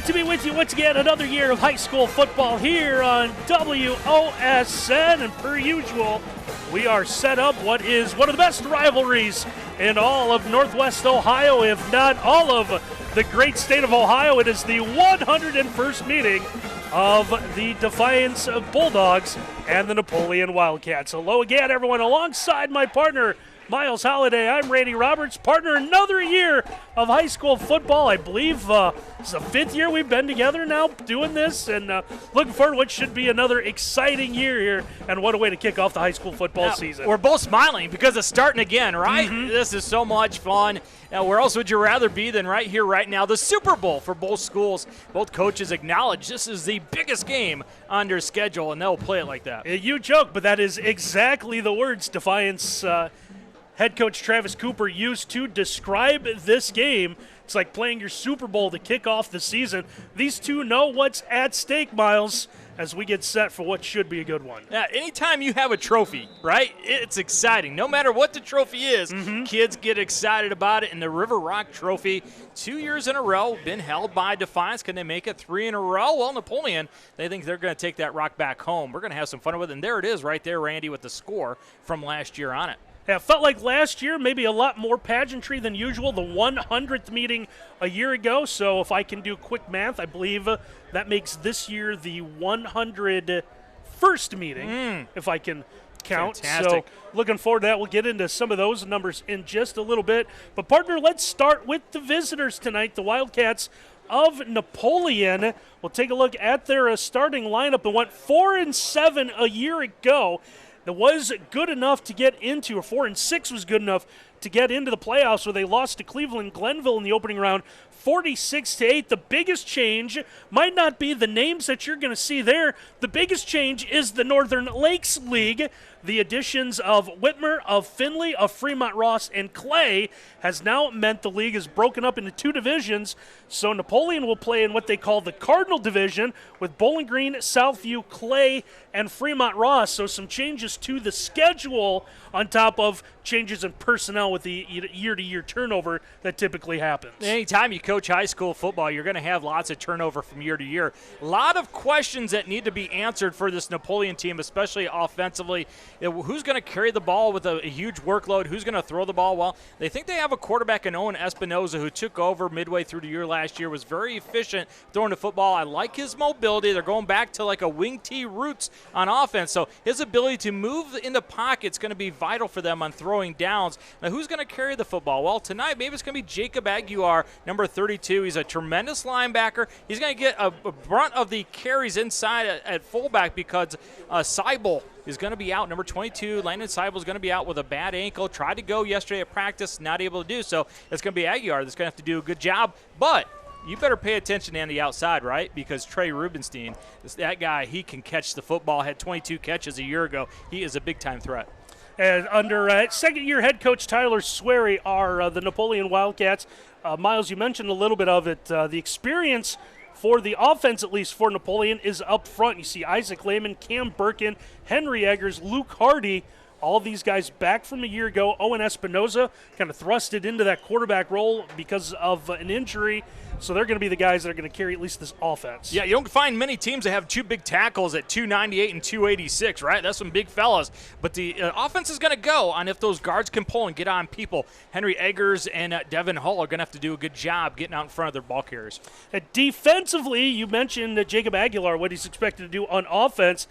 to be with you once again. Another year of high school football here on WOSN. And per usual, we are set up what is one of the best rivalries in all of Northwest Ohio, if not all of the great state of Ohio. It is the 101st meeting of the Defiance Bulldogs and the Napoleon Wildcats. Hello again, everyone. Alongside my partner, Miles Holliday, I'm Randy Roberts. Partner, another year of high school football. I believe it's the fifth year we've been together now doing this, and looking forward to what should be another exciting year here. And what a way to kick off the high school football season. We're both smiling because it's starting again, right? Mm-hmm. This is so much fun. Now, where else would you rather be than right here, right now? The Super Bowl for both schools. Both coaches acknowledge this is the biggest game on their schedule, and they'll play it like that. You joke, but that is exactly the words Defiance head coach Travis Cooper used to describe this game. It's like playing your Super Bowl to kick off the season. These two know what's at stake, Miles, as we get set for what should be a good one. Yeah, anytime you have a trophy, right, it's exciting. No matter what the trophy is, kids get excited about it. And the River Rock Trophy, 2 years in a row, been held by Defiance. Can they make it 3 in a row? Well, Napoleon, they think they're going to take that rock back home. We're going to have some fun with it. And there it is right there, Randy, with the score from last year on it. Yeah, it felt like last year, maybe a lot more pageantry than usual, the 100th meeting a year ago. So if I can do quick math, I believe that makes this year the 101st meeting, if I can count. Fantastic. So looking forward to that. We'll get into some of those numbers in just a little bit. But, partner, let's start with the visitors tonight, the Wildcats of Napoleon. We'll take a look at their starting lineup. It went 4-7 a year ago. That was good enough to get into, or 4-6 was good enough to get into the playoffs, where they lost to Cleveland Glenville in the opening round, 46-8. The biggest change might not be the names that you're going to see there. The biggest change is the Northern Lakes League. The additions of Whitmer, of Findlay, of Fremont Ross, and Clay has now meant the league is broken up into two divisions. So Napoleon will play in what they call the Cardinal Division with Bowling Green, Southview, Clay, and Fremont Ross. So some changes to the schedule on top of changes in personnel with the year-to-year turnover that typically happens. Anytime you coach high school football, you're going to have lots of turnover from year to year. A lot of questions that need to be answered for this Napoleon team, especially offensively. Who's going to carry the ball with a huge workload? Who's going to throw the ball well? They think they have a quarterback in Owen Espinoza who took over midway through the year last year, was very efficient throwing the football. I like his mobility. They're going back to like a wing T roots on offense. So his ability to move in the pocket is going to be vital for them on throwing downs. Now, who's going to carry the football? Well, tonight maybe it's going to be Jacob Aguilar, number 32. He's a tremendous linebacker. He's going to get a brunt of the carries inside at fullback because Seibel is going to be out. Number 22, Landon Seibel, is going to be out with a bad ankle. Tried to go yesterday at practice, not able to do so. It's going to be Aguilar that's going to have to do a good job. But you better pay attention on the outside, right? Because Trey Rubenstein, that guy, he can catch the football. Had 22 catches a year ago. He is a big-time threat. And under second-year head coach Tyler Swery are the Napoleon Wildcats. Miles, you mentioned a little bit of it. The experience for the offense, at least for Napoleon, is up front. You see Isaac Lehman, Cam Birkin, Henry Eggers, Luke Hardy, all of these guys back from a year ago. Owen Espinoza kind of thrusted into that quarterback role because of an injury. So they're going to be the guys that are going to carry at least this offense. Yeah, you don't find many teams that have two big tackles at 298 and 286, right? That's some big fellas. But the offense is going to go on if those guards can pull and get on people. Henry Eggers and Devin Hull are going to have to do a good job getting out in front of their ball carriers. Defensively, you mentioned Jacob Aguilar, what he's expected to do on offense.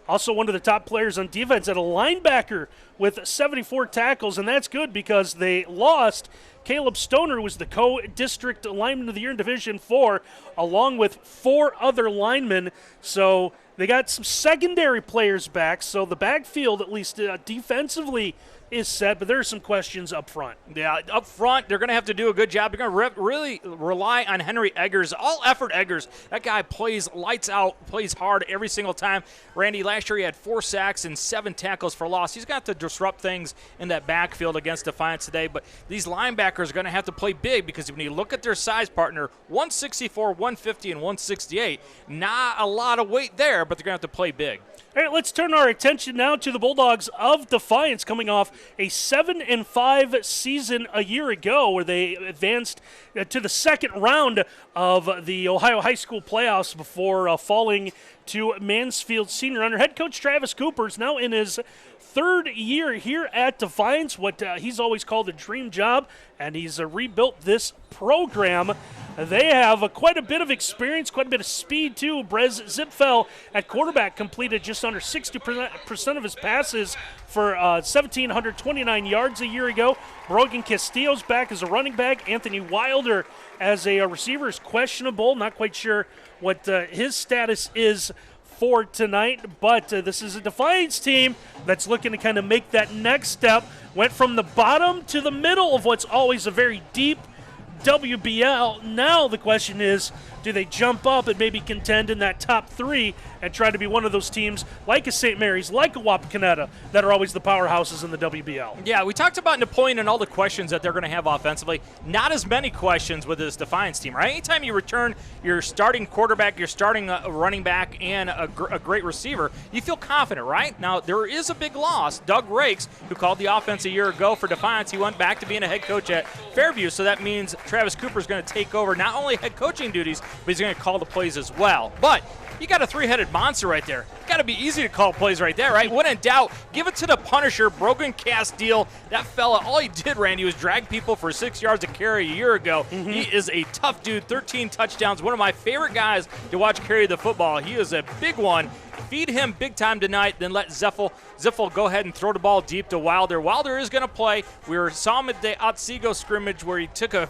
Also one of the top players on defense at a linebacker with 74 tackles, and that's good because they lost Caleb Stoner, who was the co-district lineman of the year in Division 4, along with 4 other linemen. So they got some secondary players back, so the backfield, at least defensively, is set, but there are some questions up front. Yeah, up front, they're going to have to do a good job. They're going to really rely on Henry Eggers. All-effort Eggers. That guy plays lights out, plays hard every single time. Randy, last year he had 4 sacks and 7 tackles for loss. He's got to disrupt things in that backfield against Defiance today, but these linebackers are going to have to play big because when you look at their size partner, 164, 150, and 168, not a lot of weight there, but they're going to have to play big. All right, let's turn our attention now to the Bulldogs of Defiance coming off a 7-5 season a year ago where they advanced to the second round of the Ohio High School playoffs before falling to Mansfield Senior. Under head coach Travis Cooper is now in his third year here at Defiance, what he's always called a dream job, and he's rebuilt this program. They have quite a bit of experience, quite a bit of speed too. Brez Zipfel at quarterback completed just under 60% of his passes for 1,729 yards a year ago. Brogan Castillo's back as a running back. Anthony Wilder as a receiver is questionable. Not quite sure what his status is for tonight, but this is a Defiance team that's looking to kind of make that next step. Went from the bottom to the middle of what's always a very deep WBL. Now the question is, do they jump up and maybe contend in that top three and try to be one of those teams like a St. Mary's, like a Wapakoneta, that are always the powerhouses in the WBL? Yeah, we talked about Napoleon and all the questions that they're going to have offensively. Not as many questions with this Defiance team, right? Anytime you return your starting quarterback, your starting running back, and a great receiver, you feel confident, right? Now, there is a big loss. Doug Rakes, who called the offense a year ago for Defiance, he went back to being a head coach at Fairview, so that means Travis Cooper is going to take over not only head coaching duties, but he's going to call the plays as well. But you got a three-headed monster right there. Got to be easy to call plays right there, right? When in doubt, give it to the Punisher, Brogan Castile. That fella, all he did, Randy, was drag people for 6 yards a carry a year ago. Mm-hmm. He is a tough dude, 13 touchdowns, one of my favorite guys to watch carry the football. He is a big one. Feed him big time tonight, then let Ziffel go ahead and throw the ball deep to Wilder. Wilder is going to play. We saw him at the Otsego scrimmage where he took a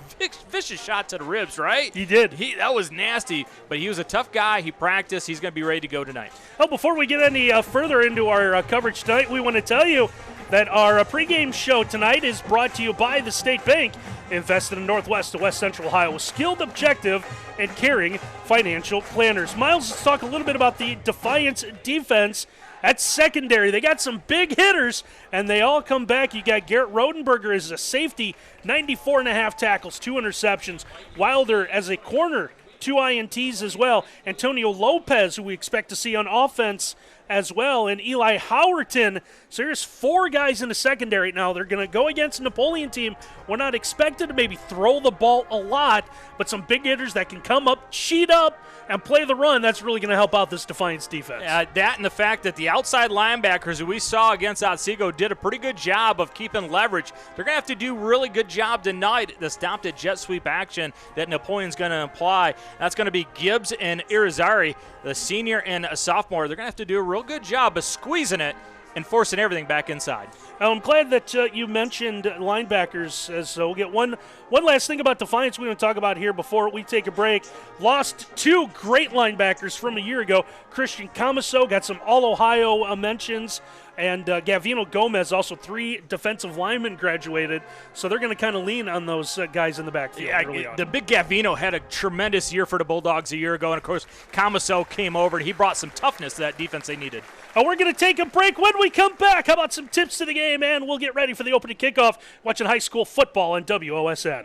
vicious shot to the ribs, right? He did. That was nasty, but he was a tough guy. He practiced. He's going to be ready to go tonight. Well, before we get any further into our coverage tonight, we want to tell you that our pregame show tonight is brought to you by the State Bank, invested in Northwest to West Central Ohio with skilled, objective, and caring financial planners. Miles, let's talk a little bit about the Defiance defense at secondary. They got some big hitters, and they all come back. You got Garrett Rodenberger as a safety, 94.5 tackles, 2 interceptions. Wilder as a corner, 2 INTs as well. Antonio Lopez, who we expect to see on offense as well, and Eli Howerton. So here's 4 guys in the secondary now. They're going to go against a Napoleon team. We're not expected to maybe throw the ball a lot, but some big hitters that can come up, cheat up, and play the run. That's really going to help out this Defiance defense. That and the fact that the outside linebackers who we saw against Otsego did a pretty good job of keeping leverage. They're going to have to do a really good job tonight to stop the jet sweep action that Napoleon's going to apply. That's going to be Gibbs and Irizarry, the senior and a sophomore. They're going to have to do a real good job of squeezing it and forcing everything back inside. I'm glad that you mentioned linebackers, as we'll get one last thing about Defiance we want to talk about here before we take a break. Lost 2 great linebackers from a year ago. Christian Camaso got some All-Ohio mentions, and Gavino Gomez, also 3 defensive linemen graduated, so they're going to kind of lean on those guys in the backfield. Yeah, the big Gavino had a tremendous year for the Bulldogs a year ago, and of course Camaso came over and he brought some toughness to that defense they needed. We're going to take a break. When we come back, how about some tips to the game, and we'll get ready for the opening kickoff, watching high school football on WOSN.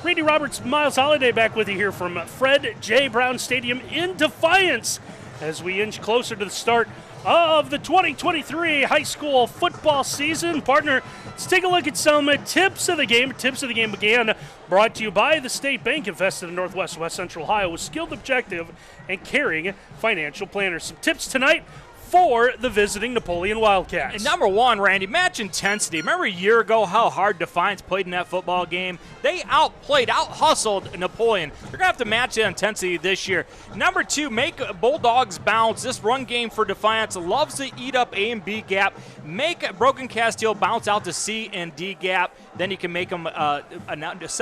Randy Roberts, Miles Holliday back with you here from Fred J. Brown Stadium in Defiance as we inch closer to the start of the 2023 high school football season. Partner, let's take a look at some tips of the game. Tips of the game again brought to you by the State Bank, invested in Northwest West Central Ohio with skilled, objective, and caring financial planners. Some tips tonight for the visiting Napoleon Wildcats. And number 1, Randy, match intensity. Remember a year ago how hard Defiance played in that football game? They out-hustled Napoleon. They're going to have to match the intensity this year. Number 2, make Bulldogs bounce. This run game for Defiance loves to eat up A and B gap. Make Brogan Castile bounce out to C and D gap. Then you can make them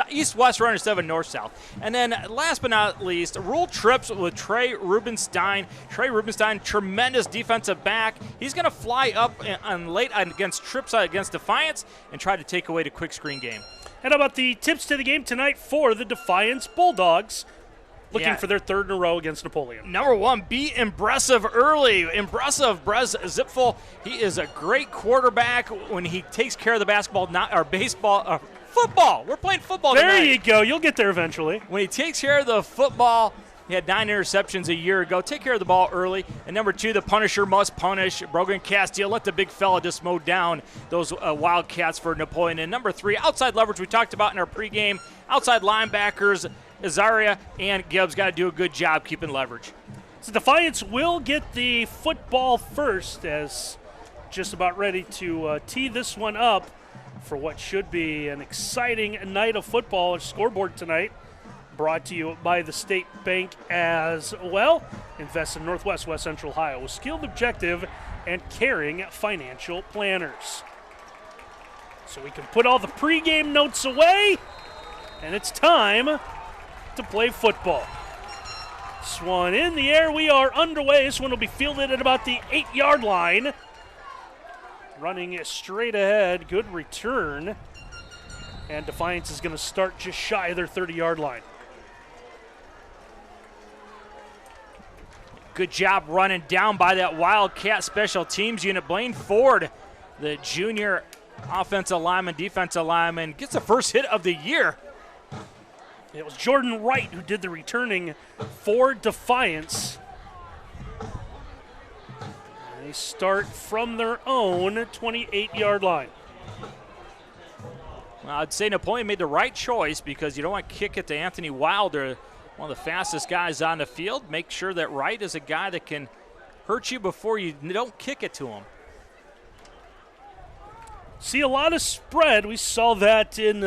east-west run instead of a north-south. And then last but not least, rule trips with Trey Rubenstein. Trey Rubenstein, tremendous defensive back. He's going to fly up on late against trips against Defiance and try to take away the quick screen game. And how about the tips to the game tonight for the Defiance Bulldogs? Looking for their 3rd in a row against Napoleon. Number 1, be impressive early. Impressive, Brez Zipfel. He is a great quarterback when he takes care of the baseball football. We're playing football tonight. There you go. You'll get there eventually. When he takes care of the football, he had 9 interceptions a year ago. Take care of the ball early. And number 2, the Punisher must punish. Brogan Castile, let the big fella just mow down those Wildcats for Napoleon. And number 3, outside leverage we talked about in our pregame. Outside linebackers, Azaria and Gibbs got to do a good job keeping leverage. So Defiance will get the football first, as just about ready to tee this one up for what should be an exciting night of football. Scoreboard tonight brought to you by the State Bank as well. Invest in Northwest West Central Ohio with skilled, objective, and caring financial planners. So we can put all the pregame notes away, and it's time to play football. This one in the air. We are underway. This one will be fielded at about the 8-yard line. Running straight ahead. Good return. And Defiance is going to start just shy of their 30-yard line. Good job running down by that Wildcat special teams unit. Blaine Ford, the junior offensive lineman, defensive lineman, gets the first hit of the year. It was Jordan Wright who did the returning for Defiance. They start from their own 28-yard line. Well, I'd say Napoleon made the right choice because you don't want to kick it to Anthony Wilder, one of the fastest guys on the field. Make sure that Wright is a guy that can hurt you before you don't kick it to him. See a lot of spread. We saw that in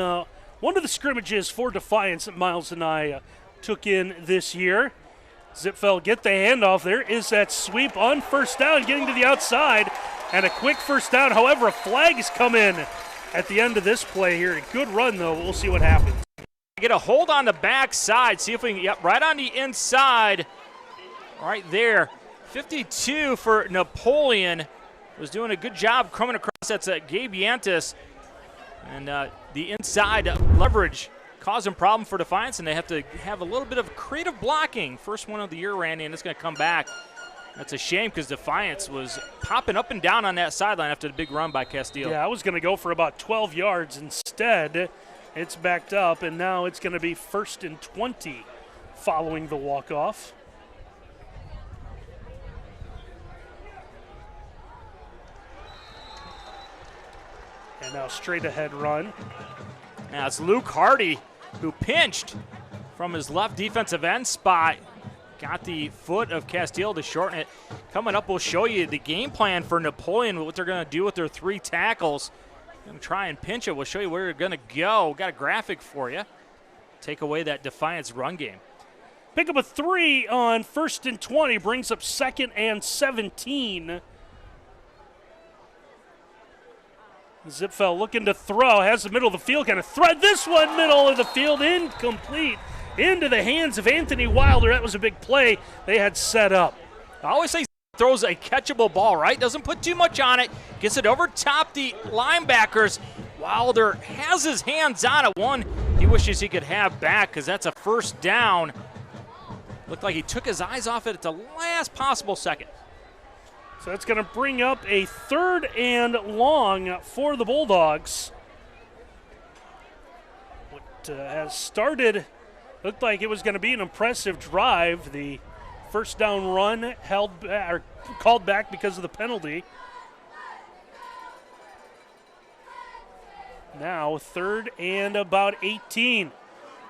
one of the scrimmages for Defiance that Miles and I took in this year. Zipfel get the handoff. There is that sweep on first down, getting to the outside, and a quick first down. However, a flag has come in at the end of this play here. A good run, though. We'll see what happens. Get a hold on the backside. See if we can get right on the inside. Right there. 52 for Napoleon. Was doing a good job coming across. That's Gabe Yantis. And the inside leverage causing problem for Defiance, and they have to have a little bit of creative blocking. First one of the year, Randy, and it's going to come back. That's a shame because Defiance was popping up and down on that sideline after the big run by Castile. Yeah, I was going to go for about 12 yards. Instead, it's backed up, and now it's going to be 1st and 20 following the walk-off. And now straight ahead run. Now it's Luke Hardy who pinched from his left defensive end spot. Got the foot of Castile to shorten it. Coming up, we'll show you the game plan for Napoleon, what they're going to do with their 3 tackles. Going to try and pinch it. We'll show you where they're going to go. Got a graphic for you. Take away that Defiance run game. Pick up a 3 on 1st and 20. Brings up 2nd and 17. Zipfel looking to throw. Has the middle of the field. Going to thread this one. Middle of the field. Incomplete. Into the hands of Anthony Wilder. That was a big play they had set up. I always say throws a catchable ball, right? Doesn't put too much on it. Gets it over top the linebackers. Wilder has his hands on it. One he wishes he could have back because that's a first down. Looked like he took his eyes off it at the last possible second. So that's going to bring up a 3rd and long for the Bulldogs. What has started, looked like it was going to be an impressive drive. The first down run called back because of the penalty. Now 3rd and about 18.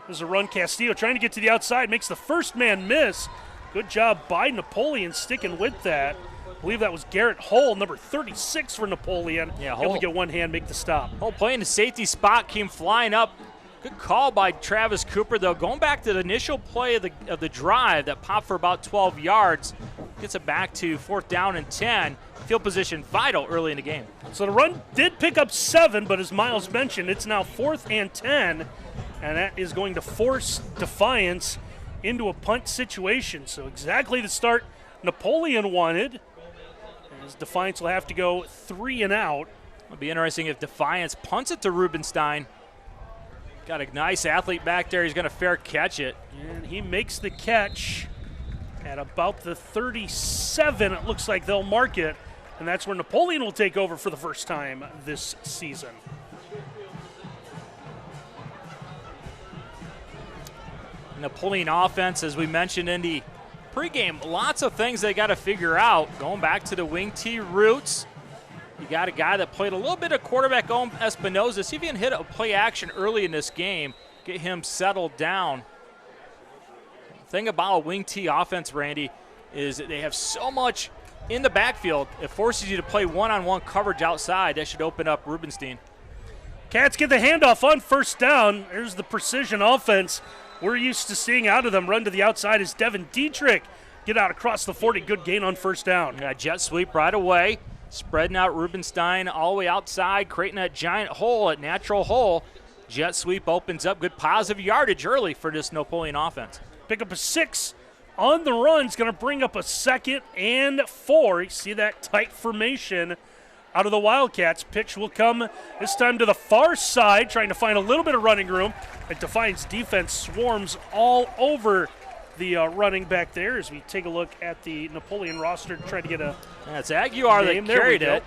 There's a run. Castillo trying to get to the outside. Makes the first man miss. Good job by Napoleon sticking with that. I believe that was Garrett Hull, number 36 for Napoleon. Yeah, able to get one hand, make the stop. Hull playing the safety spot, came flying up. Good call by Travis Cooper, though. Going back to the initial play of the drive that popped for about 12 yards. Gets it back to 4th down and 10. Field position vital early in the game. So the run did pick up 7, but as Miles mentioned, it's now 4th and 10. And that is going to force Defiance into a punt situation. So exactly the start Napoleon wanted. As Defiance will have to go 3 and out. It'll be interesting if Defiance punts it to Rubenstein. Got a nice athlete back there. He's going to fair catch it. And he makes the catch at about the 37. It looks like they'll mark it. And that's where Napoleon will take over for the first time this season. Napoleon offense, as we mentioned in the pregame, lots of things they got to figure out. Going back to the wing T roots, you got a guy that played a little bit of quarterback on Espinoza. See if he can hit a play action early in this game, get him settled down. The thing about a wing T offense, Randy, is that they have so much in the backfield. It forces you to play one-on-one coverage outside. That should open up Rubenstein. Cats get the handoff on first down. There's the precision offense we're used to seeing out of them. Run to the outside as Devin Dietrich get out across the 40. Good gain on first down. Yeah, jet sweep right away. Spreading out Rubenstein all the way outside, creating that giant hole, a natural hole. Jet sweep opens up. Good positive yardage early for this Napoleon offense. Pick up a 6 on the run. It's going to bring up a 2nd and 4. You see that tight formation out of the Wildcats. Pitch will come this time to the far side, trying to find a little bit of running room. And Defiance defense swarms all over the running back there as we take a look at the Napoleon roster to try to get a That's Aguilar that carried it.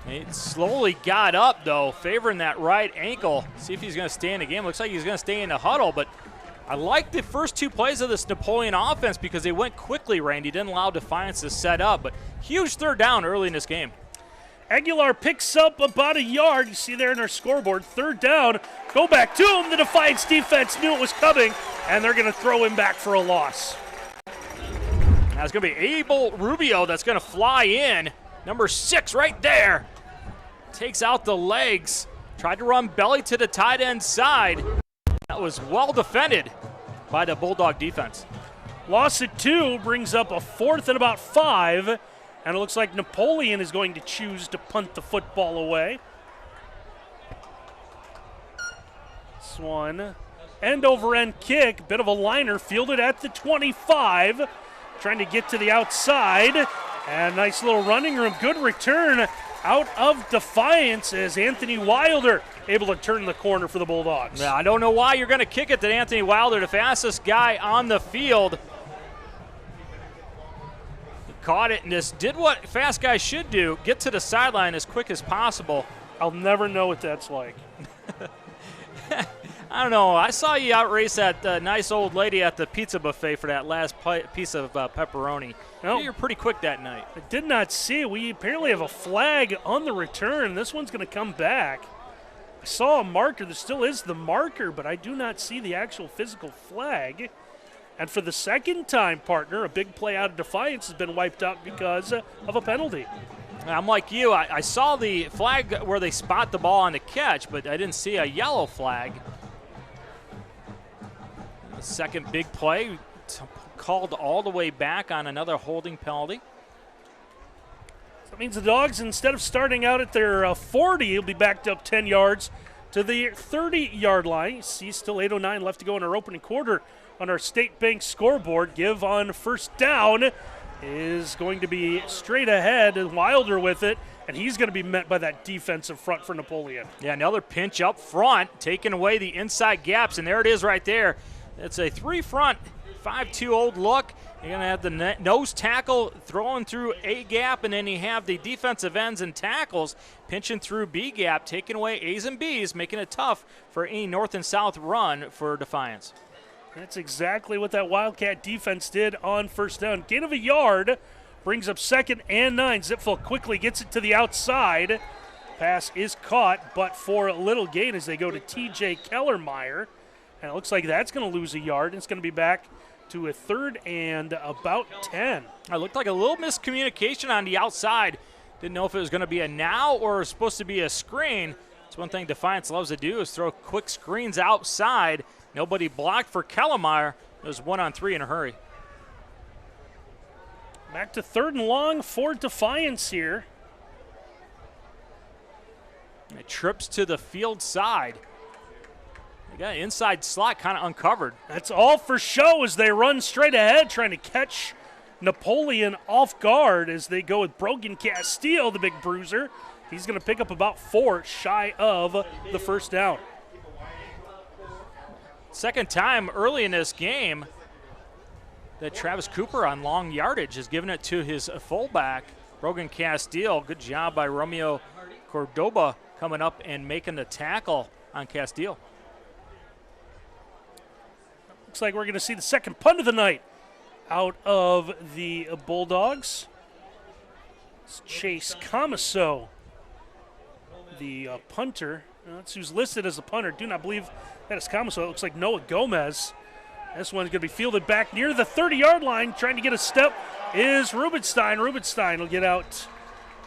go. He slowly got up, though, favoring that right ankle. See if he's going to stay in the game. Looks like he's going to stay in the huddle, but I like the first 2 plays of this Napoleon offense because they went quickly, Randy. Didn't allow Defiance to set up, but huge third down early in this game. Aguilar picks up about a yard. You see there in our scoreboard, third down. Go back to him. The Defiance defense knew it was coming, and they're going to throw him back for a loss. Now it's going to be Abel Rubio that's going to fly in. Number 6 right there. Takes out the legs. Tried to run belly to the tight end side. That was well defended by the Bulldog defense. Loss at 2 brings up a 4th and about 5. And it looks like Napoleon is going to choose to punt the football away. This one, end over end kick, bit of a liner, fielded at the 25. Trying to get to the outside. And nice little running room. Good return out of Defiance as Anthony Wilder able to turn the corner for the Bulldogs. Yeah, I don't know why you're going to kick it to Anthony Wilder, the fastest guy on the field. Caught it and just did what fast guys should do, get to the sideline as quick as possible. I'll never know what that's like. I don't know. I saw you outrace that nice old lady at the pizza buffet for that last piece of pepperoni. No. You're pretty quick that night. I did not see it. We apparently have a flag on the return. This one's going to come back. I saw a marker. There still is the marker, but I do not see the actual physical flag. And for the second time, partner, a big play out of Defiance has been wiped out because of a penalty. I'm like you. I saw the flag where they spot the ball on the catch, but I didn't see a yellow flag. The second big play called all the way back on another holding penalty. So that means the Dogs, instead of starting out at their 40, will be backed up 10 yards to the 30-yard line. You see, still 8:09 left to go in our opening quarter on our State Bank scoreboard. Give on first down is going to be straight ahead, and Wilder with it, and he's going to be met by that defensive front for Napoleon. Yeah, another pinch up front, taking away the inside gaps, and there it is right there. It's a 3-front, 5-2 old look. You're going to have the nose tackle throwing through A gap, and then you have the defensive ends and tackles pinching through B gap, taking away A's and B's, making it tough for any north and south run for Defiance. That's exactly what that Wildcat defense did on first down. Gain of a yard brings up 2nd and 9. Zipfel quickly gets it to the outside. Pass is caught, but for a little gain as they go to T.J. Kellermeyer. And it looks like that's going to lose a yard. It's going to be back to a 3rd and about 10. It looked like a little miscommunication on the outside. Didn't know if it was going to be a now or supposed to be a screen. It's one thing Defiance loves to do is throw quick screens outside. Nobody blocked for Kellermeyer. It was 1-on-3 in a hurry. Back to 3rd and long for Defiance here. It trips to the field side. They got an inside slot kind of uncovered. That's all for show as they run straight ahead, trying to catch Napoleon off guard as they go with Brogan Castile, the big bruiser. He's going to pick up about 4 shy of the first down. Second time early in this game that Travis Cooper on long yardage has given it to his fullback, Brogan Castile. Good job by Romeo Cordoba coming up and making the tackle on Castile. Looks like we're going to see the second punt of the night out of the Bulldogs. It's Chase Comiso, the punter. That's who's listed as a punter. Do not believe that is Comiso. It looks like Noah Gomez. This one's going to be fielded back near the 30-yard line. Trying to get a step is Rubenstein. Rubenstein will get out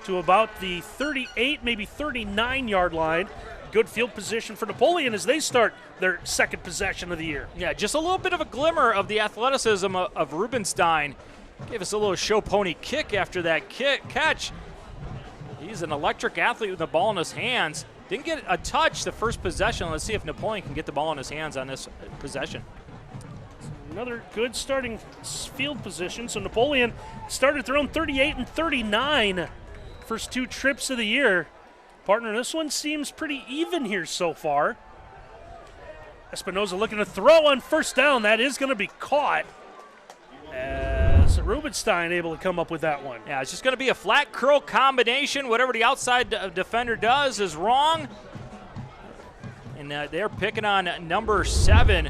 to about the 38, maybe 39-yard line. Good field position for Napoleon as they start their second possession of the year. Yeah, just a little bit of a glimmer of the athleticism of Rubenstein. Gave us a little show pony kick after that catch. He's an electric athlete with the ball in his hands. Didn't get a touch the first possession. Let's see if Napoleon can get the ball in his hands on this possession. Another good starting field position. So Napoleon started their own 38 and 39 first two trips of the year. Partner, this one seems pretty even here so far. Espinoza looking to throw on first down. That is going to be caught as Rubenstein able to come up with that one. Yeah, it's just going to be a flat curl combination. Whatever the outside defender does is wrong. And they're picking on number 7.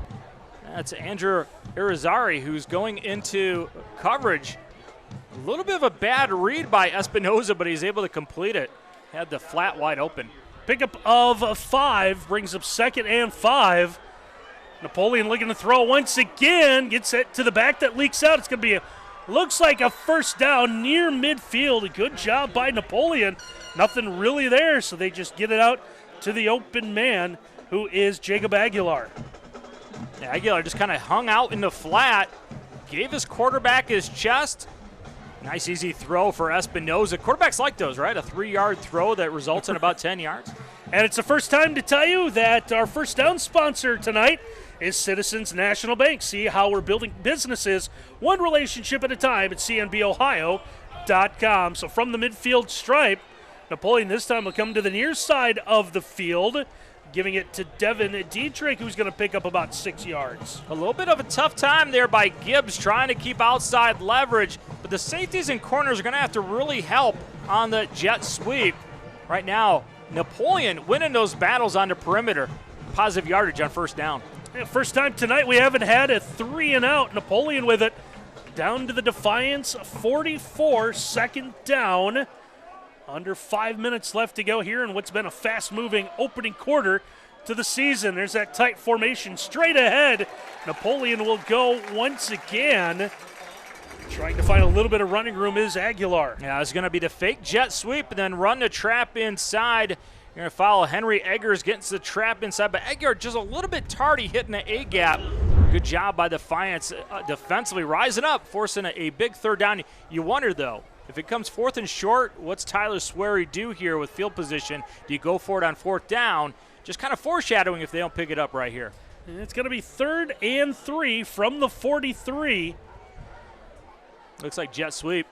That's Andrew Irizarry, who's going into coverage. A little bit of a bad read by Espinoza, but he's able to complete it. Had the flat wide open. Pickup of 5 brings up 2nd and 5. Napoleon looking to throw once again. Gets it to the back that leaks out. It's going to be looks like a first down near midfield. A good job by Napoleon. Nothing really there, so they just get it out to the open man, who is Jacob Aguilar. Yeah, Aguilar just kind of hung out in the flat, gave his quarterback his chest. Nice easy throw for Espinoza. Quarterbacks like those, right? A 3-yard throw that results in about 10 yards. And it's the first time to tell you that our first down sponsor tonight is Citizens National Bank. See how we're building businesses one relationship at a time at cnbohio.com. So from the midfield stripe, Napoleon this time will come to the near side of the field, giving it to Devin Dietrich, who's going to pick up about 6 yards. A little bit of a tough time there by Gibbs trying to keep outside leverage, but the safeties and corners are going to have to really help on the jet sweep. Right now, Napoleon winning those battles on the perimeter. Positive yardage on first down. Yeah, first time tonight we haven't had a 3-and-out. Napoleon with it down to the Defiance 44, second down. Under 5 minutes left to go here in what's been a fast-moving opening quarter to the season. There's that tight formation straight ahead. Napoleon will go once again. Trying to find a little bit of running room is Aguilar. Yeah, it's going to be the fake jet sweep and then run the trap inside. You're going to follow Henry Eggers, gets the trap inside, but Aguilar just a little bit tardy hitting the A-gap. Good job by Defiance defensively rising up, forcing a big third down. You wonder, though, if it comes 4th and short, what's Tyler Swery do here with field position? Do you go for it on 4th down? Just kind of foreshadowing if they don't pick it up right here. And it's going to be 3rd and 3 from the 43. Looks like jet sweep.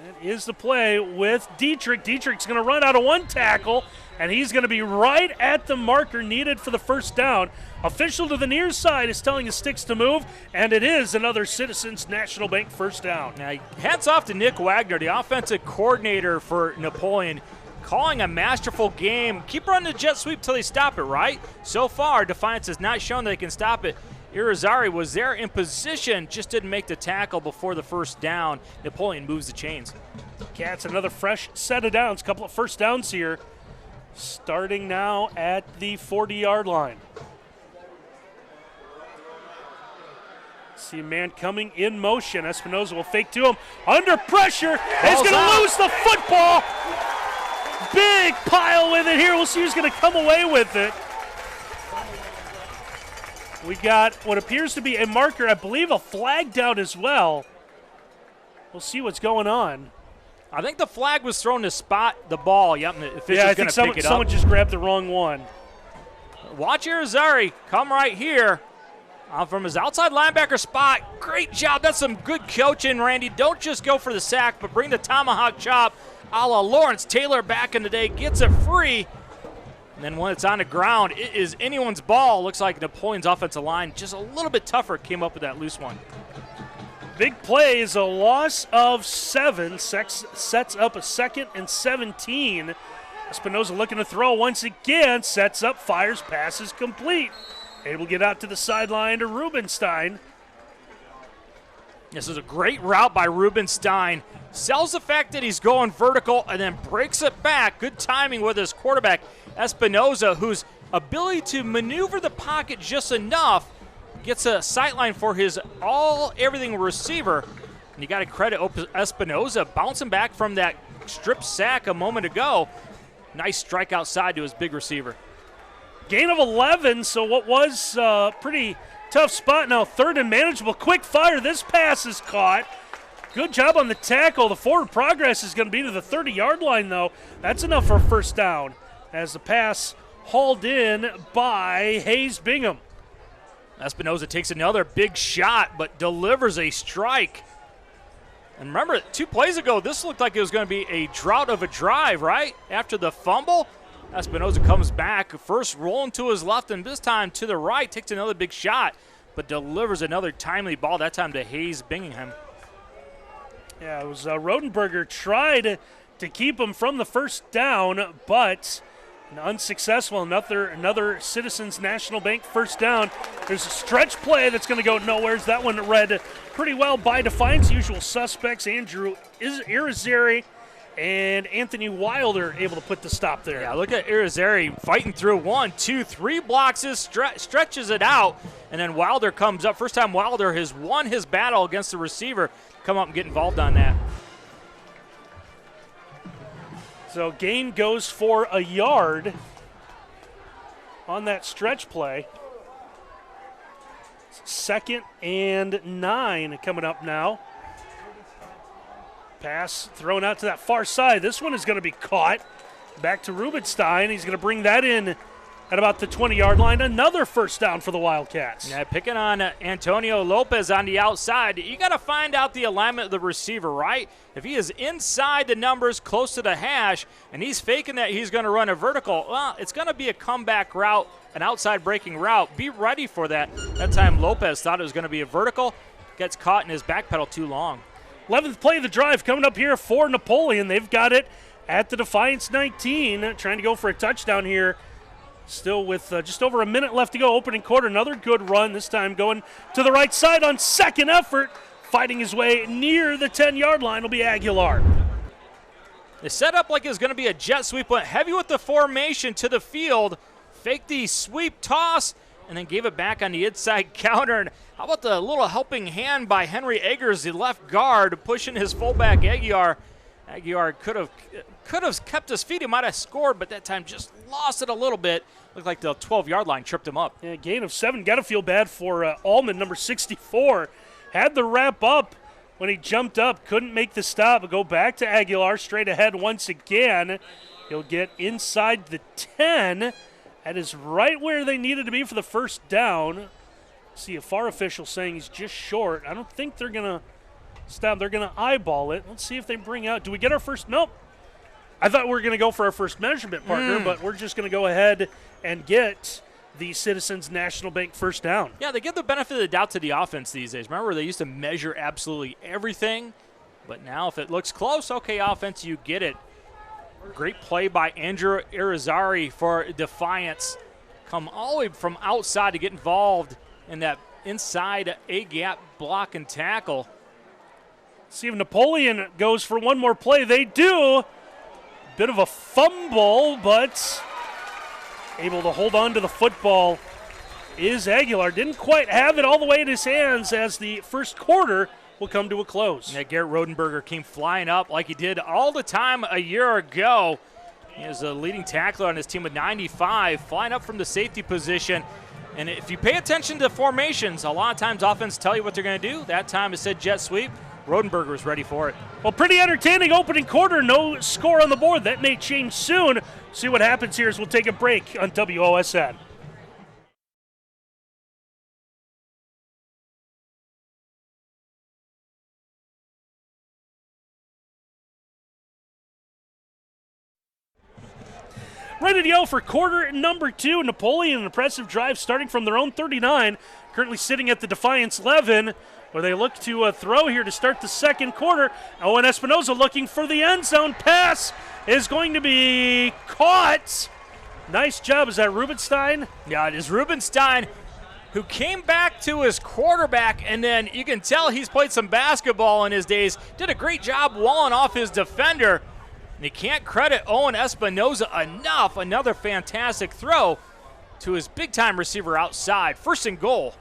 That is the play with Dietrich. Dietrich's going to run out of one tackle, and he's going to be right at the marker needed for the first down. Official to the near side is telling the sticks to move, and it is another Citizens National Bank first down. Now, hats off to Nick Wagner, the offensive coordinator for Napoleon, calling a masterful game. Keep running the jet sweep till they stop it, right? So far, Defiance has not shown they can stop it. Irizarry was there in position, just didn't make the tackle before the first down. Napoleon moves the chains. Cats, another fresh set of downs, couple of first downs here, starting now at the 40-yard line. See a man coming in motion. Espinoza will fake to him. Under pressure. He's going to lose the football. Big pile with it here. We'll see who's going to come away with it. We got what appears to be a marker, I believe a flag down as well. We'll see what's going on. I think the flag was thrown to spot the ball. Yep, and the official's I going think to pick it up. Someone just grabbed the wrong one. Watch Irizarry come right here from his outside linebacker spot. Great job. That's some good coaching, Randy. Don't just go for the sack, but bring the tomahawk chop a la Lawrence Taylor back in the day. Gets it free. And then when it's on the ground, it is anyone's ball. Looks like Napoleon's offensive line just a little bit tougher came up with that loose one. Big play is a loss of 7. Sets up a 2nd and 17. Espinoza looking to throw once again. Sets up, fires, passes complete. Able to get out to the sideline to Rubenstein. This is a great route by Rubenstein. Sells the fact that he's going vertical and then breaks it back. Good timing with his quarterback, Espinoza, whose ability to maneuver the pocket just enough gets a sightline for his everything receiver. And you got to credit Espinoza bouncing back from that strip sack a moment ago. Nice strike outside to his big receiver. Gain of 11, so what was a pretty tough spot now, third and manageable. Quick fire, this pass is caught. Good job on the tackle. The forward progress is going to be to the 30-yard line, though. That's enough for a first down as the pass hauled in by Hayes Bingham. Espinoza takes another big shot, but delivers a strike. And remember, 2 plays ago, this looked like it was going to be a drought of a drive, right? After the fumble, Espinoza comes back, first rolling to his left, and this time to the right, takes another big shot, but delivers another timely ball, that time to Hayes Bingham. Yeah, it was Rodenberger tried to keep him from the first down, but unsuccessful. Another Citizens National Bank first down. There's a stretch play that's going to go nowhere. That one read pretty well by Defiance. Usual suspects, Andrew Irizarry and Anthony Wilder able to put the stop there. Yeah, look at Irizarry fighting through 1, 2, 3 blocks, stretches it out, and then Wilder comes up. First time Wilder has won his battle against the receiver. Come up and get involved on that. So gain goes for a yard on that stretch play. 2nd and 9 coming up now. Pass thrown out to that far side. This one is going to be caught. Back to Rubenstein. He's going to bring that in at about the 20-yard line. Another first down for the Wildcats. Yeah, picking on Antonio Lopez on the outside. You got to find out the alignment of the receiver, right? If he is inside the numbers, close to the hash, and he's faking that he's going to run a vertical, well, it's going to be a comeback route, an outside breaking route. Be ready for that. That time Lopez thought it was going to be a vertical. Gets caught in his back pedal too long. 11th play of the drive coming up here for Napoleon. They've got it at the Defiance 19, trying to go for a touchdown here. Still with just over a minute left to go, opening quarter. Another good run, this time going to the right side on second effort. Fighting his way near the 10-yard line will be Aguilar. The setup like it was going to be a jet sweep, went heavy with the formation to the field, faked the sweep toss, and then gave it back on the inside counter. And how about the little helping hand by Henry Eggers, the left guard, pushing his fullback Aguilar. Aguilar could have kept his feet. He might have scored, but that time just lost it a little bit. Looked like the 12-yard line tripped him up. Yeah, gain of 7. Got to feel bad for Allman, number 64. Had the wrap up when he jumped up. Couldn't make the stop. But go back to Aguilar, straight ahead once again. He'll get inside the 10. That is right where they needed to be for the first down. See a FAR official saying he's just short. I don't think they're going to stop. They're going to eyeball it. Let's see if they bring out. Do we get our first? Nope. I thought we were going to go for our first measurement, partner, but we're just going to go ahead and get the Citizens National Bank first down. Yeah, they give the benefit of the doubt to the offense these days. Remember, they used to measure absolutely everything, but now if it looks close, okay, offense, you get it. Great play by Andrew Irizarry for Defiance. Come all the way from outside to get involved in that inside A-gap block and tackle. See if Napoleon goes for one more play. They do. Bit of a fumble, but able to hold on to the football is Aguilar. Didn't quite have it all the way in his hands as the first quarter will come to a close. Yeah, Garrett Rodenberger came flying up like he did all the time a year ago. He is a leading tackler on his team with 95, flying up from the safety position. And if you pay attention to formations, a lot of times offense tell you what they're going to do. That time it said jet sweep. Rodenberger was ready for it. Well, pretty entertaining opening quarter. No score on the board. That may change soon. See what happens here as we'll take a break on WOSN. Ready to go for quarter number 2. Napoleon, an impressive drive starting from their own 39. Currently sitting at the Defiance 11, where they look to throw here to start the second quarter. Owen Espinoza looking for the end zone. Pass is going to be caught. Nice job. Is that Rubenstein? Yeah, it is Rubenstein. who came back to his quarterback, and then you can tell he's played some basketball in his days, did a great job walling off his defender. And you can't credit Owen Espinoza enough. Another fantastic throw to his big-time receiver outside. 1st and goal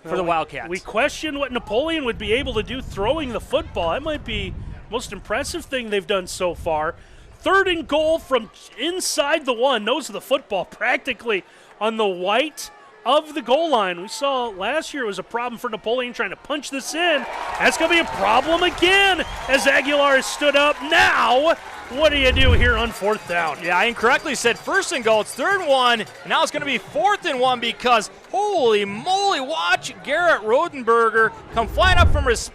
for the Wildcats. We questioned what Napoleon would be able to do throwing the football. That might be the most impressive thing they've done so far. 3rd and goal from inside the 1. Nose of the football practically on the white of the goal line. We saw last year it was a problem for Napoleon trying to punch this in. That's going to be a problem again as Aguilar has stood up. Now, what do you do here on 4th down? Yeah, I incorrectly said 1st and goal. It's 3rd and 1, and now it's going to be 4th and 1 because, holy moly, watch Garrett Rodenberger come flying up from his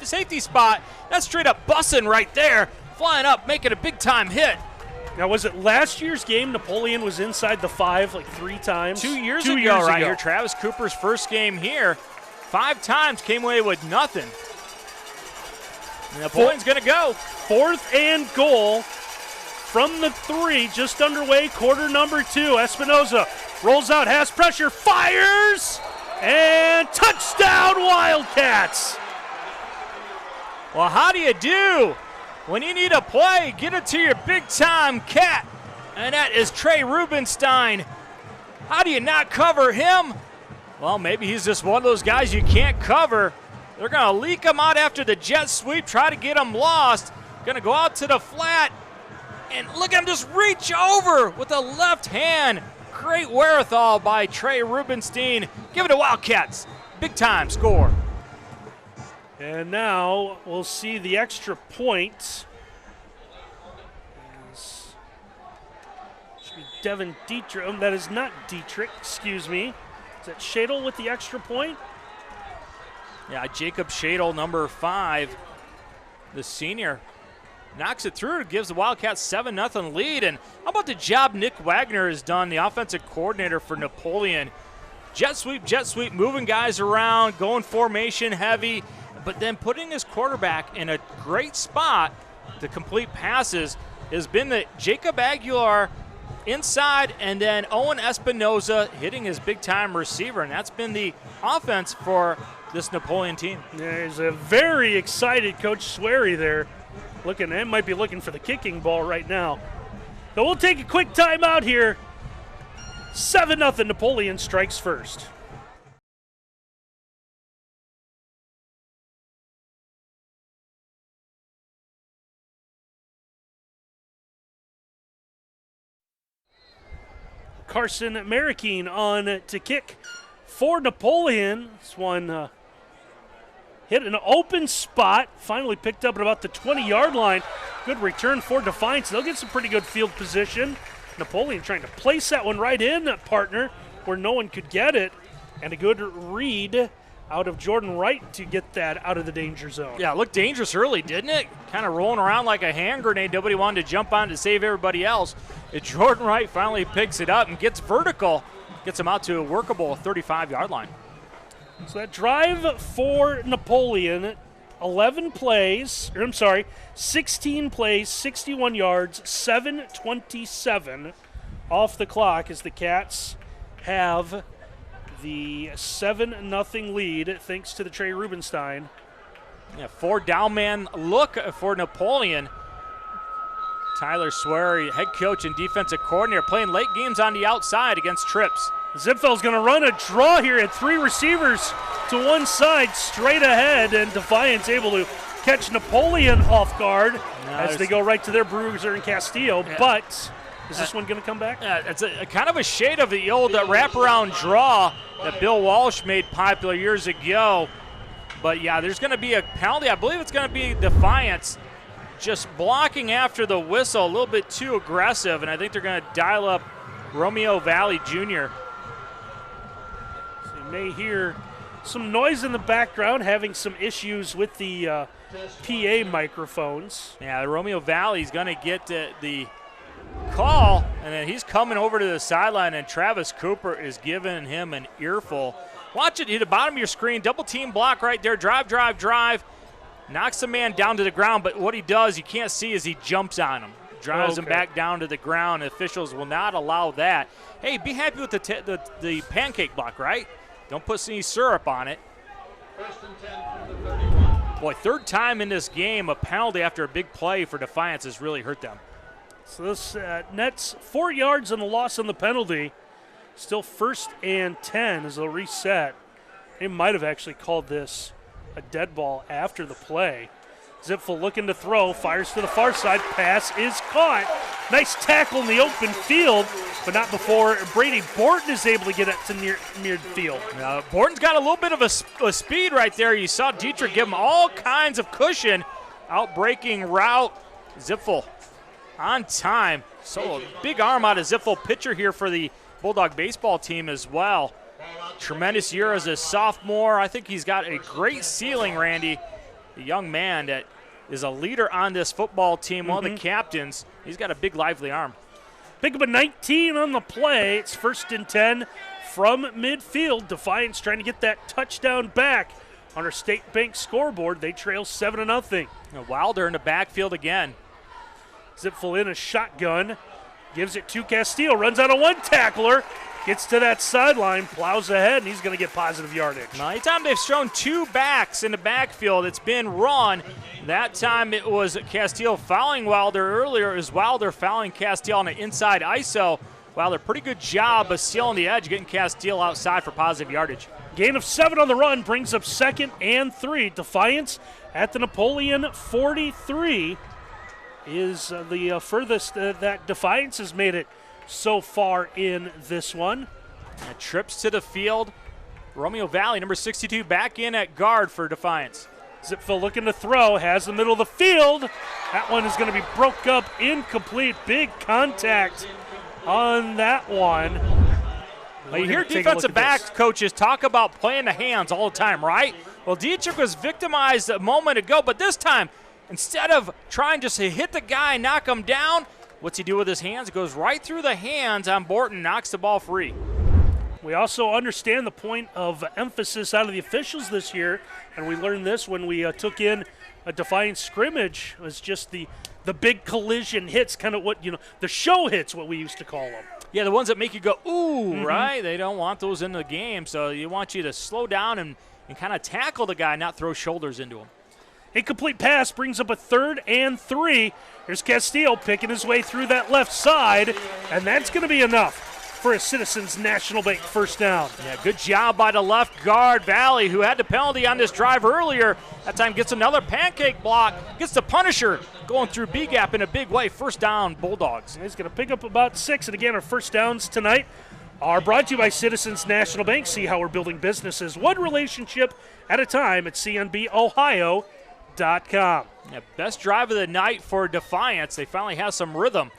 safety spot. That's straight up bussing right there, flying up, making a big-time hit. Now, was it last year's game Napoleon was inside the 5 like 3 times? 2 years ago, right here. Travis Cooper's first game here. 5 times, came away with nothing. And Napoleon's going to go. 4th and goal from the 3, just underway, quarter number 2. Espinoza rolls out, has pressure, fires, and touchdown Wildcats. Well, how do you do? When you need a play, get it to your big-time cat, and that is Trey Rubenstein. How do you not cover him? Well, maybe he's just one of those guys you can't cover. They're going to leak him out after the jet sweep, try to get him lost. Going to go out to the flat, and look at him just reach over with the left hand. Great wherewithal by Trey Rubenstein. Give it to Wildcats. Big-time score. And now we'll see the extra point. Should be Devin Dietrich. Oh, that is not Dietrich, excuse me. Is that Shadle with the extra point? Yeah, Jacob Shadle, number 5, the senior, knocks it through. Gives the Wildcats 7-0 lead. And how about the job Nick Wagner has done, the offensive coordinator for Napoleon? Jet sweep, moving guys around, going formation heavy, but then putting his quarterback in a great spot to complete passes has been the Jacob Aguilar inside, and then Owen Espinoza hitting his big-time receiver, and that's been the offense for this Napoleon team. There's a very excited Coach Swery there. Might be looking for the kicking ball right now. So we'll take a quick timeout here. 7-0, Napoleon strikes first. Carson Marroquin on to kick for Napoleon. This one hit an open spot, finally picked up at about the 20-yard line. Good return for Defiance. They'll get some pretty good field position. Napoleon trying to place that one right in, partner, where no one could get it. And a good read out of Jordan Wright to get that out of the danger zone. Yeah, it looked dangerous early, didn't it? Kind of rolling around like a hand grenade. Nobody wanted to jump on to save everybody else. And Jordan Wright finally picks it up and gets vertical. Gets him out to a workable 35-yard line. So that drive for Napoleon, 16 plays, 61 yards, 7:27 off the clock as the Cats have the 7-0 lead thanks to the Trey Rubenstein. Yeah, 4 down man look for Napoleon. Tyler Swery, head coach and defensive coordinator, playing late games on the outside against trips. Zipfel's going to run a draw here at 3 receivers to one side straight ahead, and Defiance able to catch Napoleon off guard as they go right to their bruiser and Castillo. Yeah. But is this one going to come back? Yeah, it's a kind of a shade of the old wraparound draw that Bill Walsh made popular years ago. But yeah, there's going to be a penalty. I believe it's going to be Defiance just blocking after the whistle, a little bit too aggressive, and I think they're going to dial up Romeo Valley Jr. So you may hear some noise in the background, having some issues with the PA microphones. Yeah, Romeo Valley's going to get the call, and then he's coming over to the sideline, and Travis Cooper is giving him an earful. Watch it, hit the bottom of your screen, double team block right there, drive. Knocks the man down to the ground, but what he does, you can't see, is he jumps on him. Drives him back down to the ground. Officials will not allow that. Hey, be happy with the pancake block, right? Don't put any syrup on it. First and 10 from the 31. Boy, third time in this game, a penalty after a big play for Defiance has really hurt them. So this nets 4 yards and a loss on the penalty. Still first and 10 as they'll reset. They might have actually called this a dead ball after the play. Zipfel looking to throw, fires to the far side, pass is caught. Nice tackle in the open field, but not before Brady Borton is able to get it to near field. Borton's got a little bit of a speed right there. You saw Dietrich give him all kinds of cushion. Out-breaking route. Zipfel on time. So a big arm out of Zipfel, pitcher here for the Bulldog baseball team as well. Tremendous year as a sophomore. I think he's got a great ceiling, Randy. The young man that is a leader on this football team, one of the captains. He's got a big, lively arm. Pick up a 19 on the play. It's first and 10 from midfield. Defiance trying to get that touchdown back on our State Bank scoreboard. They trail 7-0. Wilder in the backfield again. Zipfel in a shotgun. Gives it to Castile. Runs out of one tackler. Gets to that sideline, plows ahead, and he's going to get positive yardage. Now, anytime they've shown two backs in the backfield, it's been run. That time it was Castile fouling Wilder earlier. It was Wilder fouling Castile on the inside ISO. Wilder, pretty good job of sealing the edge, getting Castile outside for positive yardage. Gain of 7 on the run brings up 2nd and 3. Defiance at the Napoleon 43 is the furthest that Defiance has made it so far in this one. Trips to the field. Romeo Valley, number 62, back in at guard for Defiance. Zipfel looking to throw, has the middle of the field. That one is going to be broke up, incomplete, big contact on that one. Well, you hear defensive back coaches talk about playing the hands all the time, right? Well, Dietrich was victimized a moment ago, but this time, instead of trying just to hit the guy, knock him down, what's he do with his hands? It goes right through the hands on Borton, knocks the ball free. We also understand the point of emphasis out of the officials this year, and we learned this when we took in a Defiance scrimmage. It was just the big collision hits, kind of what, the show hits, what we used to call them. Yeah, the ones that make you go, ooh, right? They don't want those in the game, so you want you to slow down and kind of tackle the guy, not throw shoulders into him. Incomplete pass brings up a 3rd and 3. Here's Castile picking his way through that left side, and that's going to be enough for a Citizens National Bank first down. Yeah, good job by the left guard, Valley, who had the penalty on this drive earlier. That time gets another pancake block, gets the Punisher going through B-gap in a big way. First down, Bulldogs. He's going to pick up about 6, and again, our first downs tonight are brought to you by Citizens National Bank. See how we're building businesses one relationship at a time at cnbohio.com. Yeah, best drive of the night for Defiance. They finally have some rhythm.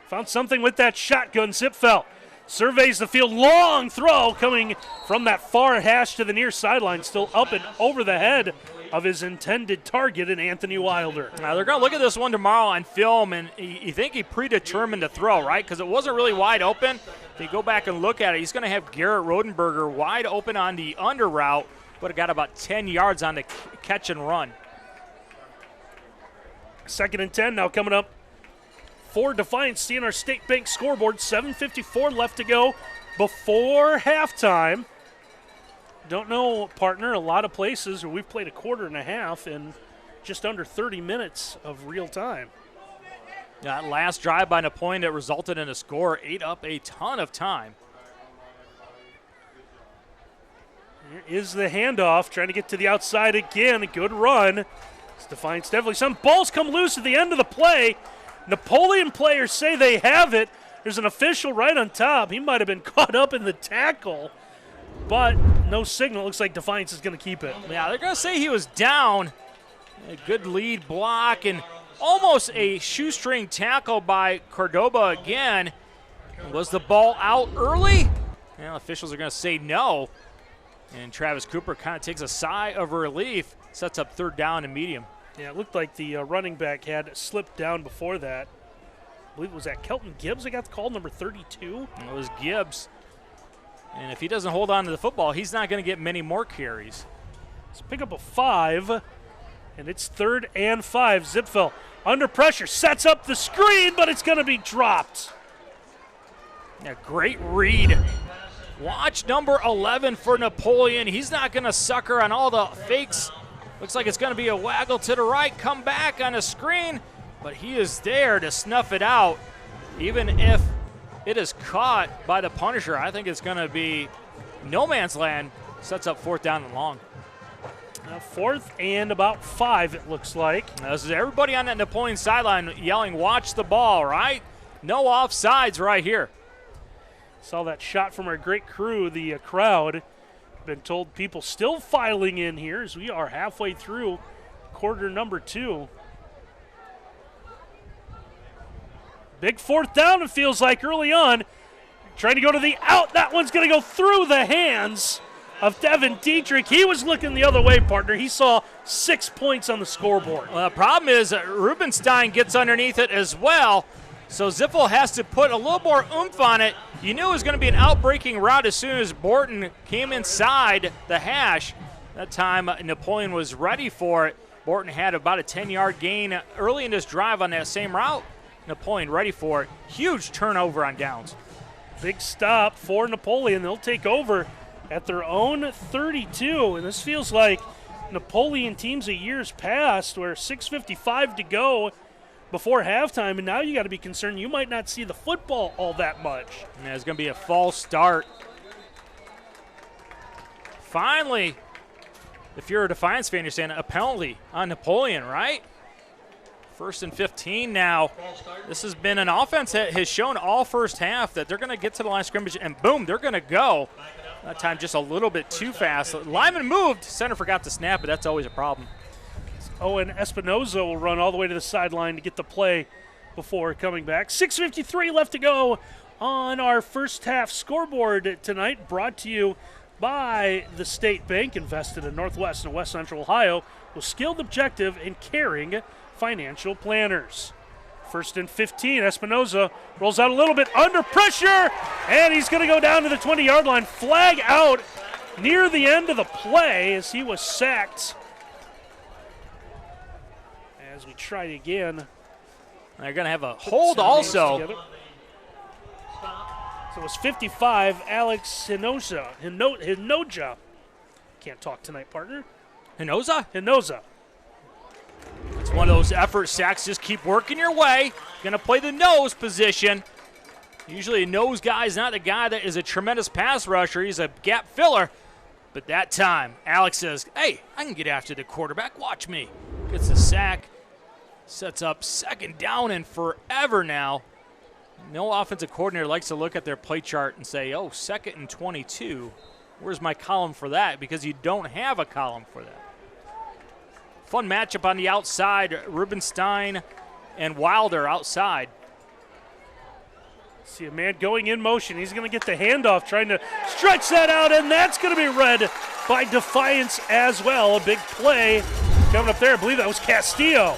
Found something with that shotgun. Zipfel surveys the field. Long throw coming from that far hash to the near sideline. Still up and over the head of his intended target in Anthony Wilder. Now they're going to look at this one tomorrow on film, and you think he predetermined to throw, right? Because it wasn't really wide open. If you go back and look at it, he's going to have Garrett Rodenberger wide open on the under route. Would have got about 10 yards on the catch and run. 2nd and 10 now coming up for Defiance. Seeing our State Bank scoreboard, 7:54 left to go before halftime. Don't know, partner, a lot of places where we've played a quarter and a half in just under 30 minutes of real time. That last drive by Napoleon that resulted in a score ate up a ton of time. Here is the handoff, trying to get to the outside again. A good run. It's Defiance definitely. Some balls come loose at the end of the play. Napoleon players say they have it. There's an official right on top. He might have been caught up in the tackle, but no signal. Looks like Defiance is going to keep it. Yeah, they're going to say he was down. A good lead block and almost a shoestring tackle by Cordoba again. Was the ball out early? Well, officials are going to say no. And Travis Cooper kind of takes a sigh of relief, sets up 3rd down and medium. Yeah, it looked like the running back had slipped down before that. I believe it was that Kelton Gibbs that got the call, number 32. It was Gibbs. And if he doesn't hold on to the football, he's not going to get many more carries. Let's pick up a 5, and it's 3rd and 5. Zipfel under pressure, sets up the screen, but it's going to be dropped. Yeah, great read Watch number 11 for Napoleon. He's not going to sucker on all the fakes. Looks like it's going to be a waggle to the right, come back on a screen, but he is there to snuff it out. Even if it is caught by the Punisher, I think it's going to be no man's land. Sets up 4th down and long. 4th and about 5, it looks like. This is everybody on that Napoleon sideline yelling, watch the ball, right? No offsides right here. Saw that shot from our great crew, the crowd. Been told people still filing in here as we are halfway through quarter number 2. Big 4th down, it feels like, early on. Trying to go to the out. That one's going to go through the hands of Devin Dietrich. He was looking the other way, partner. He saw 6 points on the scoreboard. Well, the problem is Rubenstein gets underneath it as well, so Ziffel has to put a little more oomph on it. You knew it was going to be an outbreaking route as soon as Borton came inside the hash. That time, Napoleon was ready for it. Borton had about a 10-yard gain early in his drive on that same route. Napoleon ready for it. Huge turnover on downs. Big stop for Napoleon. They'll take over at their own 32, and this feels like Napoleon teams of years past where 6:55 to go before halftime, and now you got to be concerned you might not see the football all that much. Yeah, it's going to be a false start. Finally, if you're a Defiance fan, you're saying a penalty on Napoleon, right? 1st and 15 now. This has been an offense that has shown all first half that they're going to get to the line of scrimmage, and boom, they're going to go. That time just a little bit too fast. Lyman moved. Center forgot to snap, but that's always a problem. Oh, and Espinoza will run all the way to the sideline to get the play before coming back. 6:53 left to go on our first half scoreboard tonight, brought to you by the State Bank, invested in Northwest and West Central Ohio with skilled, objective, and caring financial planners. 1st and 15, Espinoza rolls out a little bit under pressure, and he's going to go down to the 20-yard line. Flag out near the end of the play as he was sacked. As we try again. They're going to have a hold also. So it was 55, Alex Hinoja. Can't talk tonight, partner. Hinoza. It's one of those effort sacks. Just keep working your way. Going to play the nose position. Usually a nose guy is not the guy that is a tremendous pass rusher. He's a gap filler. But that time, Alex says, hey, I can get after the quarterback. Watch me. Gets the sack. Sets up 2nd down and forever now. No offensive coordinator likes to look at their play chart and say, oh, 2nd and 22. Where's my column for that? Because you don't have a column for that. Fun matchup on the outside. Rubenstein and Wilder outside. See a man going in motion. He's going to get the handoff, trying to stretch that out, and that's going to be read by Defiance as well. A big play coming up there. I believe that was Castillo.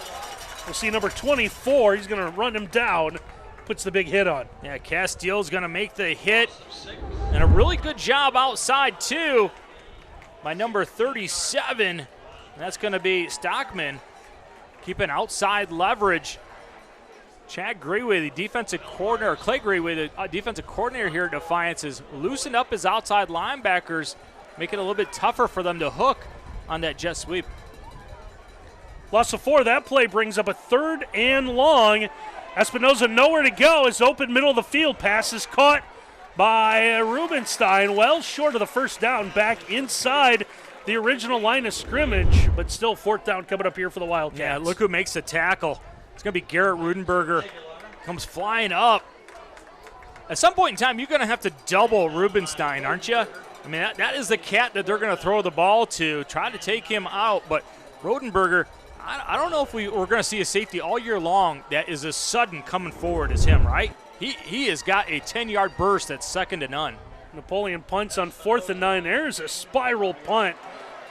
We'll see number 24. He's going to run him down. Puts the big hit on. Yeah, Castillo's going to make the hit. And a really good job outside, too, by number 37. That's going to be Stockman. Keeping outside leverage. Chad Greyway, the defensive coordinator, or Clay Greyway, the defensive coordinator here at Defiance, has loosened up his outside linebackers, making it a little bit tougher for them to hook on that jet sweep. Loss of 4. That play brings up a 3rd and long. Espinoza nowhere to go. Is open middle of the field. Pass is caught by Rubenstein. Well short of the 1st down. Back inside the original line of scrimmage, but still 4th down coming up here for the Wildcats. Yeah, look who makes the tackle. It's going to be Garrett Rudenberger. Comes flying up. At some point in time, you're going to have to double Rubenstein, aren't you? I mean, that is the cat that they're going to throw the ball to. Try to take him out, but Rudenberger, I don't know if we're going to see a safety all year long that is as sudden coming forward as him, right? He has got a 10-yard burst that's second to none. Napoleon punts on 4th and 9. There's a spiral punt.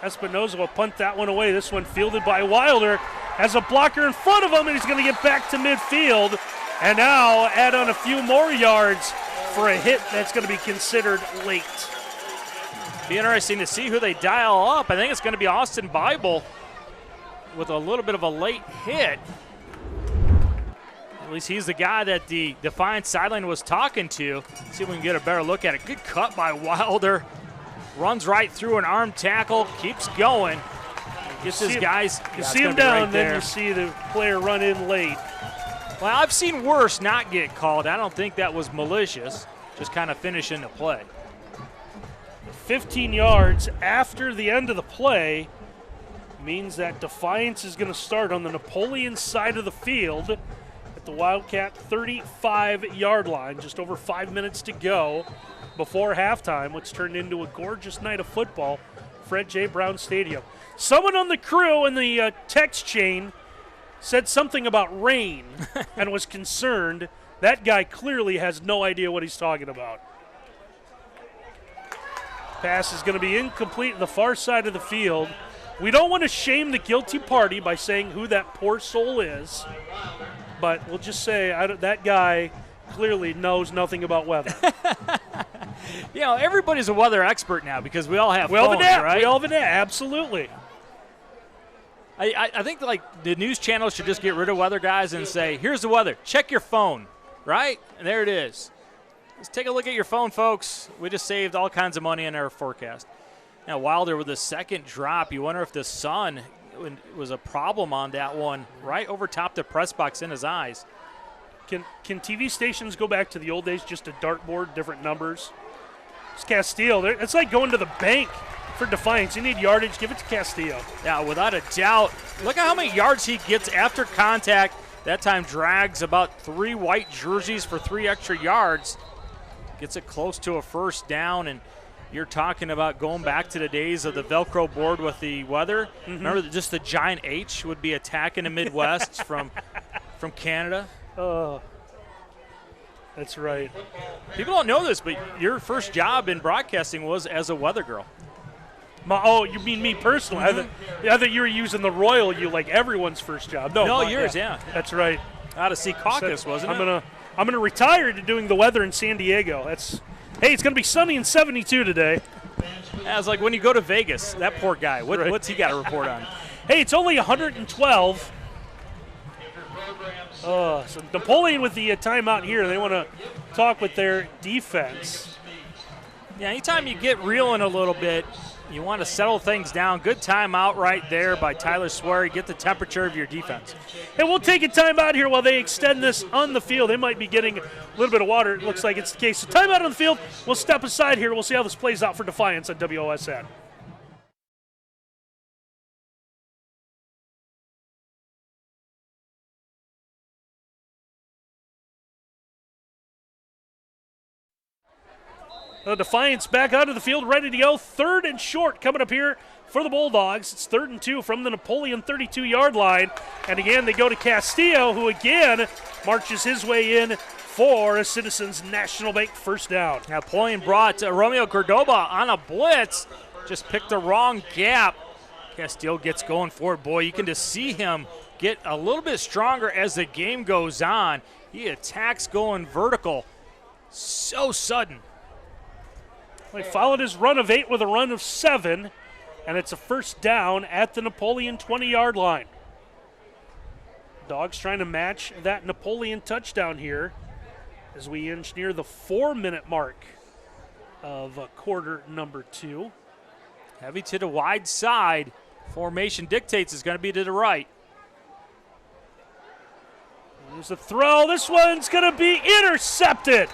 Espinoza will punt that one away. This one fielded by Wilder. Has a blocker in front of him, and he's going to get back to midfield. And now add on a few more yards for a hit that's going to be considered late. Be interesting to see who they dial up. I think it's going to be Austin Bible with a little bit of a late hit. At least he's the guy that the Defiance sideline was talking to. See if we can get a better look at it. Good cut by Wilder. Runs right through an arm tackle, keeps going. Gets his guys. You see him down, then you see the player run in late. Well, I've seen worse not get called. I don't think that was malicious. Just kind of finishing the play. 15 yards after the end of the play means that Defiance is going to start on the Napoleon side of the field at the Wildcat 35-yard line. Just over 5 minutes to go before halftime, which turned into a gorgeous night of football, Fred J. Brown Stadium. Someone on the crew in the text chain said something about rain and was concerned. That guy clearly has no idea what he's talking about. Pass is going to be incomplete on the far side of the field. We don't want to shame the guilty party by saying who that poor soul is, but we'll just say that guy clearly knows nothing about weather. You know, everybody's a weather expert now because we all have phones, right? We all have an app, absolutely. I think like the news channels should just get rid of weather guys and say, here's the weather. Check your phone, right? And there it is. Let's take a look at your phone, folks. We just saved all kinds of money in our forecast. Now, Wilder with the second drop. You wonder if the sun was a problem on that one, right over top the press box in his eyes. Can TV stations go back to the old days, just a dartboard, different numbers? It's Castillo. It's like going to the bank for Defiance. You need yardage, give it to Castillo. Yeah, without a doubt. Look at how many yards he gets after contact. That time drags about 3 white jerseys for 3 extra yards. Gets it close to a first down, and you're talking about going back to the days of the Velcro board with the weather. Mm-hmm. Remember that just the giant H would be attacking the Midwest from Canada? Oh, that's right. People don't know this, but your first job in broadcasting was as a weather girl. You mean me personally? Mm-hmm. I thought you were using the Royal You like everyone's first job. No, yours, yeah. That's right. Out of Secaucus, wasn't it? I'm gonna retire to doing the weather in San Diego. Hey, it's gonna be sunny and 72 today. Yeah, it's like when you go to Vegas. That poor guy. What's he got to report on? Hey, it's only 112. So Napoleon with the timeout here. They want to talk with their defense. Yeah, anytime you get reeling a little bit, you want to settle things down. Good timeout right there by Tyler Swery. Get the temperature of your defense. And we'll take a timeout here while they extend this on the field. They might be getting a little bit of water. It looks like it's the case. So timeout on the field. We'll step aside here. We'll see how this plays out for Defiance on WOSN. Defiance back out of the field, ready to go. 3rd and short coming up here for the Bulldogs. It's 3rd and 2 from the Napoleon 32-yard line. And again, they go to Castillo, who again marches his way in for a Citizens National Bank first down. Napoleon brought Romeo Cordoba on a blitz. Just picked the wrong gap. Castillo gets going for it. Boy, you can just see him get a little bit stronger as the game goes on. He attacks going vertical. So sudden. He followed his run of 8 with a run of 7, and it's a first down at the Napoleon 20-yard line. Dogs trying to match that Napoleon touchdown here as we inch near the 4-minute mark of quarter number 2. Heavy to the wide side. Formation dictates is going to be to the right. There's a throw. This one's going to be intercepted.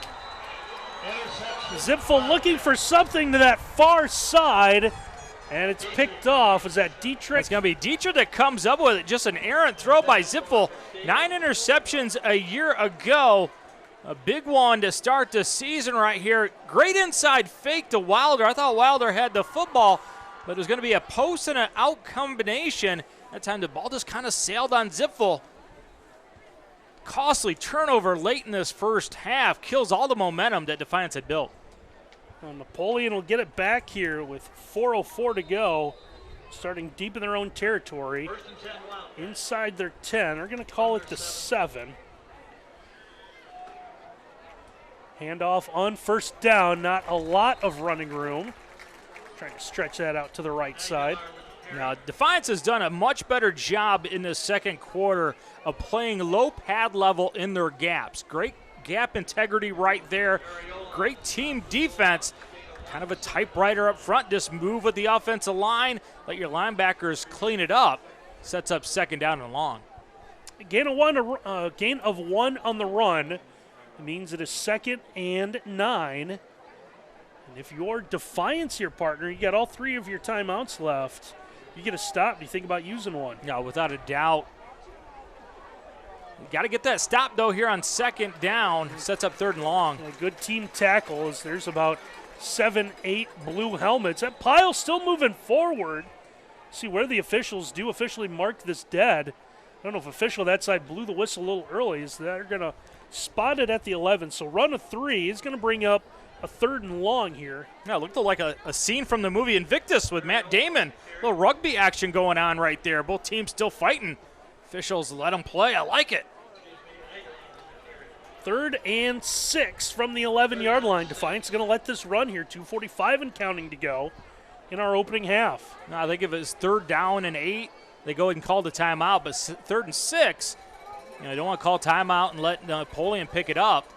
Zipfel looking for something to that far side, and it's picked off. Is that Dietrich? It's going to be Dietrich that comes up with it. Just an errant throw by Zipfel. 9 interceptions a year ago. A big one to start the season right here. Great inside fake to Wilder. I thought Wilder had the football, but it was going to be a post and an out combination. That time the ball just kind of sailed on Zipfel. Costly turnover late in this first half. Kills all the momentum that Defiance had built. Well, Napoleon will get it back here with 4:04 to go. Starting deep in their own territory. Inside their 10. They're going to call it the 7. Handoff on first down. Not a lot of running room. Trying to stretch that out to the right side. Now, Defiance has done a much better job in the second quarter of playing low pad level in their gaps. Great gap integrity right there. Great team defense. Kind of a typewriter up front. Just move with the offensive line. Let your linebackers clean it up. Sets up second down and long. Gain of one on the run. It means it is 2nd and 9. And if you're Defiance here, partner, you got all 3 of your timeouts left. You get a stop. Do you think about using one? Yeah, without a doubt. Got to get that stop, though, here on second down. Sets up 3rd and long. A good team tackle as there's about 7, 8 blue helmets. That pile's still moving forward. See where the officials do officially mark this dead. I don't know if official that side blew the whistle a little early. Is they're going to spot it at the 11. So run of 3 is going to bring up a 3rd and long here. Yeah, it looked like a scene from the movie Invictus with Matt Damon. A little rugby action going on right there. Both teams still fighting. Officials let them play. I like it. 3rd and 6 from the 11-yard line. Defiance is going to let this run here. 2:45 and counting to go in our opening half. I think if it's 3rd down and 8, they go ahead and call the timeout. But 3rd and 6, you don't want to call timeout and let Napoleon pick it up.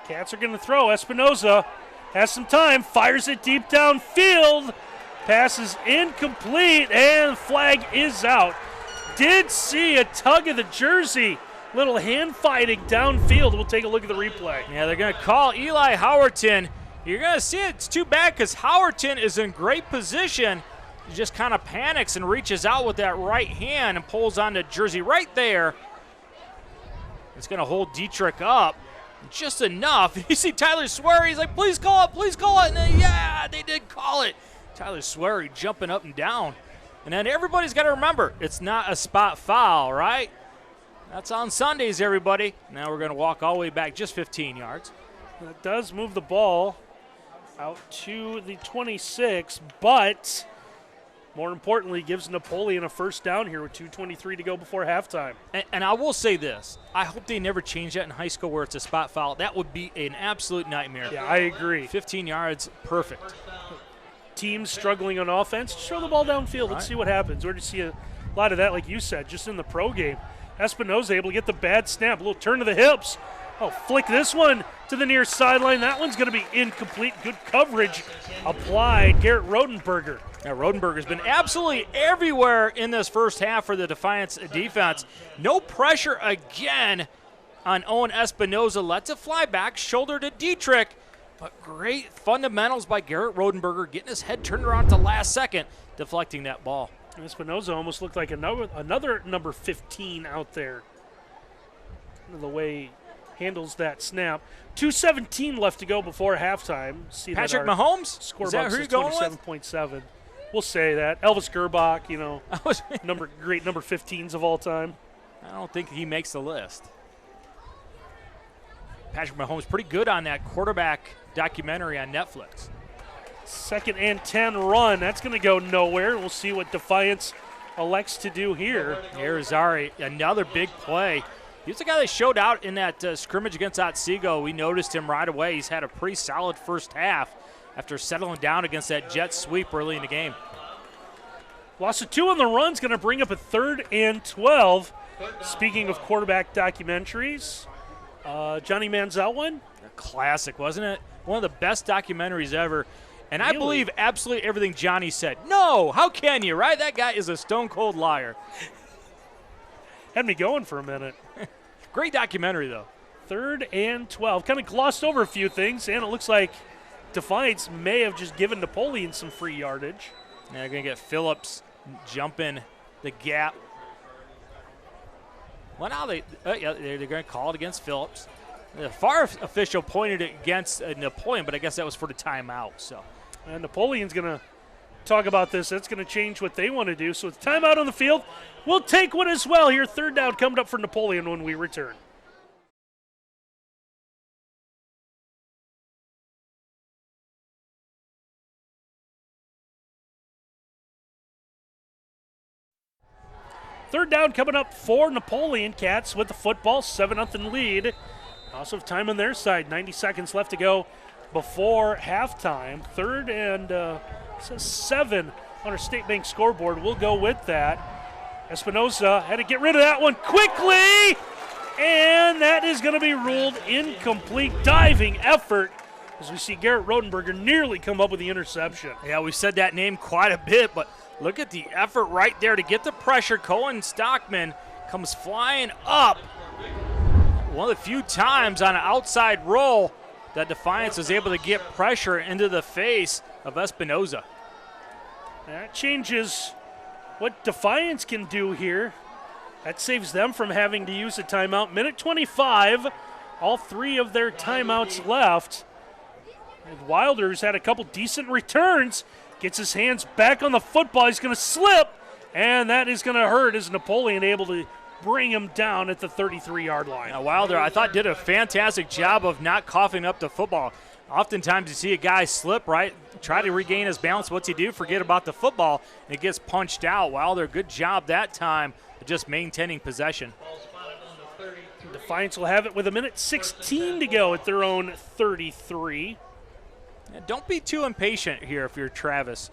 Cats are going to throw. Espinoza has some time, fires it deep downfield. Pass is incomplete, and flag is out. Did see a tug of the jersey. Little hand fighting downfield. We'll take a look at the replay. Yeah, they're going to call Eli Howerton. You're going to see it. It's too bad because Howerton is in great position. He just kind of panics and reaches out with that right hand and pulls on the jersey right there. It's going to hold Dietrich up just enough. You see Tyler Swery. He's like, please call it, please call it. And then, yeah, they did call it. Tyler Swery jumping up and down. And then everybody's got to remember, it's not a spot foul, right? That's on Sundays, everybody. Now we're going to walk all the way back just 15 yards. That does move the ball out to the 26, but more importantly, gives Napoleon a first down here with 2:23 to go before halftime. And I will say this. I hope they never change that in high school where it's a spot foul. That would be an absolute nightmare. Yeah, I agree. 15 yards, perfect. Teams struggling on offense, throw the ball downfield. Let's see what happens. We're going to see a lot of that, like you said, just in the pro game. Espinoza able to get the bad snap, a little turn to the hips. Oh, flick this one to the near sideline. That one's going to be incomplete. Good coverage applied. Garrett Rodenberger. Now, Rodenberger's been absolutely everywhere in this first half for the Defiance defense. No pressure again on Owen Espinoza. Lets it fly back, shoulder to Dietrich. But great fundamentals by Garrett Rodenberger, getting his head turned around at the last second, deflecting that ball. Espinoza almost looked like another number 15 out there. The way he handles that snap. 2:17 left to go before halftime. See Patrick Mahomes? Score Is that box who is you're going with? 27.7. We'll say that. Elvis Gerbach, great number 15s of all time. I don't think he makes the list. Patrick Mahomes pretty good on that quarterback documentary on Netflix. 2nd and 10 run. That's going to go nowhere. We'll see what Defiance elects to do here. Arizari, another big play. He's the guy that showed out in that scrimmage against Otsego. We noticed him right away. He's had a pretty solid first half after settling down against that jet sweep early in the game. Loss of 2 on the run is going to bring up a 3rd and 12. Speaking of quarterback documentaries, Johnny Manziel one. A classic, wasn't it? One of the best documentaries ever. And Really? I believe absolutely everything Johnny said. No, how can you, right? That guy is a stone-cold liar. Had me going for a minute. Great documentary, though. 3rd and 12. Kind of glossed over a few things, and it looks like Defiance may have just given Napoleon some free yardage. Yeah, they're going to get Phillips jumping the gap. Well, now they're going to call it against Phillips. The FAR official pointed it against Napoleon, but I guess that was for the timeout. So, And Napoleon's going to talk about this. That's going to change what they want to do. So it's timeout on the field. We'll take one as well here. 3rd down coming up for Napoleon when we return. Third down coming up for Napoleon. Cats with the football, 7-0 lead. Also have time on their side, 90 seconds left to go before halftime. 3rd and says 7 on our State Bank scoreboard. We'll go with that. Espinoza had to get rid of that one quickly, and that is going to be ruled incomplete. Diving effort as we see Garrett Rodenberger nearly come up with the interception. Yeah, we've said that name quite a bit, but look at the effort right there to get the pressure. Cohen Stockman comes flying up. One of the few times on an outside roll that Defiance was able to get pressure into the face of Espinoza. That changes what Defiance can do here. That saves them from having to use a timeout. Minute 25, all 3 of their timeouts left. And Wilder's had a couple decent returns. Gets his hands back on the football. He's going to slip, and that is going to hurt as Napoleon able to bring him down at the 33-yard line. Now, Wilder, I thought, did a fantastic job of not coughing up the football. Oftentimes you see a guy slip, right, try to regain his balance. What's he do? Forget about the football, and it gets punched out. Wilder, good job that time of just maintaining possession. Defiance will have it with a minute 16 to go at their own 33. Yeah, don't be too impatient here if you're Travis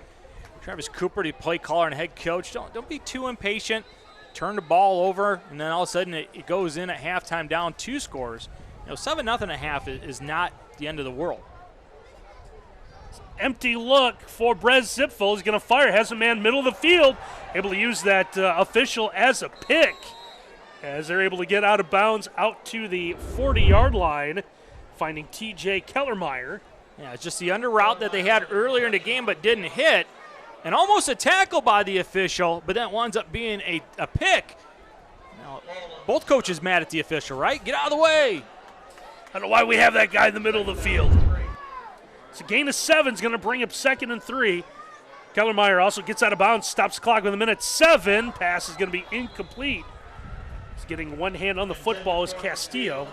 Cooper, the play caller and head coach. Don't be too impatient. Turn the ball over, and then all of a sudden it goes in at halftime down 2 scores. 7-0 at half is not the end of the world. Empty look for Brez Zipfel. He's going to fire. Has a man middle of the field. Able to use that official as a pick as they're able to get out of bounds out to the 40-yard line, finding T.J. Kellermeyer. Yeah, it's just the under route that they had earlier in the game but didn't hit. And almost a tackle by the official, but that winds up being a pick. Now, both coaches mad at the official, right? Get out of the way. I don't know why we have that guy in the middle of the field. So gain of 7 is going to bring up 2nd and 3. Kellermeyer also gets out of bounds, stops the clock with a minute 7. Pass is going to be incomplete. He's getting one hand on the football is Castillo.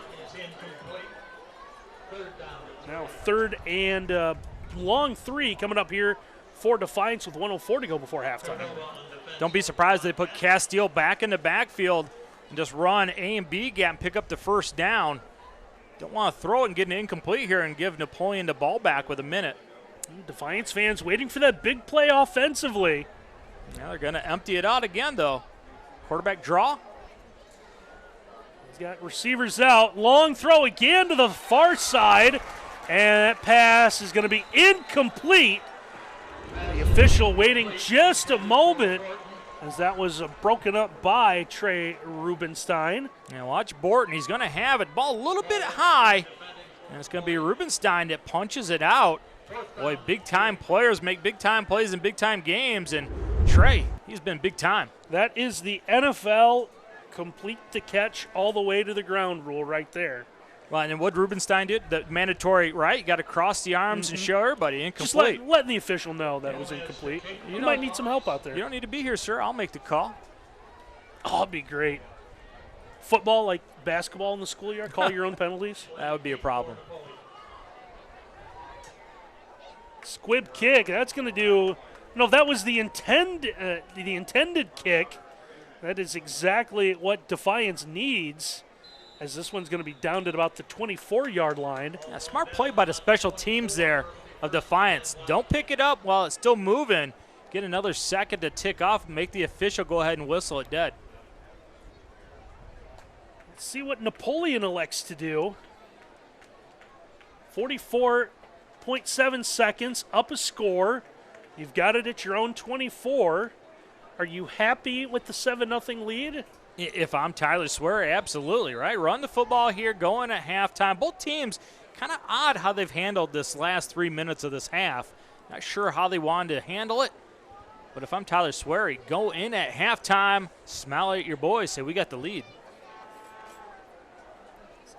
Now 3rd and long 3 coming up here for Defiance with 1:04 to go before halftime. Don't be surprised they put Castillo back in the backfield and just run A and B gap and pick up the first down. Don't want to throw it and get an incomplete here and give Napoleon the ball back with a minute. Defiance fans waiting for that big play offensively. Now they're going to empty it out again, though. Quarterback draw. He's got receivers out. Long throw again to the far side. And that pass is going to be incomplete. The official waiting just a moment as that was broken up by Trey Rubenstein. Now watch Borton. He's going to have it. Ball a little bit high. And it's going to be Rubenstein that punches it out. Boy, big-time players make big-time plays in big-time games. And Trey, he's been big-time. That is the NFL complete the catch all the way to the ground rule right there. Well, and what Rubenstein did, the mandatory, right? You got to cross the arms and show everybody incomplete. Just letting the official know that it was incomplete. You might need some help out there. You don't need to be here, sir. I'll make the call. Oh, it'd be great. Football like basketball in the schoolyard? Call your own penalties? That would be a problem. Squib kick. That's going to do. No, that was the intended kick. That is exactly what Defiance needs, as this one's going to be down at about the 24-yard line. Yeah, smart play by the special teams there of Defiance. Don't pick it up while it's still moving. Get another second to tick off and make the official go ahead and whistle it dead. Let's see what Napoleon elects to do. 44.7 seconds, up a score. You've got it at your own 24. Are you happy with the 7-0 lead? If I'm Tyler Swear, absolutely, right? Run the football here, going at halftime. Both teams, kind of odd how they've handled this last 3 minutes of this half. Not sure how they wanted to handle it. But if I'm Tyler Swery, go in at halftime, smile at your boys, say we got the lead.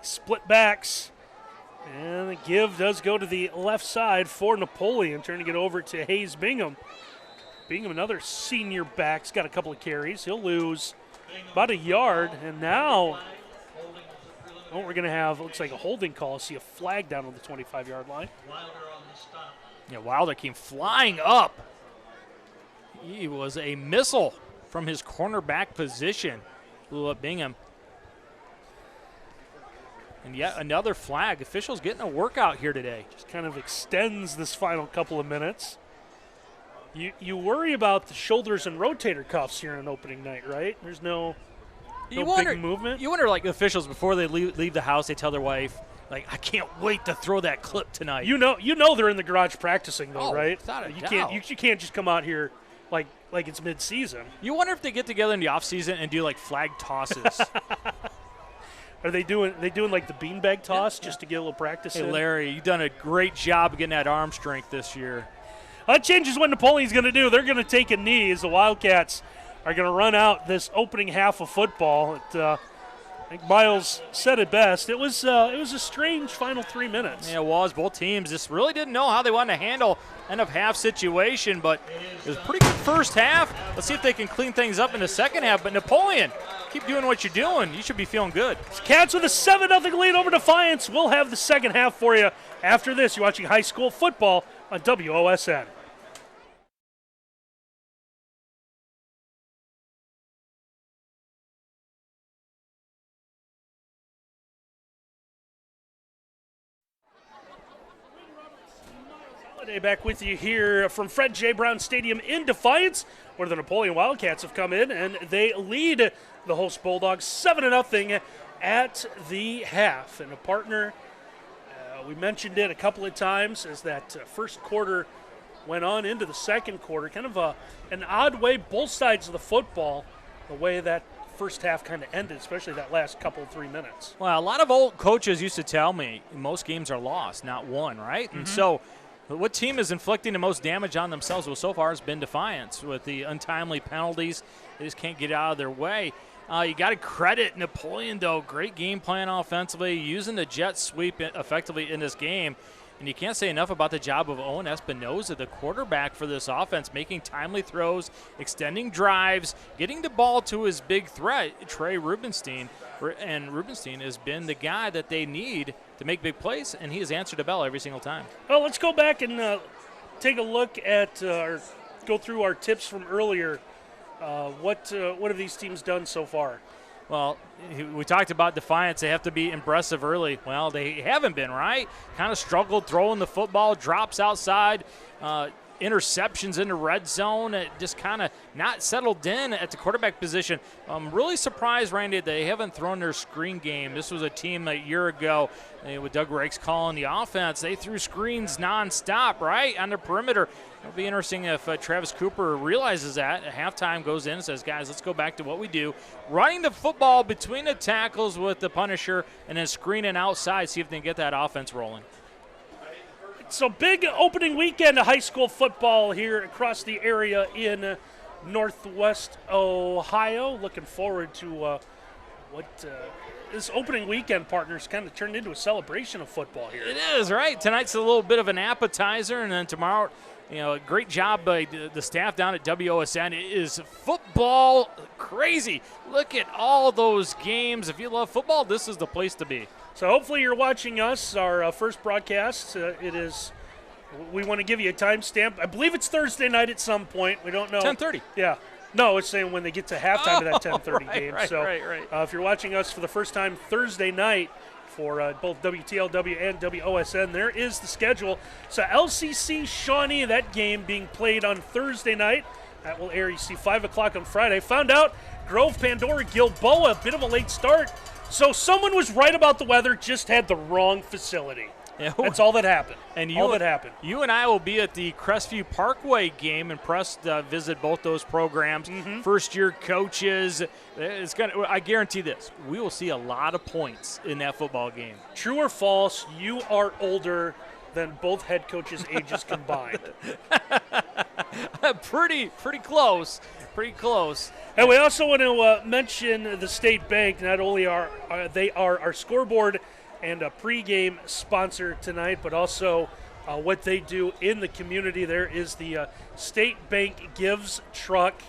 Split backs. And the give does go to the left side for Napoleon, turning it over to Hayes Bingham. Bingham, another senior back, has got a couple of carries. He'll lose about a yard, and now what we're going to have looks like a holding call. See a flag down on the 25-yard line. Yeah, Wilder came flying up. He was a missile from his cornerback position. Blew up Bingham. And yet another flag. Officials getting a workout here today. Just kind of extends this final couple of minutes. You worry about the shoulders and rotator cuffs here on opening night, right? There's no big movement. You wonder, like, officials, before they leave the house, they tell their wife, like, I can't wait to throw that clip tonight. You know they're in the garage practicing, though, right? Without a you doubt. can't you can't just come out here like it's mid-season. You wonder if they get together in the off season and do like flag tosses. Are they doing like the beanbag toss just to get a little practice Hey, in? Larry, you've done a great job of getting that arm strength this year. That changes what Napoleon's going to do. They're going to take a knee as the Wildcats are going to run out this opening half of football. I think Miles said it best. It was a strange final 3 minutes. Yeah, it was. Both teams just really didn't know how they wanted to handle end of half situation, but it was a pretty good first half. Let's see if they can clean things up in the second half. But Napoleon, keep doing what you're doing. You should be feeling good. Cats with a 7-0 lead over Defiance. We'll have the second half for you after this. You're watching high school football on WOSN. Back with you here from Fred J. Brown Stadium in Defiance, where the Napoleon Wildcats have come in, and they lead the host Bulldogs 7-0 at the half. And a partner, we mentioned it a couple of times, as that first quarter went on into the second quarter. Kind of an odd way, both sides of the football, the way that first half kind of ended, especially that last couple of 3 minutes. Well, a lot of old coaches used to tell me most games are lost, not won, right? And so what team is inflicting the most damage on themselves? Well, so far has been Defiance with the untimely penalties. They just can't get out of their way. You got to credit Napoleon, though. Great game plan offensively, using the jet sweep effectively in this game. And you can't say enough about the job of Owen Espinoza, the quarterback for this offense, making timely throws, extending drives, getting the ball to his big threat, Trey Rubenstein. And Rubenstein has been the guy that they need to make big plays, and he has answered the bell every single time. Well, let's go back and take a look at or go through our tips from earlier. What have these teams done so far? Well, we talked about Defiance. They have to be impressive early. Well, they haven't been, right? Kind of struggled throwing the football, drops outside, interceptions in the red zone. It just kind of not settled in at the quarterback position. I'm really surprised, Randy, they haven't thrown their screen game. This was a team a year ago with Doug Rakes calling the offense. They threw screens nonstop, right, on the perimeter. It'll be interesting if Travis Cooper realizes that at halftime, goes in and says, guys, let's go back to what we do. Running the football between the tackles with the Punisher and then screening outside, see if they can get that offense rolling. So big opening weekend of high school football here across the area in Northwest Ohio. Looking forward to what this opening weekend, partners, kind of turned into a celebration of football here. It is, right? Tonight's a little bit of an appetizer, and then tomorrow, great job by the staff down at WOSN. It is football crazy. Look at all those games. If you love football, this is the place to be. So hopefully you're watching us, our first broadcast. We want to give you a timestamp. I believe it's Thursday night at some point. We don't know. 10:30. Yeah. No, it's saying when they get to halftime of that 10:30 game. Right. If you're watching us for the first time Thursday night for both WTLW and WOSN, there is the schedule. So LCC Shawnee, that game being played on Thursday night. That will air, you see, 5 o'clock on Friday. Found out Grove, Pandora, Gilboa, a bit of a late start. So someone was right about the weather, just had the wrong facility. Yeah. That's all that happened. You and I will be at the Crestview Parkway game. Impressed to visit both those programs. First-year coaches. I guarantee this. We will see a lot of points in that football game. True or false, you are older than both head coaches' ages combined. Pretty close. Pretty close. And we also want to mention the State Bank. Not only are they our scoreboard and a pregame sponsor tonight, but also what they do in the community. There is the State Bank Gives truck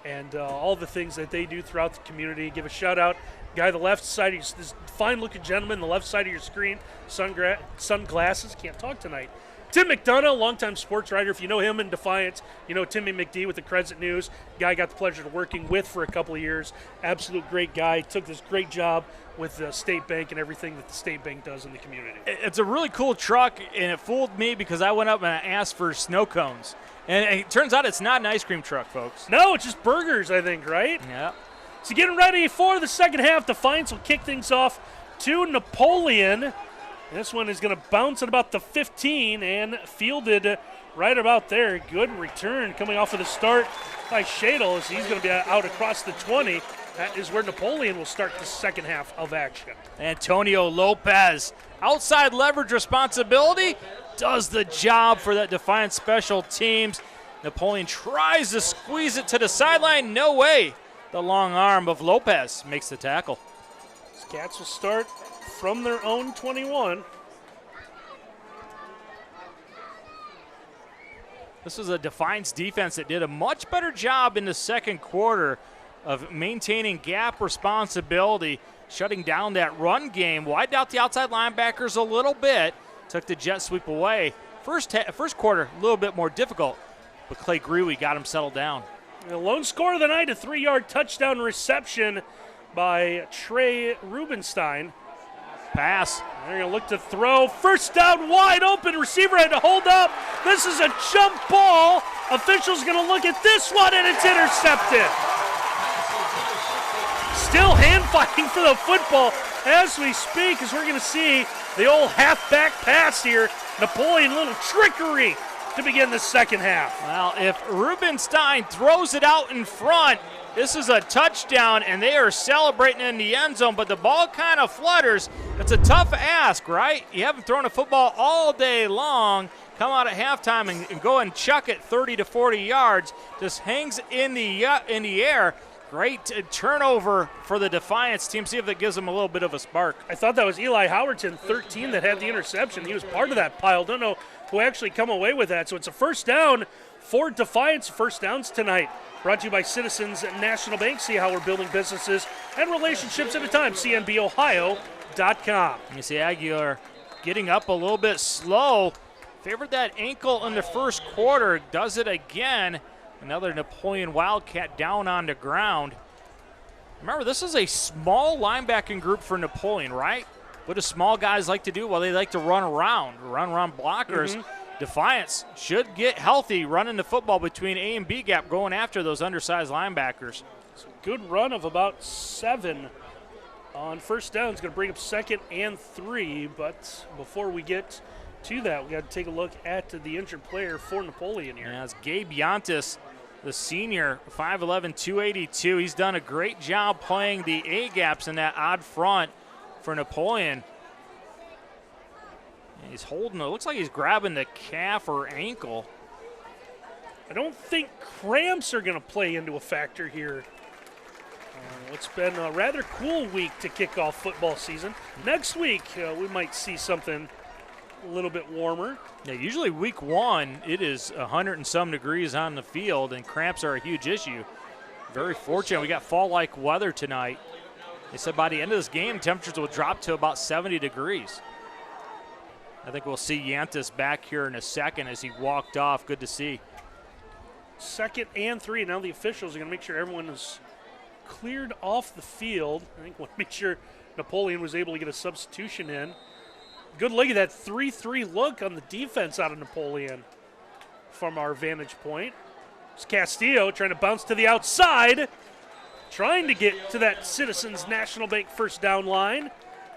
and all the things that they do throughout the community. Give a shout out. Guy on the left side, this fine-looking gentleman on the left side of your screen, sunglasses, can't talk tonight. Tim McDonough, longtime sports writer. If you know him in Defiance, you know Timmy McD with the Crescent News. Guy I got the pleasure of working with for a couple of years. Absolute great guy. Took this great job with the State Bank and everything that the State Bank does in the community. It's a really cool truck, and it fooled me because I went up and I asked for snow cones. And it turns out it's not an ice cream truck, folks. No, it's just burgers, I think, right? Yeah. So getting ready for the second half. Defiance will kick things off to Napoleon. This one is going to bounce at about the 15 and fielded right about there. Good return coming off of the start by Shadle as he's going to be out across the 20. That is where Napoleon will start the second half of action. Antonio Lopez, outside leverage responsibility, does the job for that Defiance special teams. Napoleon tries to squeeze it to the sideline. No way. The long arm of Lopez makes the tackle. These Cats will start from their own 21. This was a Defiance defense that did a much better job in the second quarter of maintaining gap responsibility, shutting down that run game, widened out the outside linebackers a little bit, took the jet sweep away. First quarter, a little bit more difficult, but Clay Greeley got him settled down. The lone score of the night, a 3-yard touchdown reception by Trey Rubenstein. Pass. They're going to look to throw. First down, wide open. Receiver had to hold up. This is a jump ball. Officials going to look at this one, and it's intercepted. Still hand fighting for the football as we speak, as we're going to see the old halfback pass here. Napoleon, a little trickery to begin the second half. Well, if Rubenstein throws it out in front, this is a touchdown, and they are celebrating in the end zone, but the ball kind of flutters. It's a tough ask, right? You haven't thrown a football all day long. Come out at halftime and go and chuck it 30 to 40 yards. Just hangs in the air. Great turnover for the Defiance team. See if that gives them a little bit of a spark. I thought that was Eli Howerton, 13, that had the interception. He was part of that pile. Don't know who actually come away with that. So it's a first down for Defiance. First downs tonight. Brought to you by Citizens National Bank. See how we're building businesses and relationships at a time. CNBOhio.com. You see Aguilar getting up a little bit slow. Favored that ankle in the first quarter. Does it again. Another Napoleon Wildcat down on the ground. Remember, this is a small linebacking group for Napoleon, right? What do small guys like to do? Well, they like to run around blockers. Mm-hmm. Defiance should get healthy running the football between A and B gap, going after those undersized linebackers. It's a good run of about 7 on first down. It's going to bring up 2nd and 3, but before we get to that, we got to take a look at the injured player for Napoleon here. Yeah, it's Gabe Yantis, the senior, 5'11", 282. He's done a great job playing the A-gaps in that odd front for Napoleon. And he's holding it. Looks like he's grabbing the calf or ankle. I don't think cramps are going to play into a factor here. It's been a rather cool week to kick off football season. Next week, we might see something a little bit warmer. Yeah, usually week 1, it is 100 and some degrees on the field, and cramps are a huge issue. Very fortunate. We got fall-like weather tonight. They said by the end of this game, temperatures will drop to about 70 degrees. I think we'll see Yantis back here in a second as he walked off. Good to see. 2nd and 3. Now the officials are going to make sure everyone is cleared off the field. I think we'll make sure Napoleon was able to get a substitution in. Good look at that 3-3 look on the defense out of Napoleon from our vantage point. It's Castillo trying to bounce to the outside, trying to get to that Citizens National Bank first down line,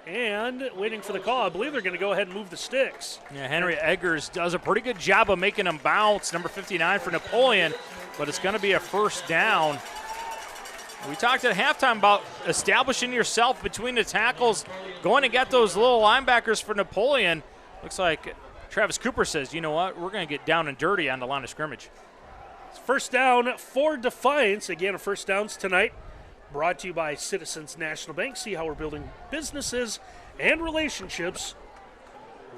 and waiting for the call. I believe they're going to go ahead and move the sticks. Yeah, Henry Eggers does a pretty good job of making them bounce, number 59 for Napoleon, but it's going to be a first down. We talked at halftime about establishing yourself between the tackles, going to get those little linebackers for Napoleon. Looks like Travis Cooper says, you know what, we're going to get down and dirty on the line of scrimmage. It's first down for Defiance. Again, a first downs tonight. Brought to you by Citizens National Bank. See how we're building businesses and relationships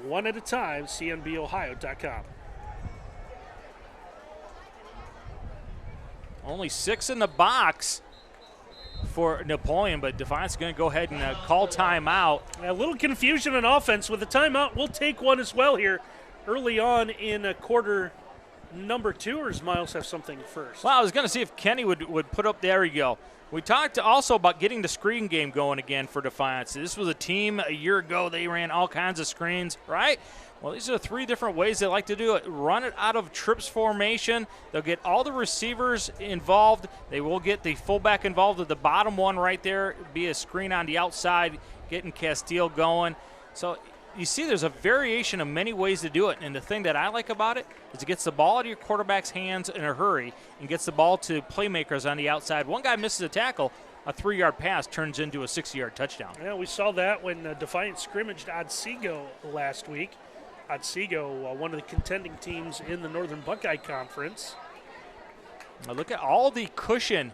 one at a time. CNBOhio.com. Only 6 in the box for Napoleon, but Defiance is going to go ahead and call timeout. A little confusion on offense with the timeout. We'll take one as well here early on in quarter number 2, or does Miles have something first? Well, I was going to see if Kenny would put up. There we go. We talked also about getting the screen game going again for Defiance. This was a team a year ago. They ran all kinds of screens, right? Well, these are 3 different ways they like to do it. Run it out of trips formation. They'll get all the receivers involved. They will get the fullback involved with the bottom one right there. Be a screen on the outside, getting Castile going. So you see there's a variation of many ways to do it. And the thing that I like about it is it gets the ball out of your quarterback's hands in a hurry and gets the ball to playmakers on the outside. One guy misses a tackle. A 3-yard pass turns into a 60-yard touchdown. Yeah, we saw that when Defiance scrimmaged Otsego last week. Otsego, one of the contending teams in the Northern Buckeye Conference. Now look at all the cushion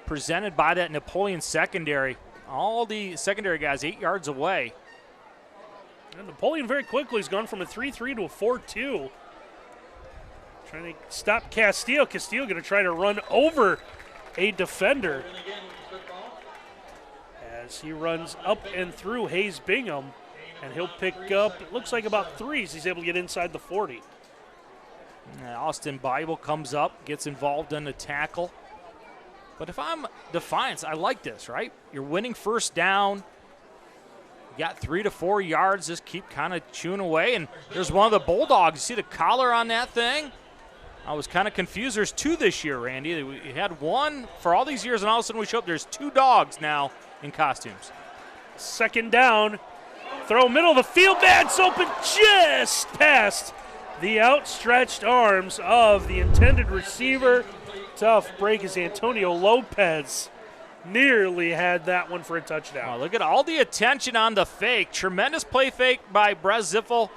presented by that Napoleon secondary. All the secondary guys 8 yards away. And Napoleon very quickly has gone from a 3-3 to a 4-2. Trying to stop Castile. Castile going to try to run over a defender as he runs up and through Hayes Bingham. And he'll pick up, it looks like about 3 as he's able to get inside the 40. Austin Bible comes up, gets involved in the tackle. But if I'm Defiance, I like this, right? You're winning first down. You got 3 to 4 yards. Just keep kind of chewing away. And there's one of the Bulldogs. You see the collar on that thing? I was kind of confused. There's 2 this year, Randy. We had 1 for all these years, and all of a sudden we show up. There's 2 dogs now in costumes. Second down. Throw middle of the field. That's open just past the outstretched arms of the intended receiver. Tough break as Antonio Lopez nearly had that one for a touchdown. Oh, look at all the attention on the fake. Tremendous play fake by Brez Ziffel.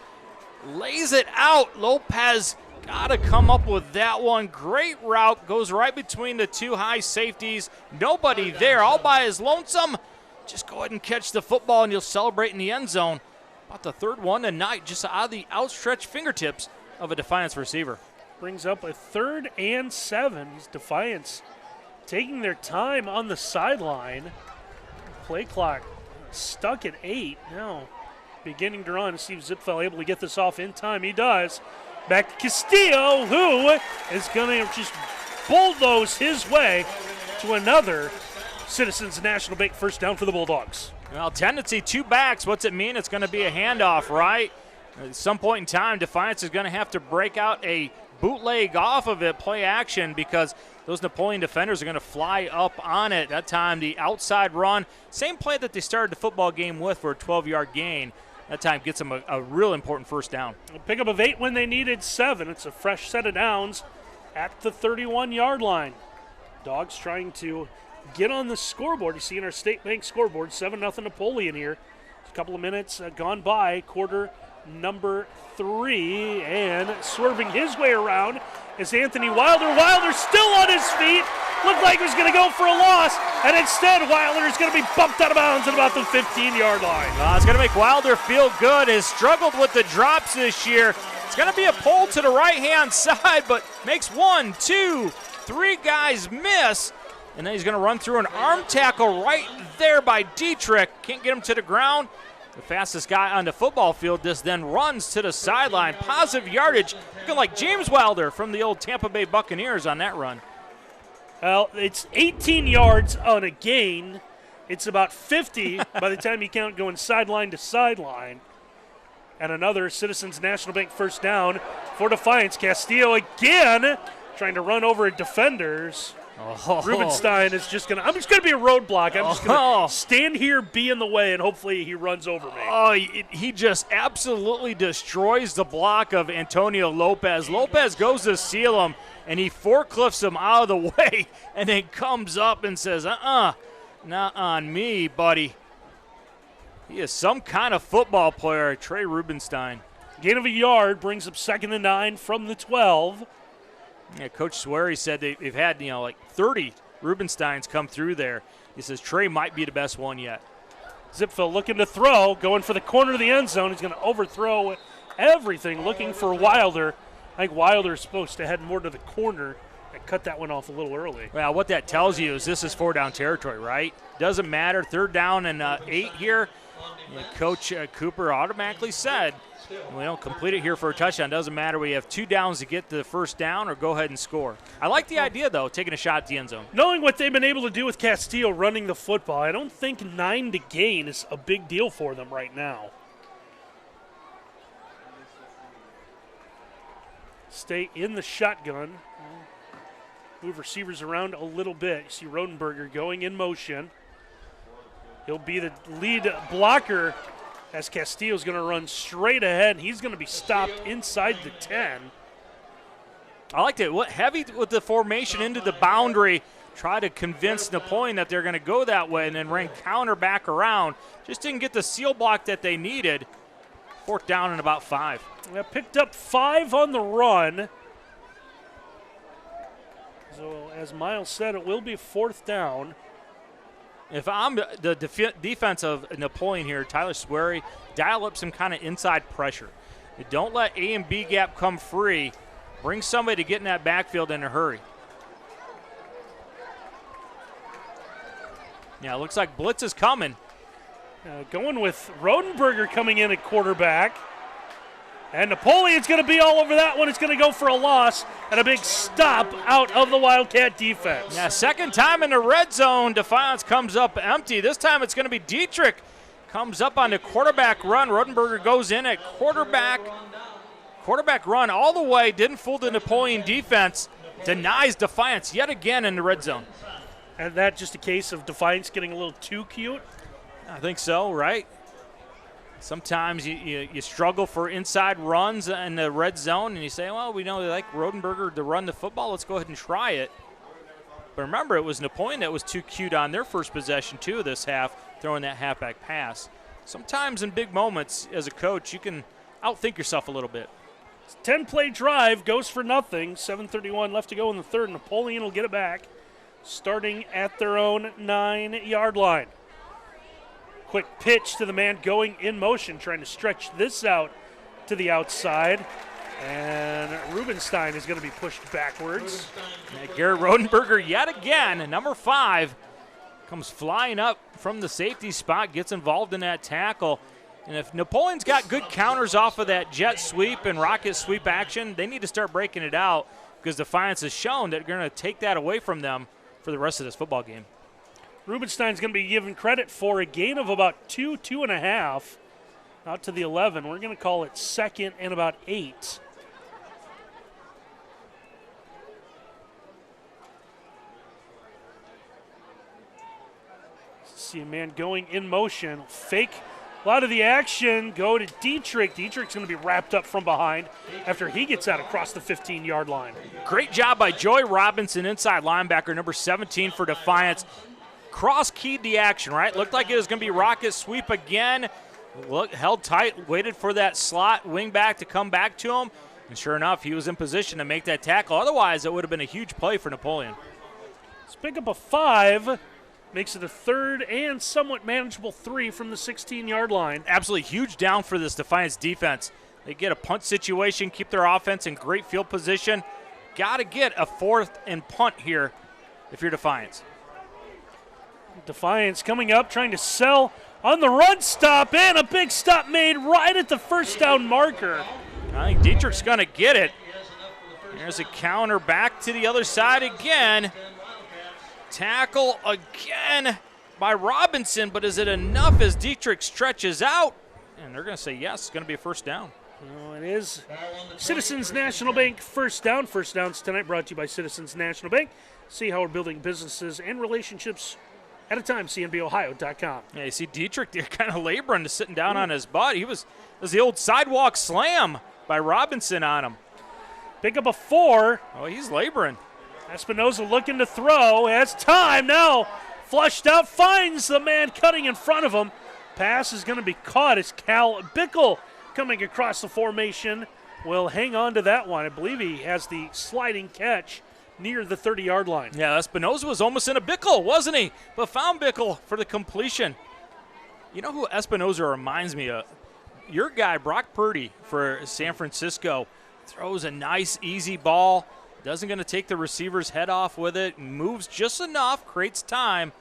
Lays it out. Lopez got to come up with that one. Great route. Goes right between the 2 high safeties. Nobody there. All by his lonesome. Just go ahead and catch the football, and you'll celebrate in the end zone. About the 3rd one tonight, just out of the outstretched fingertips of a Defiance receiver. Brings up a 3rd and 7. Defiance taking their time on the sideline. Play clock stuck at 8. Now beginning to run. Steve Zipfel able to get this off in time. He does. Back to Castillo, who is going to just bulldoze his way to another Citizens National Bank first down for the Bulldogs. Well, tendency 2 backs. What's it mean? It's going to be a handoff, right? At some point in time, Defiance is going to have to break out a bootleg off of it, play action, because those Napoleon defenders are going to fly up on it. That time, the outside run, same play that they started the football game with for a 12-yard gain. That time gets them a real important first down. A pickup of 8 when they needed 7. It's a fresh set of downs at the 31-yard line. Dogs trying to get on the scoreboard. You see in our State Bank scoreboard, 7-0 Napoleon here. A couple of minutes gone by, quarter number 3, and swerving his way around is Anthony Wilder. Wilder still on his feet. Looked like he was going to go for a loss, and instead Wilder is going to be bumped out of bounds at about the 15-yard line. It's going to make Wilder feel good. Has struggled with the drops this year. It's going to be a pull to the right-hand side, but makes 1, 2, 3 guys miss. And then he's going to run through an arm tackle right there by Dietrich. Can't get him to the ground. The fastest guy on the football field just then runs to the sideline. Positive yardage, looking like James Wilder from the old Tampa Bay Buccaneers on that run. Well, it's 18 yards on a gain. It's about 50 by the time you count going sideline to sideline. And another Citizens National Bank first down for Defiance. Castillo again trying to run over defenders. Rubenstein is just going to – I'm just going to be a roadblock. I'm just going to stand here, be in the way, and hopefully he runs over me. He just absolutely destroys the block of Antonio Lopez. Lopez goes to seal him, and he forklifts him out of the way and then comes up and says, not on me, buddy. He is some kind of football player, Trey Rubenstein. Gain of a yard brings up 2nd and 9 from the 12. Yeah, Coach Swery said they've had, like 30 Rubensteins come through there. He says Trey might be the best one yet. Zipfel looking to throw, going for the corner of the end zone. He's going to overthrow everything, looking for Wilder. I think Wilder is supposed to head more to the corner and cut that one off a little early. Well, what that tells you is this is 4-down territory, right? Doesn't matter. 3rd down and 8 here. Coach Cooper automatically said, we don't complete it here for a touchdown. Doesn't matter. We have 2 downs to get the first down or go ahead and score. I like the idea, though, taking a shot at the end zone. Knowing what they've been able to do with Castillo running the football, I don't think 9 to gain is a big deal for them right now. Stay in the shotgun. Move receivers around a little bit. You see Rodenberger going in motion. He'll be the lead blocker as Castillo's going to run straight ahead. He's going to be stopped inside the 10. I liked it. Heavy with the formation into the boundary. Try to convince Napoleon that they're going to go that way and then ran counter back around. Just didn't get the seal block that they needed. 4th down and about 5. Picked up 5 on the run. So as Miles said, it will be 4th down. If I'm the defense of Napoleon here, Tyler Swery, dial up some kind of inside pressure. Don't let A and B gap come free. Bring somebody to get in that backfield in a hurry. Yeah, it looks like blitz is coming. Going with Rodenberger coming in at quarterback. And Napoleon's going to be all over that one. It's going to go for a loss and a big stop out of the Wildcat defense. Yeah, 2nd time in the red zone. Defiance comes up empty. This time it's going to be Dietrich. Comes up on the quarterback run. Rodenberger goes in at quarterback. Quarterback run all the way. Didn't fool the Napoleon defense. Denies Defiance yet again in the red zone. And that just a case of Defiance getting a little too cute? I think so, right? Sometimes you struggle for inside runs in the red zone, and you say, well, we know they like Rodenberger to run the football. Let's go ahead and try it. But remember, it was Napoleon that was too cute on their first possession, too, this half, throwing that halfback pass. Sometimes in big moments, as a coach, you can outthink yourself a little bit. 10-play drive goes for nothing. 7:31 left to go in the 3rd. Napoleon will get it back, starting at their own 9-yard line. Quick pitch to the man going in motion, trying to stretch this out to the outside. And Rubenstein is going to be pushed backwards. Garrett Rodenberger yet again, number 5, comes flying up from the safety spot, gets involved in that tackle. And if Napoleon's got good counters off of that jet sweep and rocket sweep action, they need to start breaking it out because Defiance has shown that they're going to take that away from them for the rest of this football game. Rubenstein's going to be given credit for a gain of about 2.5, out to the 11. We're going to call it 2nd and about 8. See a man going in motion, fake a lot of the action, go to Dietrich. Dietrich's going to be wrapped up from behind after he gets out across the 15-yard line. Great job by Joey Robinson, inside linebacker, number 17 for Defiance. Cross-keyed the action, right? Looked like it was going to be rocket sweep again. Look, held tight, waited for that slot wing back to come back to him. And sure enough, he was in position to make that tackle. Otherwise, it would have been a huge play for Napoleon. Let's pick up a 5. Makes it a 3rd and somewhat manageable 3 from the 16-yard line. Absolutely huge down for this Defiance defense. They get a punt situation, keep their offense in great field position. Got to get a 4th and punt here if you're Defiance. Defiance coming up, trying to sell on the run stop, and a big stop made right at the first down marker. I think Dietrich's going to get it. There's a counter back to the other side again. Tackle again by Robinson, but is it enough as Dietrich stretches out? And they're going to say yes, it's going to be a first down. Oh, it is Citizens National Bank first down. First downs tonight brought to you by Citizens National Bank. See how we're building businesses and relationships at a time, cnbohio.com. Yeah, you see Dietrich there kind of laboring, sitting down on his butt. It was the old sidewalk slam by Robinson on him. Pick up a 4. Oh, he's laboring. Espinoza looking to throw. Has time now. Flushed out, finds the man cutting in front of him. Pass is going to be caught as Cal Bickle coming across the formation will hang on to that one. I believe he has the sliding catch near the 30-yard line. Yeah, Espinoza was almost in a Bickle, wasn't he? But found Bickle for the completion. You know who Espinoza reminds me of? Your guy, Brock Purdy for San Francisco, throws a nice, easy ball. Doesn't going to take the receiver's head off with it. Moves just enough, creates time.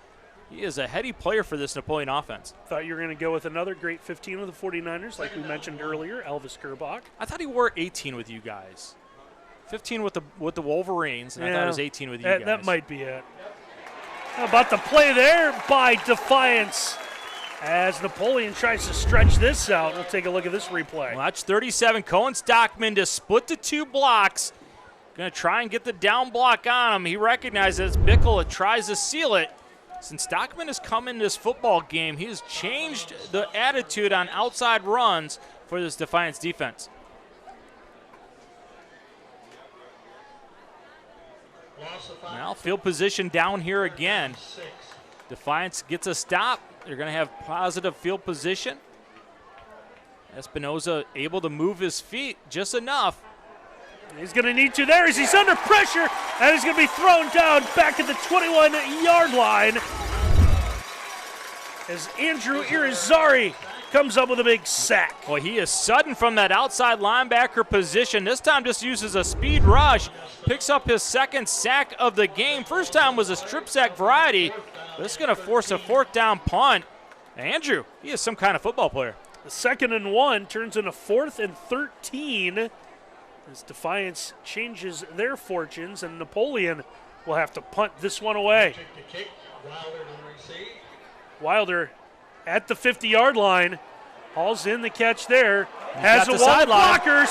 He is a heady player for this Napoleon offense. Thought you were going to go with another great 15 of the 49ers, like we mentioned earlier, Elvis Gerbach. I thought he wore 18 with you guys. 15 with the Wolverines, and I thought it was 18 with you guys. That might be it. How about the play there by Defiance as Napoleon tries to stretch this out. We'll take a look at this replay. Watch 37, Cohen Stockman to split the 2 blocks. Going to try and get the down block on him. He recognizes Bickle tries to seal it. Since Stockman has come in this football game, he has changed the attitude on outside runs for this Defiance defense. Now field position down here again. Defiance gets a stop. They're going to have positive field position. Espinoza able to move his feet just enough. He's going to need to there as he's under pressure, and he's going to be thrown down back at the 21-yard line as Andrew Irizarry comes up with a big sack. Well, he is sudden from that outside linebacker position. This time just uses a speed rush, picks up his 2nd sack of the game. First time was a strip sack variety. This is going to force a 4th down punt. Andrew, he is some kind of football player. The 2nd and 1 turns into 4th and 13 as Defiance changes their fortunes, and Napoleon will have to punt this one away. Wilder at the 50-yard line, hauls in the catch there, has a wall of blockers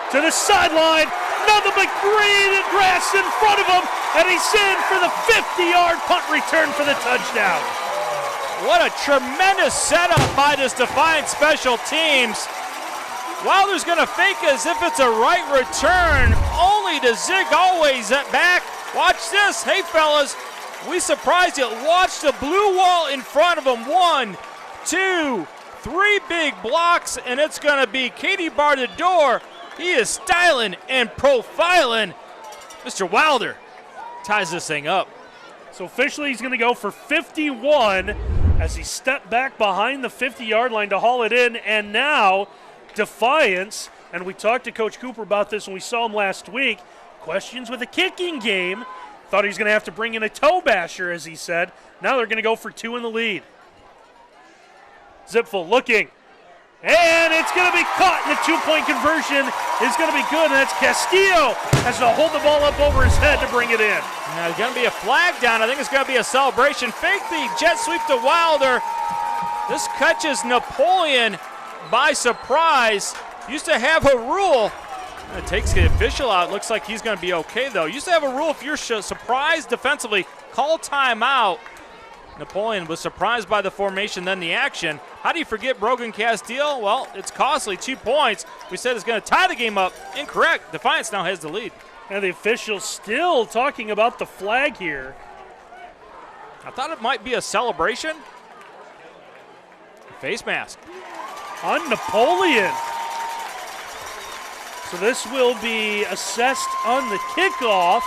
to the sideline, nothing but green grass in front of him, and he's in for the 50-yard punt return for the touchdown. What a tremendous setup by this Defiance special teams. Wilder's going to fake as if it's a right return, only to zig always at back. Watch this. Hey, fellas, we surprised you. Watch the blue wall in front of him. 1, 2, 3 big blocks, and it's going to be Katie bar the door. He is styling and profiling. Mr. Wilder ties this thing up. So officially he's going to go for 51 as he stepped back behind the 50-yard line to haul it in, and now Defiance, and we talked to Coach Cooper about this when we saw him last week, questions with a kicking game. Thought he was going to have to bring in a toe basher, as he said. Now they're going to go for 2 in the lead. Zipfel looking, and it's going to be caught, and the 2-point conversion is going to be good, and that's Castillo has to hold the ball up over his head to bring it in. Now there's going to be a flag down. I think it's going to be a celebration. Fake the jet sweep to Wilder. This catches Napoleon by surprise. Used to have a rule. It takes the official out. Looks like he's going to be okay, though. Used to have a rule if you're surprised defensively, call timeout. Napoleon was surprised by the formation, then the action. How do you forget Brogan Castile? Well, it's costly, 2 points. We said it's going to tie the game up. Incorrect. Defiance now has the lead. And the officials still talking about the flag here. I thought it might be a celebration. Face mask on Napoleon. So this will be assessed on the kickoff.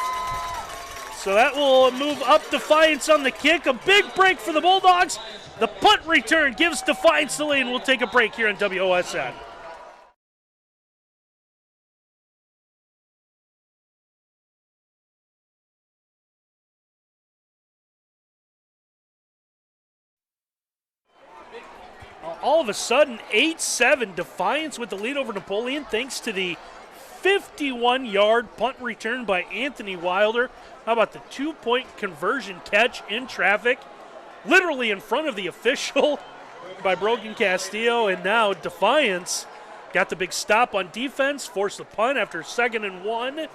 So that will move up Defiance on the kick. A big break for the Bulldogs. The punt return gives Defiance the lead, and we'll take a break here on WOSN. All of a sudden, 8-7, Defiance with the lead over Napoleon thanks to the 51-yard punt return by Anthony Wilder. How about the 2-point conversion catch in traffic, literally in front of the official by Brogan Castillo, and now Defiance got the big stop on defense, forced the punt after 2nd and 1,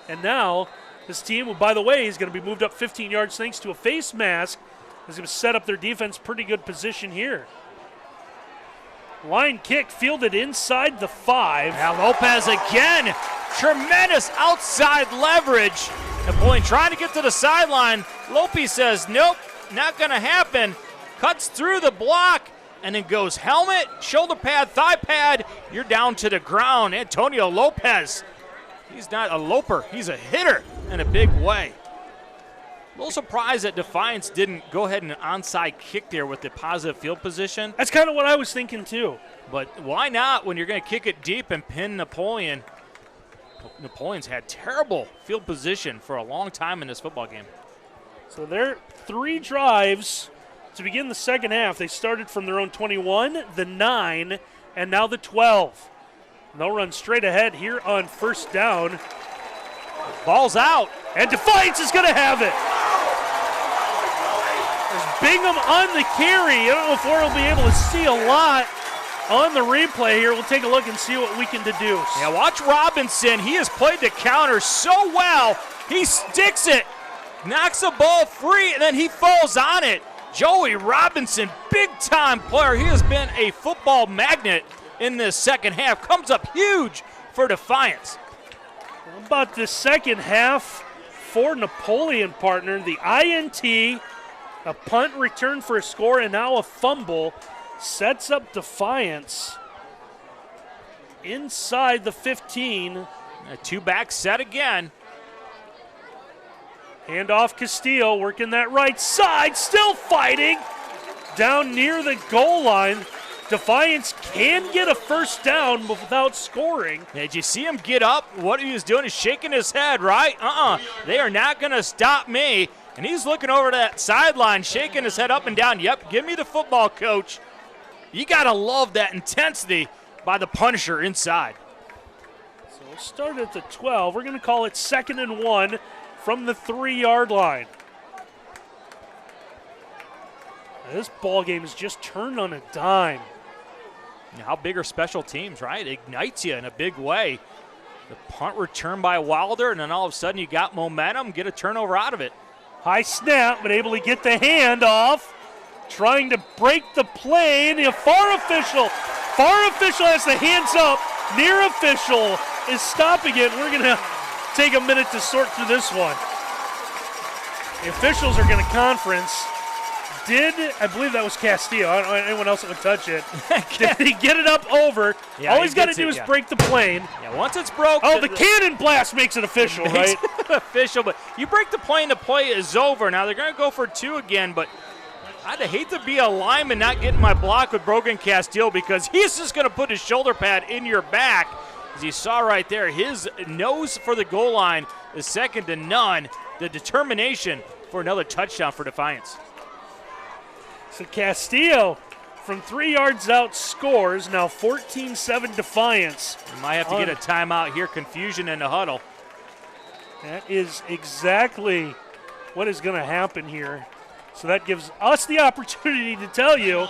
and now this team, by the way, is going to be moved up 15 yards thanks to a face mask. Is going to set up their defense pretty good position here. Line kick fielded inside the 5. Now Lopez again. Tremendous outside leverage. Napoleon trying to get to the sideline. Lopez says, nope, not going to happen. Cuts through the block and then goes helmet, shoulder pad, thigh pad. You're down to the ground. Antonio Lopez. He's not a loper. He's a hitter in a big way. A little surprised that Defiance didn't go ahead and onside kick there with the positive field position. That's kind of what I was thinking too. But why not when you're going to kick it deep and pin Napoleon? Napoleon's had terrible field position for a long time in this football game. So they're 3 drives to begin the second half. They started from their own 21, the 9, and now the 12. They'll run straight ahead here on first down. Ball's out. And Defiance is going to have it. There's Bingham on the carry. I don't know if we'll be able to see a lot on the replay here. We'll take a look and see what we can deduce. Yeah, watch Robinson. He has played the counter so well. He sticks it, knocks the ball free, and then he falls on it. Joey Robinson, big-time player. He has been a football magnet in this second half. Comes up huge for Defiance. How about the second half for Napoleon, partner? The INT, a punt return for a score, and now a fumble sets up Defiance inside the 15. A two-back set again. Handoff Castillo working that right side, still fighting down near the goal line. Defiance can get a first down without scoring. Yeah, did you see him get up? What he was doing is shaking his head, right? They are not going to stop me. And he's looking over to that sideline, shaking his head up and down. Yep, give me the football, coach. You got to love that intensity by the Punisher inside. So we'll start at the 12. We're going to call it 2nd and 1 from the 3-yard line. Now, this ball game is just turned on a dime. How big are special teams, right? It ignites you in a big way. The punt return by Wilder, and then all of a sudden you got momentum, get a turnover out of it. High snap, but able to get the hand off. Trying to break the play. The far official has the hands up. Near official is stopping it. We're going to take a minute to sort through this one. The officials are going to conference. I believe that was Castillo. I don't know anyone else that would touch it. Did he get it up over? Yeah, all he's got to do is break the plane. Yeah, once it's broke. Oh, the cannon blast makes it official, right? Official, but you break the plane, the play is over. Now they're going to go for 2 again, but I'd hate to be a lineman not getting my block with Brogan Castillo because he's just going to put his shoulder pad in your back. As you saw right there, his nose for the goal line is second to none. The determination for another touchdown for Defiance. So Castillo from 3 yards out scores. Now 14-7 Defiance. You might have to get a timeout here. Confusion in the huddle. That is exactly what is going to happen here. So that gives us the opportunity to tell you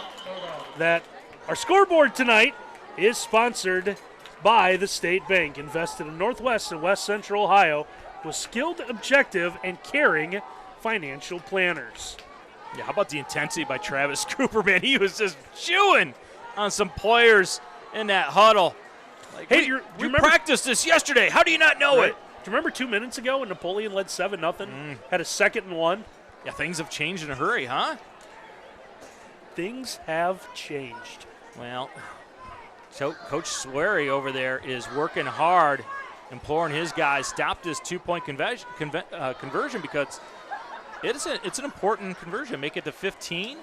that our scoreboard tonight is sponsored by the State Bank, invested in Northwest and West Central Ohio with skilled, objective, and caring financial planners. Yeah, how about the intensity by Travis Cooper, man? He was just chewing on some players in that huddle. Like, hey, we practiced this yesterday. How do you not know it? Do you remember 2 minutes ago when Napoleon led 7-0, had a 2nd and 1? Yeah, things have changed in a hurry, huh? Things have changed. Well, so Coach Swery over there is working hard, imploring his guys, stop this 2-point conversion because it's an important conversion. Make it to 15,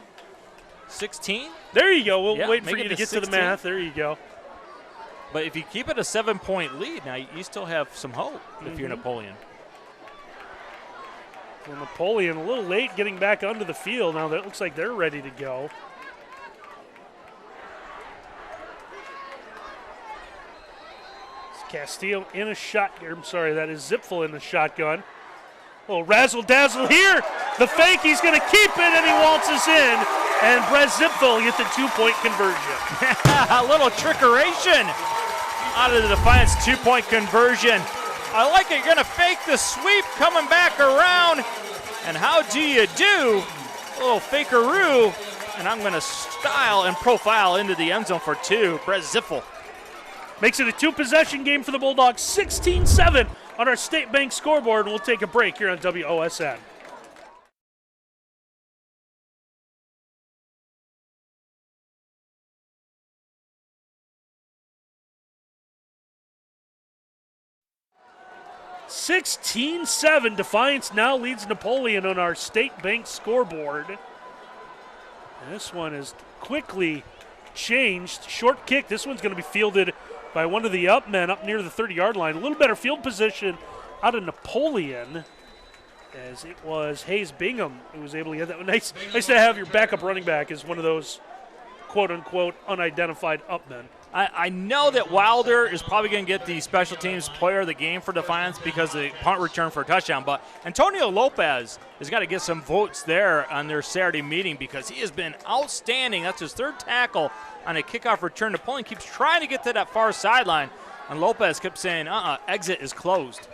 16. There you go. We'll wait for you to get 16. to the math. There you go. But if you keep it a 7-point lead, now you still have some hope if you're Napoleon. Well, Napoleon a little late getting back onto the field. Now that looks like they're ready to go. It's Castillo in a shotgun. I'm sorry, that is Zipfel in the shotgun. Oh, razzle-dazzle here. The fake, he's going to keep it, and he waltzes in. And Brett Zipfel gets the 2-point conversion. A little trickeration out of the Defiance 2-point conversion. I like it. You're going to fake the sweep coming back around. And how do you do? A little fakeroo. And I'm going to style and profile into the end zone for 2. Brett Zipfel. Makes it a 2-possession game for the Bulldogs. 16-7 on our State Bank scoreboard. We'll take a break here on WOSN. (16-7) Defiance now leads Napoleon on our State Bank scoreboard. And this one is quickly changed. Short kick. This one's going to be fielded by one of the up men up near the 30-yard line. A little better field position out of Napoleon as it was Hayes Bingham who was able to get that one. Nice to have your backup running back as one of those quote-unquote unidentified upmen. I know that Wilder is probably going to get the special teams player of the game for Defiance because of the punt return for a touchdown, but Antonio Lopez has got to get some votes there on their Saturday meeting because he has been outstanding. That's his third tackle on a kickoff return. Napoleon keeps trying to get to that far sideline, and Lopez kept saying, exit is closed.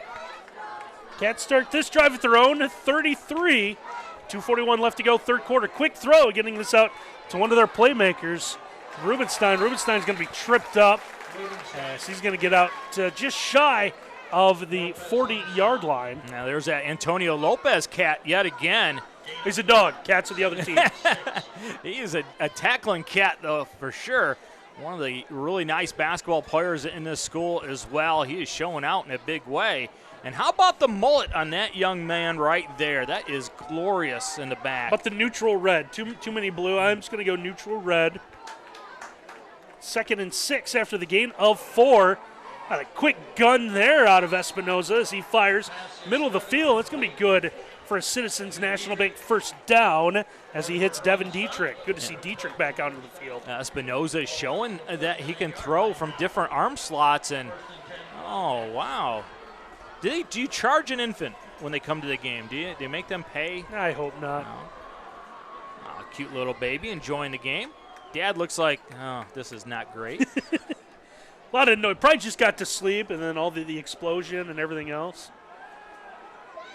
Cats start this drive at their own 33. 2:41 left to go, third quarter. Quick throw, getting this out to one of their playmakers, Rubenstein. Rubenstein's going to be tripped up as he's going to get out just shy of the 40-yard line. Now there's that Antonio Lopez cat yet again. He's a dog. Cats are the other team. He is a tackling cat, though, for sure. One of the really nice basketball players in this school as well. He is showing out in a big way. And how about the mullet on that young man right there? That is glorious in the back. But the neutral red. Too many blue. I'm just going to go neutral red. 2nd and 6 after the gain of 4. A quick gun there out of Espinoza as he fires middle of the field. It's going to be good for a Citizens National Bank first down as he hits Devin Dietrich. Good to see Dietrich back out into the field. Espinoza is showing that he can throw from different arm slots. And, oh, wow. Do you charge an infant when they come to the game? Do you make them pay? I hope not. No. Oh, cute little baby enjoying the game. Dad looks like, oh, this is not great. A lot of noise. Probably just got to sleep, and then all the explosion and everything else.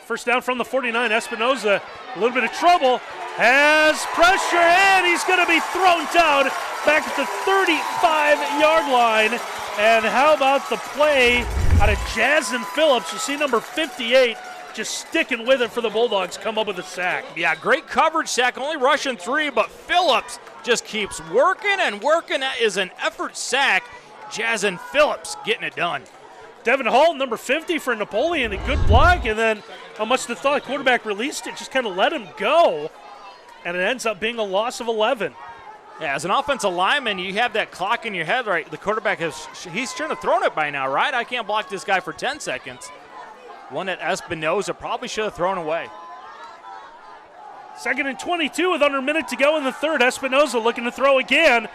First down from the 49. Espinoza, a little bit of trouble, has pressure, and he's going to be thrown down back at the 35-yard line. And how about the play out of Jazen Phillips? You see number 58 just sticking with it for the Bulldogs, come up with a sack. Yeah, great coverage sack, only rushing 3, but Phillips just keeps working and working. That is an effort sack. Jazen Phillips getting it done. Devin Hall, number 50 for Napoleon, a good block, and then I must have thought the quarterback released it, just kind of let him go, and it ends up being a loss of 11. Yeah, as an offensive lineman, you have that clock in your head, right? The quarterback he's trying to throw it by now, right? I can't block this guy for 10 seconds. One that Espinoza probably should have thrown away. 2nd and 22 with under a minute to go in the third. Espinoza looking to throw again,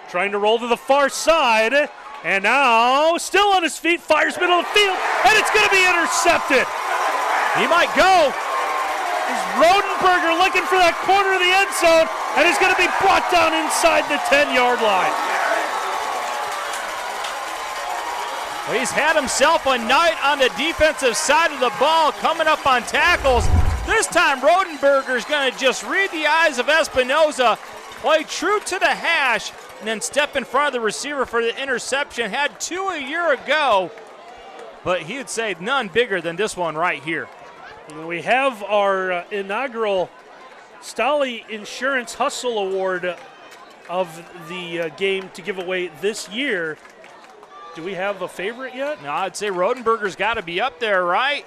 trying to roll to the far side, and now still on his feet, fires middle of the field, and it's going to be intercepted. He might go. Is Rodenberger looking for that corner of the end zone, and he's going to be brought down inside the 10-yard line. Well, he's had himself a night on the defensive side of the ball, coming up on tackles. This time, Rodenberger's going to just read the eyes of Espinoza, play true to the hash, and then step in front of the receiver for the interception. Had 2 a year ago, but he would say none bigger than this one right here. We have our inaugural Stolly Insurance Hustle Award of the game to give away this year. Do we have a favorite yet? No, I'd say Rodenberger's got to be up there, right?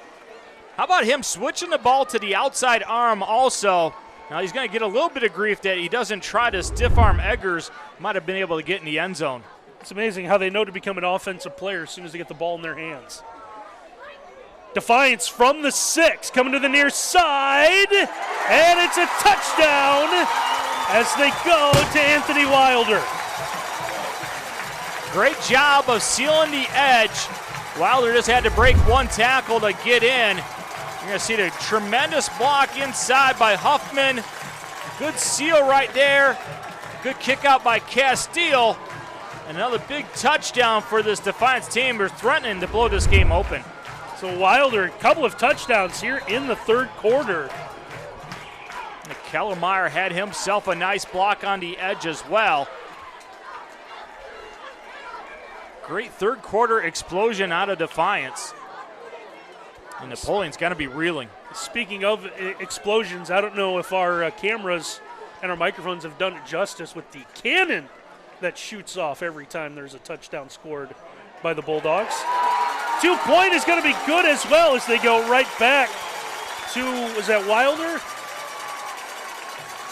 How about him switching the ball to the outside arm also? Now he's going to get a little bit of grief that he doesn't try to stiff arm Eggers. Might have been able to get in the end zone. It's amazing how they know to become an offensive player as soon as they get the ball in their hands. Defiance from the 6, coming to the near side, and it's a touchdown as they go to Anthony Wilder. Great job of sealing the edge. Wilder just had to break one tackle to get in. You're going to see the tremendous block inside by Huffman. Good seal right there. Good kick out by Castile. Another big touchdown for this Defiance team. They're threatening to blow this game open. So Wilder, a couple of touchdowns here in the third quarter. Kellermeyer had himself a nice block on the edge as well. Great third quarter explosion out of Defiance. And Napoleon's got to be reeling. Speaking of explosions, I don't know if our cameras and our microphones have done it justice with the cannon that shoots off every time there's a touchdown scored by the Bulldogs. 2-point is going to be good as well as they go right back to, was that Wilder?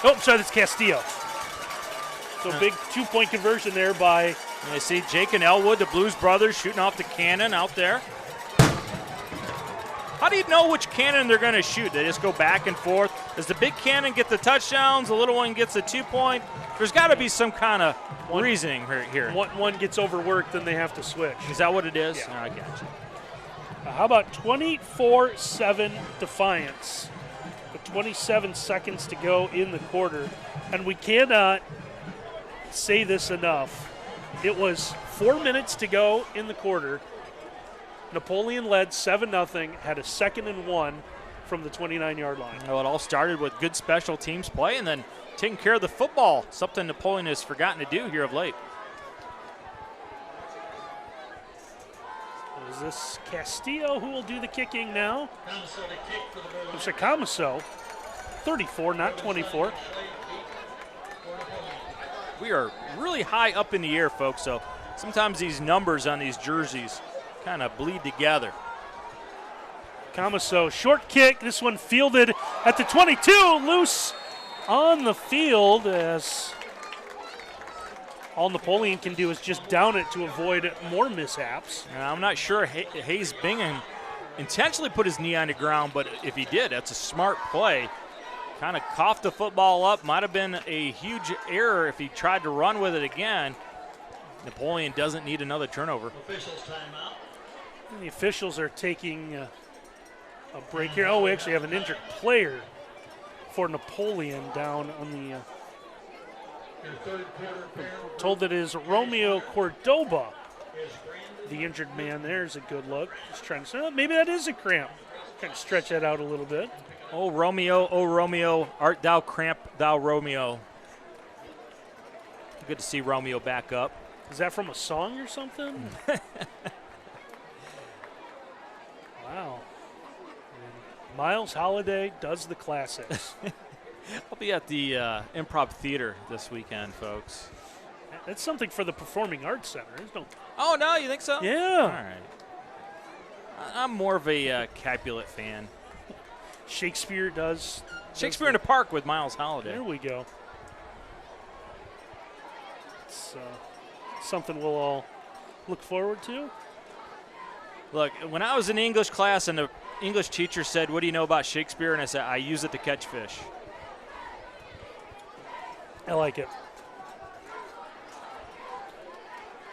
Oh, sorry, that's Castillo. So big 2-point conversion there by. And you see Jake and Elwood, the Blues brothers, shooting off the cannon out there. How do you know which cannon they're going to shoot? They just go back and forth? Does the big cannon get the touchdowns? The little one gets a 2-point? There's got to be some kind of reasoning here. One gets overworked, then they have to switch. Is that what it is? Yeah. Oh, I got you. How about 24-7 Defiance? With 27 seconds to go in the quarter. And we cannot say this enough. It was 4 minutes to go in the quarter. Napoleon led 7-0, had a 2nd and 1 from the 29-yard line. Well, it all started with good special teams play and then taking care of the football, something Napoleon has forgotten to do here of late. Is this Castillo who will do the kicking now? Camaso to kick for the Berlin. It's a Camaso. 34, not 24. We are really high up in the air, folks, so sometimes these numbers on these jerseys kind of bleed together. Camaso, short kick. This one fielded at the 22, loose on the field as all Napoleon can do is just down it to avoid more mishaps. And I'm not sure Hayes Bingham intentionally put his knee on the ground, but if he did, that's a smart play. Kind of coughed the football up. Might have been a huge error if he tried to run with it again. Napoleon doesn't need another turnover. Officials timeout. And the officials are taking a break here. Oh, we actually have an injured player for Napoleon down on the Your third quarter pair. told that is Romeo Cordoba, Is Brandon the injured man. There's a good look. Just trying to say, oh, maybe that is a cramp. Trying to stretch that out a little bit. Oh, Romeo, art thou cramp, thou Romeo. Good to see Romeo back up. Is that from a song or something? Wow. And Miles Holliday does the classics. I'll be at the Improv Theater this weekend, folks. That's something for the Performing Arts Center. There's no. Oh, no, you think so? All Yeah. right. I'm more of a Capulet fan. Shakespeare does. Shakespeare in the Park with Miles Holliday. There we go. It's something we'll all look forward to. Look, when I was in English class and the English teacher said, "What do you know about Shakespeare?" and I said, "I use it to catch fish." I like it.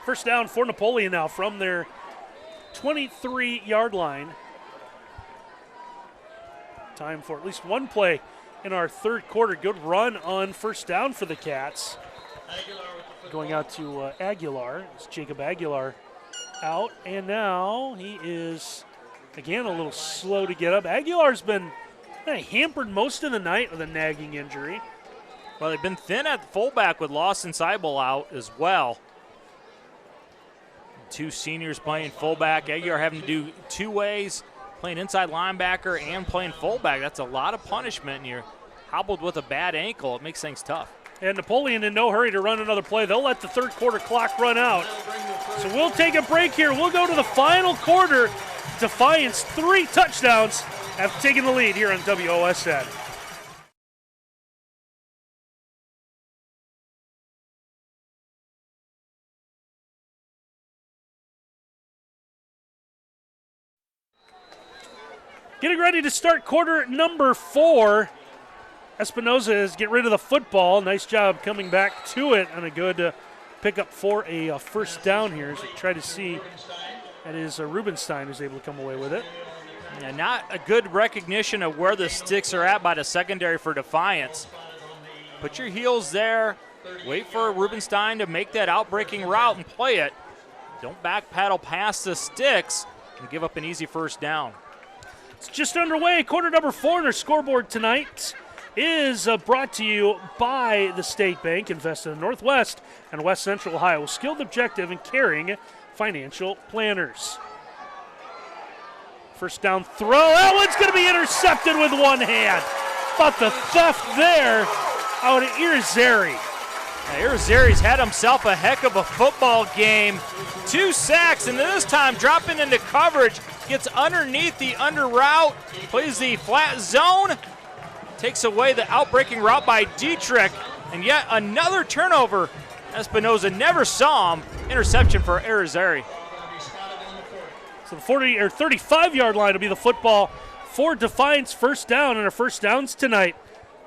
First down for Napoleon now from their 23-yard line. Time for at least one play in our third quarter. Good run on first down for the Cats. Aguilar with the football. Going out to Aguilar. It's Jacob Aguilar out. And now he is, again, a little slow to get up. Aguilar's been kind of hampered most of the night with a nagging injury. Well, they've been thin at fullback with Lawson Seibel out as well. Two seniors playing fullback. Aguilar having to do two ways, playing inside linebacker and playing fullback. That's a lot of punishment, and you're hobbled with a bad ankle. It makes things tough. And Napoleon in no hurry to run another play. They'll let the third quarter clock run out. So we'll take a break here. We'll go to the final quarter. Defiance, 3 touchdowns, have taken the lead here on WOSN. Getting ready to start quarter number 4. Espinoza is getting rid of the football. Nice job coming back to it on a good pickup for a first down here as we try to see. That is Rubenstein who's able to come away with it. Yeah, not a good recognition of where the sticks are at by the secondary for Defiance. Put your heels there. Wait for Rubenstein to make that outbreaking route and play it. Don't back paddle past the sticks and give up an easy first down. It's just underway. Quarter number 4 on our scoreboard tonight is brought to you by the State Bank. Invest in the Northwest and West Central Ohio with skilled, objective, and caring financial planners. First down throw. That one's going to be intercepted with one hand. But the theft there out of Irizarry. Irizarry's had himself a heck of a football game. 2 sacks, and this time dropping into coverage. Gets underneath the under route, plays the flat zone, takes away the outbreaking route by Dietrich, and yet another turnover. Espinoza never saw him. Interception for Irizarry. So the 40 or 35-yard line will be the football for Defiance. First down, and our first downs tonight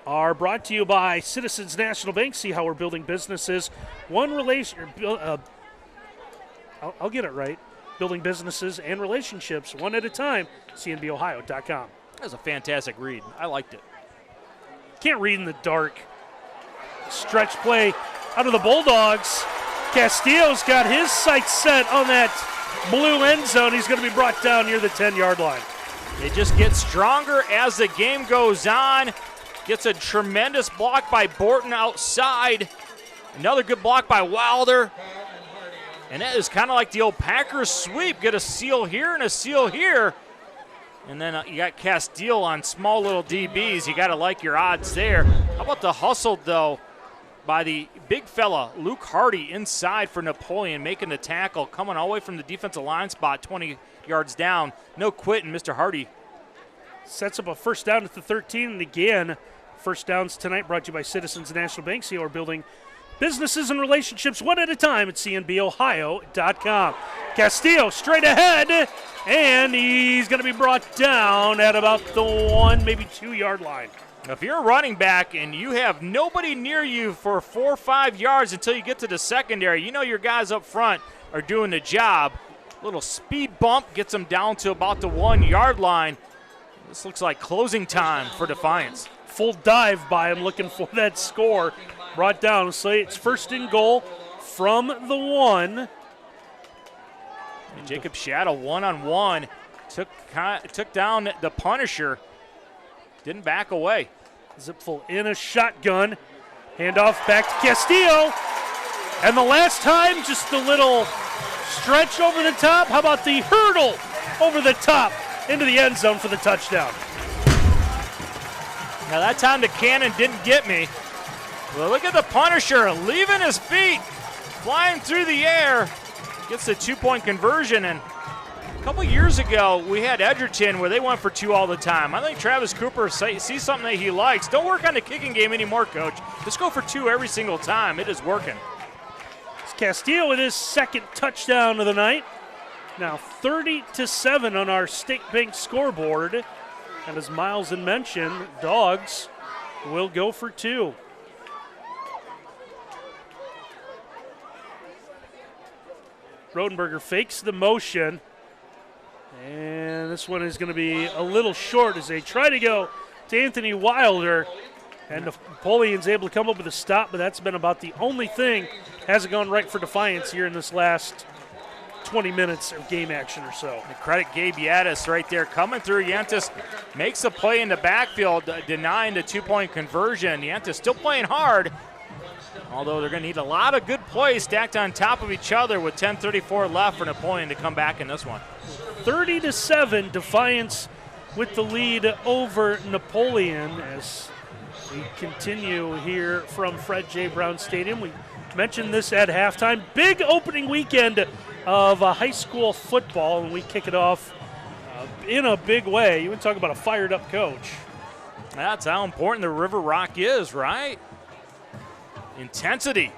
are brought to you by Citizens National Bank. See how we're building businesses. One relation, I'll get it right. Building businesses and relationships one at a time. CNBOhio.com. That was a fantastic read. I liked it. Can't read in the dark. Stretch play out of the Bulldogs. Castillo's got his sights set on that blue end zone. He's going to be brought down near the 10-yard line. They just get stronger as the game goes on. Gets a tremendous block by Borton outside. Another good block by Wilder. And that is kind of like the old Packers sweep. Get a seal here and a seal here. And then you got Castillo on small little DBs. You got to like your odds there. How about the hustle, though, by the big fella, Luke Hardy, inside for Napoleon, making the tackle, coming all the way from the defensive line spot, 20 yards down. No quitting, Mr. Hardy. Sets up a first down at the 13. And again, first downs tonight brought to you by Citizens National Bank. See how we're building businesses and relationships one at a time at CNBOhio.com. Castillo straight ahead, and he's going to be brought down at about the 1, maybe 2-yard line. If you're a running back and you have nobody near you for 4 or 5 yards until you get to the secondary, you know your guys up front are doing the job. Little speed bump gets them down to about the 1-yard line. This looks like closing time for Defiance. Full dive by him looking for that score. Brought down, so it's first and goal from the 1. And Jacob Shadow one-on-one took down the Punisher. Didn't back away. Zipful in a shotgun. Handoff back to Castillo. And the last time, just a little stretch over the top. How about the hurdle over the top into the end zone for the touchdown? Now that time the cannon didn't get me. Well, look at the Punisher leaving his feet, flying through the air. Gets the 2-point conversion. And a couple years ago, we had Edgerton where they went for 2 all the time. I think Travis Cooper sees something that he likes. Don't work on the kicking game anymore, Coach. Just go for 2 every single time. It is working. It's Castillo with his second touchdown of the night. Now 30-7 on our State Bank scoreboard. And as Miles had mentioned, Dogs will go for 2. Rodenberger fakes the motion. And this one is going to be a little short as they try to go to Anthony Wilder. And Napoleon's able to come up with a stop, but that's been about the only thing. Hasn't gone right for Defiance here in this last 20 minutes of game action or so. And credit Gabe Yaddis right there coming through. Yantis makes a play in the backfield, denying the 2-point conversion. Yantis still playing hard, although they're going to need a lot of good plays stacked on top of each other with 10:34 left for Napoleon to come back in this one. 30-7, Defiance with the lead over Napoleon as we continue here from Fred J. Brown Stadium. We mentioned this at halftime. Big opening weekend of high school football, and we kick it off in a big way. You would talk about a fired-up coach. That's how important the River Rock is, right? Intensity,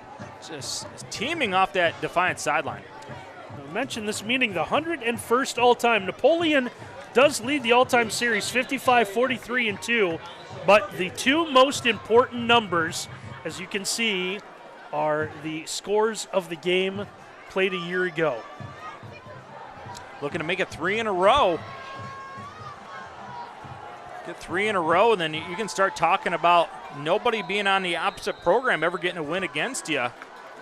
just teaming off that Defiance sideline. I mentioned this meeting, the 101st all-time. Napoleon does lead the all-time series, 55, 43, and 2. But the 2 most important numbers, as you can see, are the scores of the game played a year ago. Looking to make it 3 in a row. Get 3 in a row, and then you can start talking about nobody being on the opposite program ever getting a win against you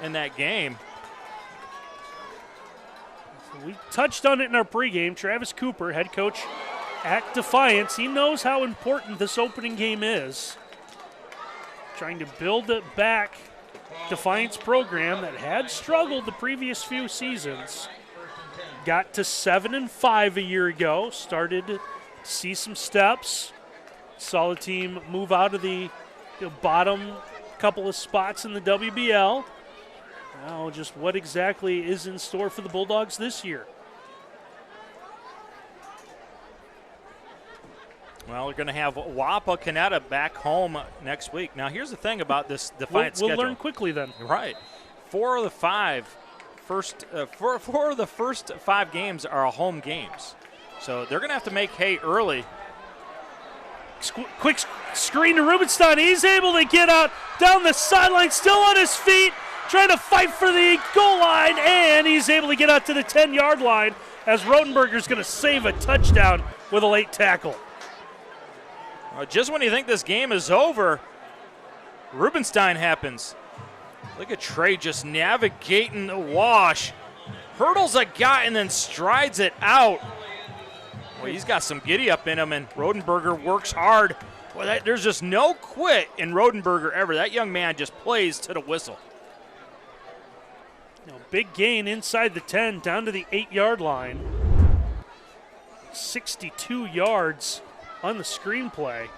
in that game. We touched on it in our pregame. Travis Cooper, head coach at Defiance, he knows how important this opening game is. Trying to build it back. Defiance program that had struggled the previous few seasons. Got to 7-5 a year ago. Started to see some steps. Saw the team move out of the bottom couple of spots in the WBL. Now, just what exactly is in store for the Bulldogs this year? Well, we're going to have Wapa Canetta back home next week. Now, here's the thing about this Defiance we'll schedule. learn quickly then. Right. 4 of the 5 first four of the first 5 games are home games. So they're going to have to make hay early. Quick screen to Rubenstein. He's able to get out down the sideline, still on his feet, trying to fight for the goal line, and he's able to get out to the 10-yard line as Rotenberger's going to save a touchdown with a late tackle. Just when you think this game is over, Rubenstein happens. Look at Trey just navigating the wash. Hurdles a guy and then strides it out. Well, he's got some giddy up in him, and Rotenberger works hard. Well, there's just no quit in Rotenberger ever. That young man just plays to the whistle. Big gain inside the 10, down to the 8-yard line. 62 yards on the screenplay.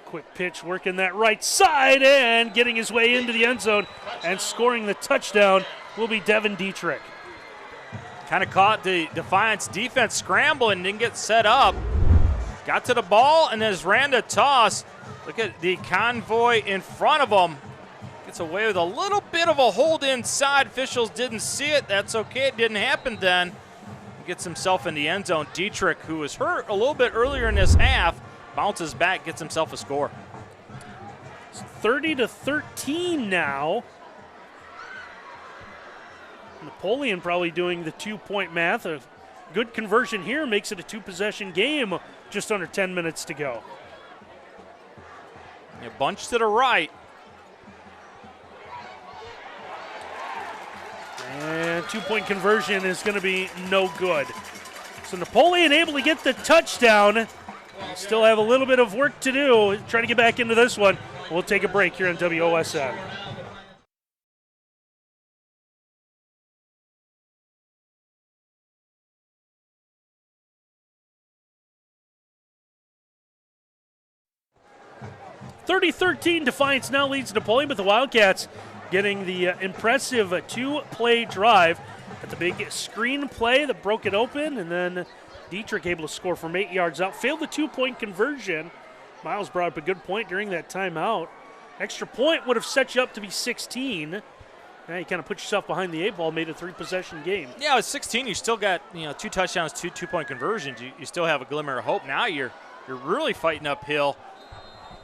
Quick pitch, working that right side and getting his way into the end zone and scoring the touchdown will be Devin Dietrich. Kind of caught the Defiance defense scrambling, didn't get set up. Got to the ball and then just ran the toss. Look at the convoy in front of him. Gets away with a little bit of a hold inside. Officials didn't see it. That's okay. It didn't happen then. He gets himself in the end zone. Dietrich, who was hurt a little bit earlier in this half, bounces back, gets himself a score. It's 30-13 now. Napoleon probably doing the 2-point math. A good conversion here makes it a 2-possession game. Just under 10 minutes to go. A bunch to the right. And 2-point conversion is going to be no good. So Napoleon able to get the touchdown. Still have a little bit of work to do. Trying to get back into this one. We'll take a break here on WOSN. Defiance now leads Napoleon, but the Wildcats getting the impressive 2-play drive at the big screen play that broke it open, and then Dietrich able to score from 8 yards out. Failed the 2-point conversion. Miles brought up a good point during that timeout. Extra point would have set you up to be 16. Now you kind of put yourself behind the 8 ball, made a 3-possession game. Yeah, with 16, you still got 2 touchdowns, 2 2-point conversions. You still have a glimmer of hope. Now you're really fighting uphill.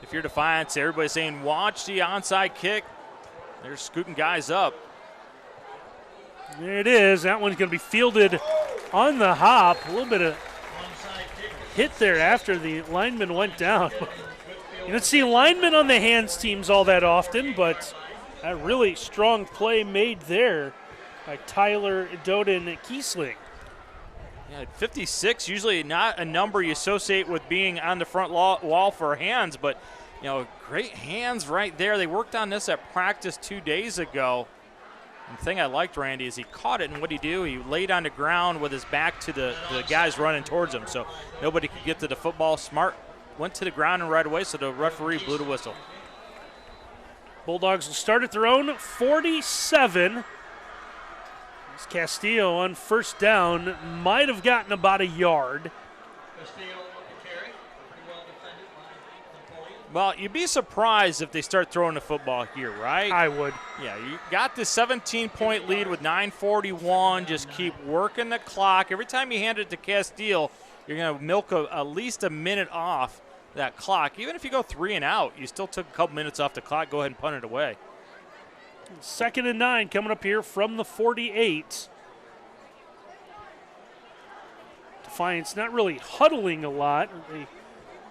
If you're Defiance, everybody's saying, watch the onside kick. They're scooting guys up. There it is. That one's going to be fielded on the hop. A little bit of hit there after the lineman went down. You don't see linemen on the hands teams all that often, but a really strong play made there by Tyler Doden Kiesling. Yeah, 56, usually not a number you associate with being on the front wall for hands, but great hands right there. They worked on this at practice 2 days ago. And the thing I liked, Randy, is he caught it, and what did he do? He laid on the ground with his back to the guys running towards him, so nobody could get to the football. Smart went to the ground and right away, so the referee blew the whistle. Bulldogs will start at their own 47. Castillo on first down might have gotten about a yard. Well, you'd be surprised if they start throwing the football here, right? I would. Yeah, you got the 17-point lead with 9:41. Just keep working the clock. Every time you hand it to Castillo, you're going to milk at least a minute off that clock. Even if you go 3 and out, you still took a couple minutes off the clock. Go ahead and punt it away. 2nd and 9 coming up here from the 48. Defiance not really huddling a lot. They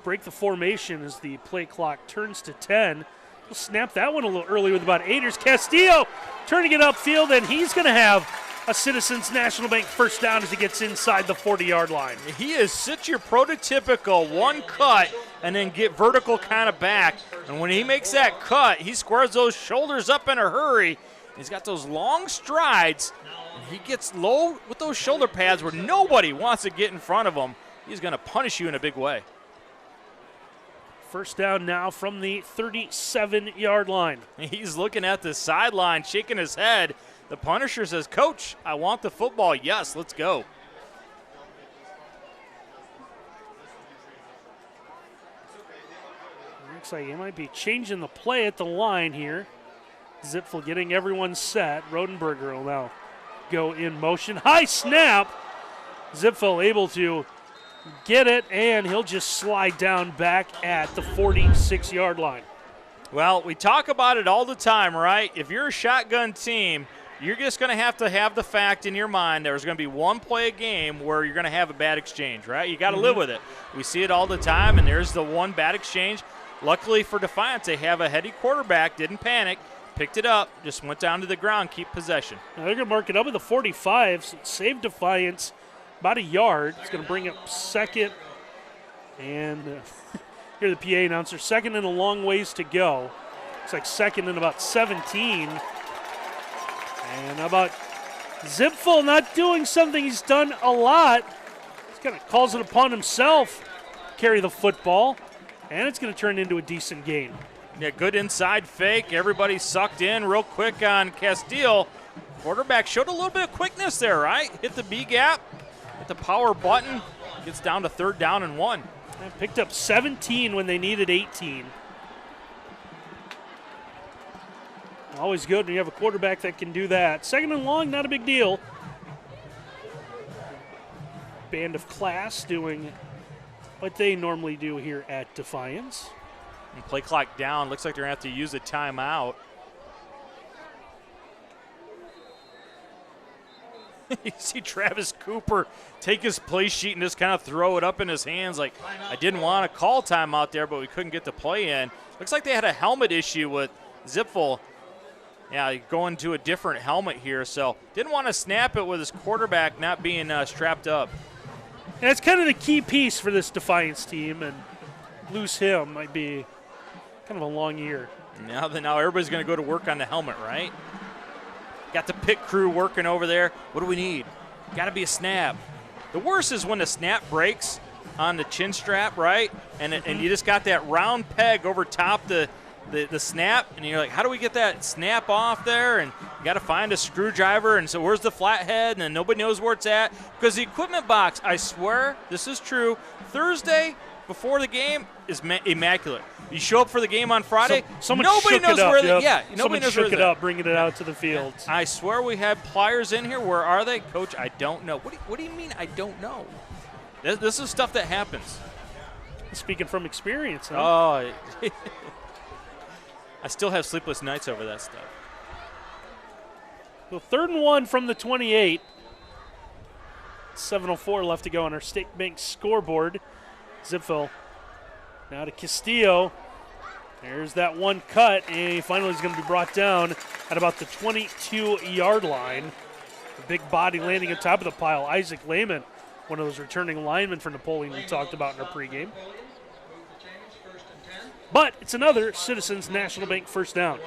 break the formation as the play clock turns to 10. We'll snap that one a little early with about 8. Here's Castillo turning it upfield, and he's going to have a Citizens National Bank first down as he gets inside the 40-yard line. He is such your prototypical one cut and then get vertical kind of back. And when he makes that cut, he squares those shoulders up in a hurry. He's got those long strides, and he gets low with those shoulder pads where nobody wants to get in front of him. He's going to punish you in a big way. First down now from the 37-yard line. He's looking at the sideline, shaking his head. The Punisher says, Coach, I want the football. Yes, let's go. Looks like he might be changing the play at the line here. Zipfel getting everyone set. Rodenberger will now go in motion. High snap. Zipfel able to get it, and he'll just slide down back at the 46-yard line. Well, we talk about it all the time, right? If you're a shotgun team, you're just going to have the fact in your mind there's going to be one play a game where you're going to have a bad exchange, right? You got to live with it. We see it all the time, and there's the one bad exchange. Luckily for Defiance, they have a heady quarterback, didn't panic, picked it up, just went down to the ground, keep possession. Now they're going to mark it up at the 45, so save Defiance about a yard. It's going to bring up second, and hear the PA announcer, second and a long ways to go. It's like second and about 17. And how about Zipfel not doing something he's done a lot? He's kind of calls it upon himself to carry the football, and it's going to turn into a decent gain. Yeah, good inside fake. Everybody sucked in real quick on Castile. Quarterback showed a little bit of quickness there, right? Hit the B gap, hit the power button, gets down to 3rd down and 1. And picked up 17 when they needed 18. Always good when you have a quarterback that can do that. Second and long, not a big deal. Band of Class doing what they normally do here at Defiance. And play clock down. Looks like they're going to have to use a timeout. You see Travis Cooper take his play sheet and just kind of throw it up in his hands like, I didn't want to call timeout there, but we couldn't get the play in. Looks like they had a helmet issue with Zipfel. Yeah, going to a different helmet here, so didn't want to snap it with his quarterback not being strapped up. And it's kind of the key piece for this Defiance team, and lose him might be kind of a long year. Now everybody's going to go to work on the helmet, right? Got the pit crew working over there. What do we need? Got to be a snap. The worst is when the snap breaks on the chin strap, right? And you just got that round peg over top the snap, and you're like, how do we get that snap off there? And you got to find a screwdriver, and so where's the flathead? And then nobody knows where it's at. Because the equipment box, I swear, this is true, Thursday before the game is immaculate. You show up for the game on Friday, nobody knows where they are. Someone shook it up, bringing it out to the field. I swear we had pliers in here. Where are they? Coach, I don't know. What do you mean I don't know? This is stuff that happens. Speaking from experience, huh? Oh, I still have sleepless nights over that stuff. Well, 3rd and 1 from the 28. 7:04 left to go on our State Bank scoreboard. Zipfel now to Castillo. There's that one cut, and he finally is going to be brought down at about the 22-yard line. The big body landing on top of the pile. Isaac Lehman, one of those returning linemen for Napoleon we talked about in our pregame. But it's another Citizens National Bank first down.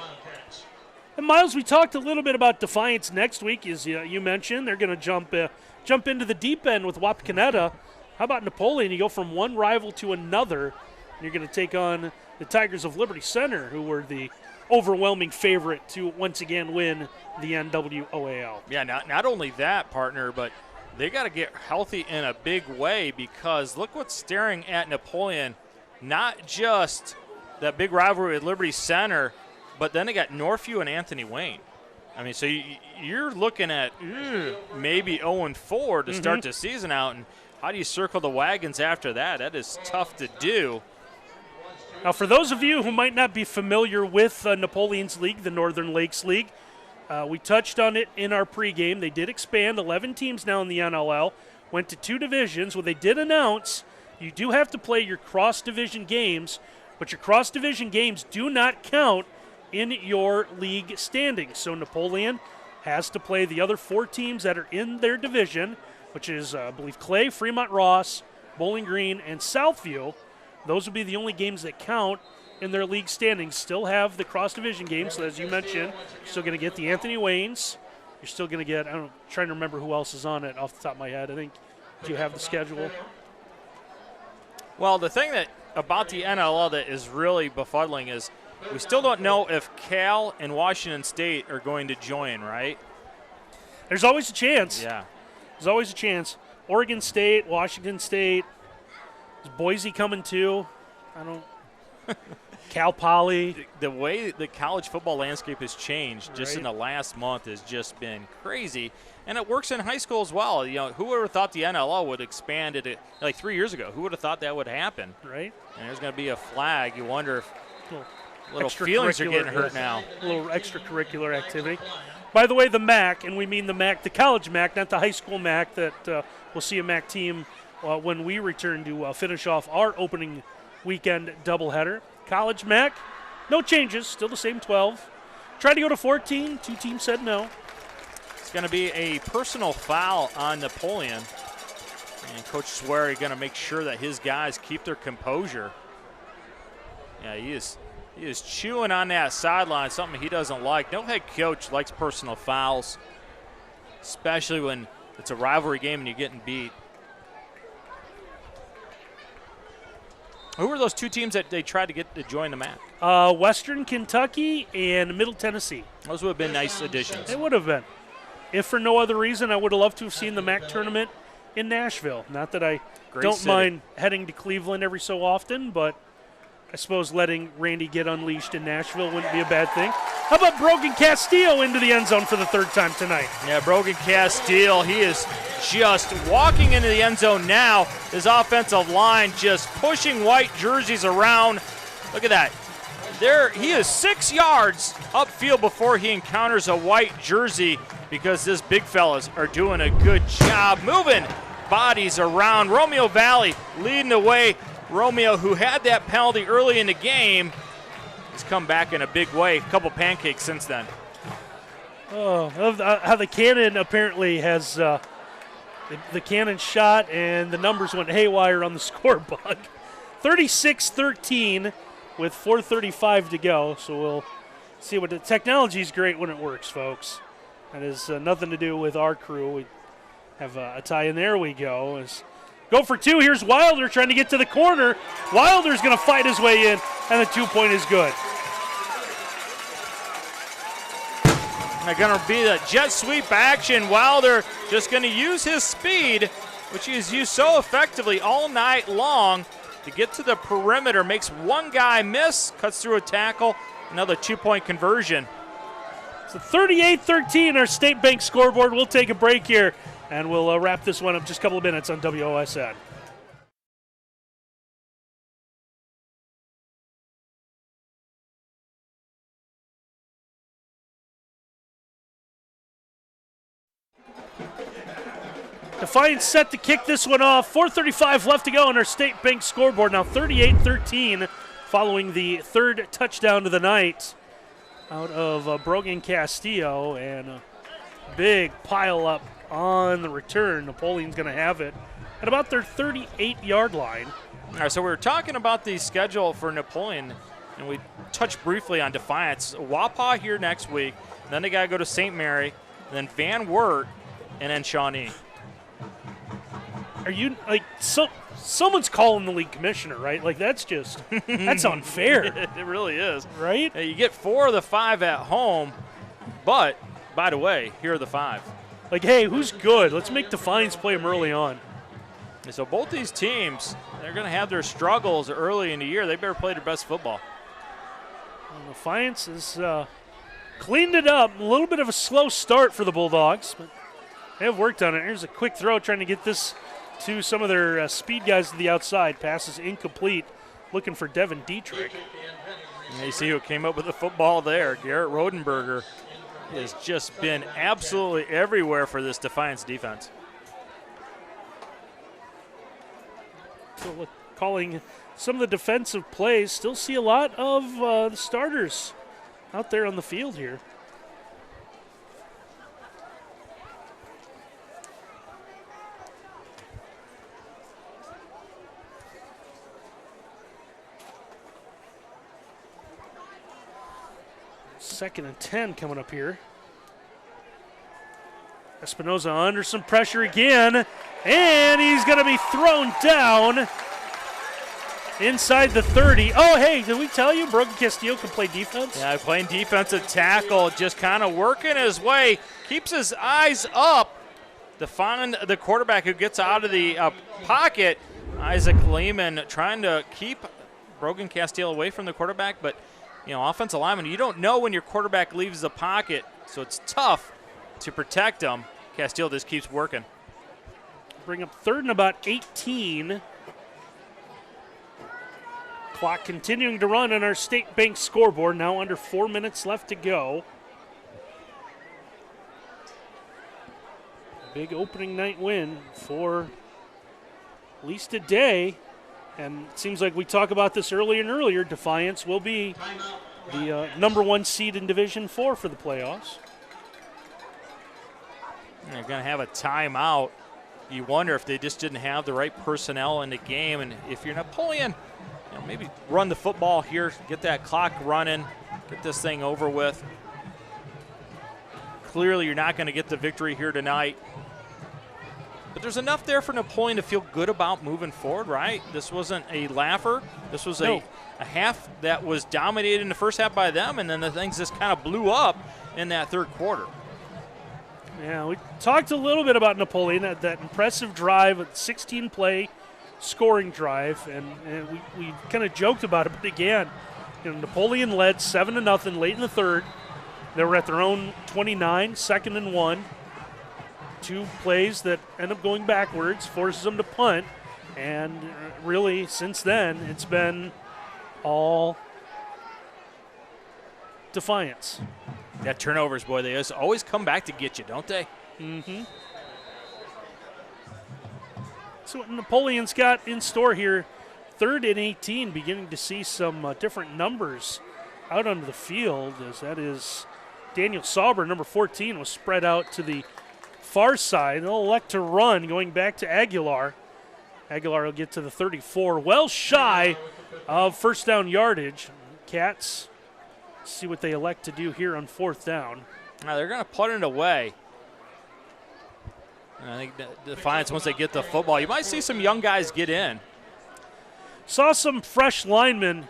And Miles, we talked a little bit about Defiance next week, as you mentioned. They're going to jump into the deep end with Wapakoneta. How about Napoleon? You go from one rival to another, and you're going to take on the Tigers of Liberty Center, who were the overwhelming favorite to once again win the NWOAL. Yeah, not only that, partner, but they got to get healthy in a big way, because look what's staring at Napoleon. Not just that big rivalry with Liberty Center, but then they got Northview and Anthony Wayne. I mean, so you're looking at maybe 0-4 to start the season out, and how do you circle the wagons after that? That is tough to do. Now, for those of you who might not be familiar with Napoleon's league, the Northern Lakes League, we touched on it in our pregame. They did expand, 11 teams now in the NLL, went to 2 divisions. Well, they did announce you do have to play your cross-division games, but your cross-division games do not count in your league standings. So Napoleon has to play the other 4 teams that are in their division, which is, I believe, Clay, Fremont Ross, Bowling Green, and Southview. Those would be the only games that count in their league standings. Still have the cross-division games, so as you mentioned, you're still going to get the Anthony Waynes. You're still going to get, I'm trying to remember who else is on it off the top of my head. I think, do you have the schedule? Well, the thing about the NLL that is really befuddling is we still don't know if Cal and Washington State are going to join, right? There's always a chance. Yeah. There's always a chance. Oregon State, Washington State. Is Boise coming too? Cal Poly. The way the college football landscape has changed just in the last month has just been crazy. And it works in high school as well. You know, who would have thought the NLL would expand it like 3 years ago? Who would have thought that would happen? Right. And there's going to be a flag. You wonder if little Extracurricular, feelings are getting hurt now. A little extracurricular activity. By the way, the MAC, and we mean the MAC, the college MAC, not the high school MAC, that we'll see a MAC team when we return to finish off our opening weekend doubleheader. College MAC, no changes, still the same 12. Tried to go to 14, 2 teams said no. It's going to be a personal foul on Napoleon. And Coach Swery going to make sure that his guys keep their composure. Yeah, he is chewing on that sideline, something he doesn't like. No head coach likes personal fouls, especially when it's a rivalry game and you're getting beat. Who were those 2 teams that they tried to get to join the MAC? Western Kentucky and Middle Tennessee. Those would have been nice additions. They would have been. If for no other reason, I would have loved to have seen the MAC tournament in Nashville. Not that I don't mind heading to Cleveland every so often, but I suppose letting Randy get unleashed in Nashville wouldn't be a bad thing. How about Brogan Castillo into the end zone for the 3rd time tonight? Yeah, Brogan Castillo, he is just walking into the end zone now. His offensive line just pushing white jerseys around. Look at that. There, he is 6 yards upfield before he encounters a white jersey because these big fellas are doing a good job moving bodies around. Romeo Valley leading the way. Romeo, who had that penalty early in the game, has come back in a big way. A couple pancakes since then. Oh, how the cannon apparently has the cannon shot and the numbers went haywire on the scorebook. 36-13 with 4:35 to go. So we'll see what the technology is great when it works, folks. That has nothing to do with our crew. We have a tie in. There we go. Go for 2. Here's Wilder trying to get to the corner. Wilder's going to fight his way in, and the 2-point is good. They're going to be the jet sweep action. Wilder just going to use his speed, which he has used so effectively all night long, to get to the perimeter. Makes one guy miss, cuts through a tackle, another 2-point conversion. So 38-13, our State Bank scoreboard. We'll take a break here, and we'll wrap this one up just a couple of minutes on WOSN. Defiance set to kick this one off. 4:35 left to go on our State Bank scoreboard. Now 38-13 following the 3rd touchdown of the night out of Brogan Castillo, and a big pile up on the return. Napoleon's going to have it at about their 38-yard line. All right, so we were talking about the schedule for Napoleon, and we touched briefly on Defiance. Wapaw here next week, then they got to go to St. Mary, and then Van Wert, and then Shawnee. Are you, like, someone's calling the league commissioner, right? Like, that's just, that's unfair. It really is. Right? You get 4 of the 5 at home, but, by the way, here are the 5. Like, hey, who's good? Let's make Defiance play them early on. And so both these teams, they're going to have their struggles early in the year. They better play their best football. And Defiance has cleaned it up. A little bit of a slow start for the Bulldogs, but they have worked on it. Here's a quick throw trying to get this to some of their speed guys to the outside. Pass is incomplete. Looking for Devin Dietrich. And you see who came up with the football there. Garrett Rodenberger has just been absolutely everywhere for this Defiance defense. So calling some of the defensive plays. Still see a lot of the starters out there on the field here. Second and 10 coming up here. Espinoza under some pressure again, and he's going to be thrown down inside the 30. Oh, hey, did we tell you Brogan Castillo can play defense? Yeah, playing defensive tackle, just kind of working his way, keeps his eyes up to find the quarterback who gets out of the pocket. Isaac Lehman trying to keep Brogan Castile away from the quarterback, but, offensive lineman, you don't know when your quarterback leaves the pocket, so it's tough to protect him. Castile just keeps working. Bring up third and about 18. Clock continuing to run on our State Bank scoreboard, now under 4 minutes left to go. Big opening night win for at least today. And it seems like we talk about this earlier and earlier. Defiance will be the number 1 seed in Division 4 for the playoffs. And they're going to have a timeout. You wonder if they just didn't have the right personnel in the game. And if you're Napoleon, maybe run the football here, get that clock running, get this thing over with. Clearly, you're not going to get the victory here tonight. But there's enough there for Napoleon to feel good about moving forward, right? This wasn't a laugher. This was a half that was dominated in the first half by them, and then the things just kind of blew up in that third quarter. Yeah, we talked a little bit about Napoleon, that impressive drive, a 16-play scoring drive, and we kind of joked about it, but again, Napoleon led 7-0 late in the third. They were at their own 29, 2nd and 1. 2 plays that end up going backwards, forces them to punt, and really since then it's been all Defiance. That turnovers, boy, they always come back to get you, don't they? Mm-hmm. So what Napoleon's got in store here, 3rd and 18, beginning to see some different numbers out onto the field, as that is Daniel Sauber, number 14, was spread out to the far side. They'll elect to run, going back to Aguilar. Aguilar will get to the 34, well shy of first down yardage. Cats see what they elect to do here on 4th down. Now they're going to punt it away. And I think Defiance, once they get the football, you might see some young guys get in. Saw some fresh linemen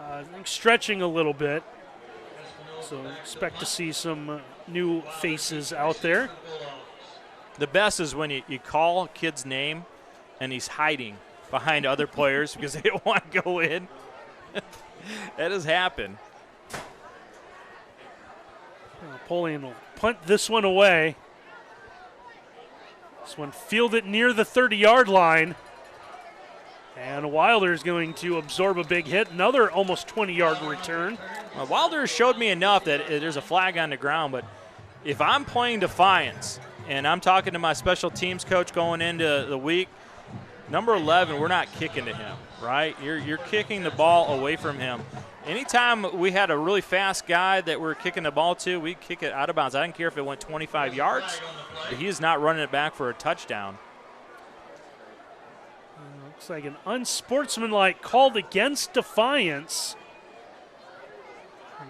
I think stretching a little bit. So expect to see some new faces out there. The best is when you call a kid's name and he's hiding behind other players because they don't want to go in. That has happened. Napoleon will punt this one away. This one fielded near the 30-yard line. And Wilder is going to absorb a big hit. Another almost 20-yard return. Well, Wilder showed me enough that there's a flag on the ground, but if I'm playing Defiance and I'm talking to my special teams coach going into the week, number 11, we're not kicking to him, right? You're kicking the ball away from him. Anytime we had a really fast guy that we're kicking the ball to, we kick it out of bounds. I didn't care if it went 25 yards, but he is not running it back for a touchdown. Looks like an unsportsmanlike called against Defiance.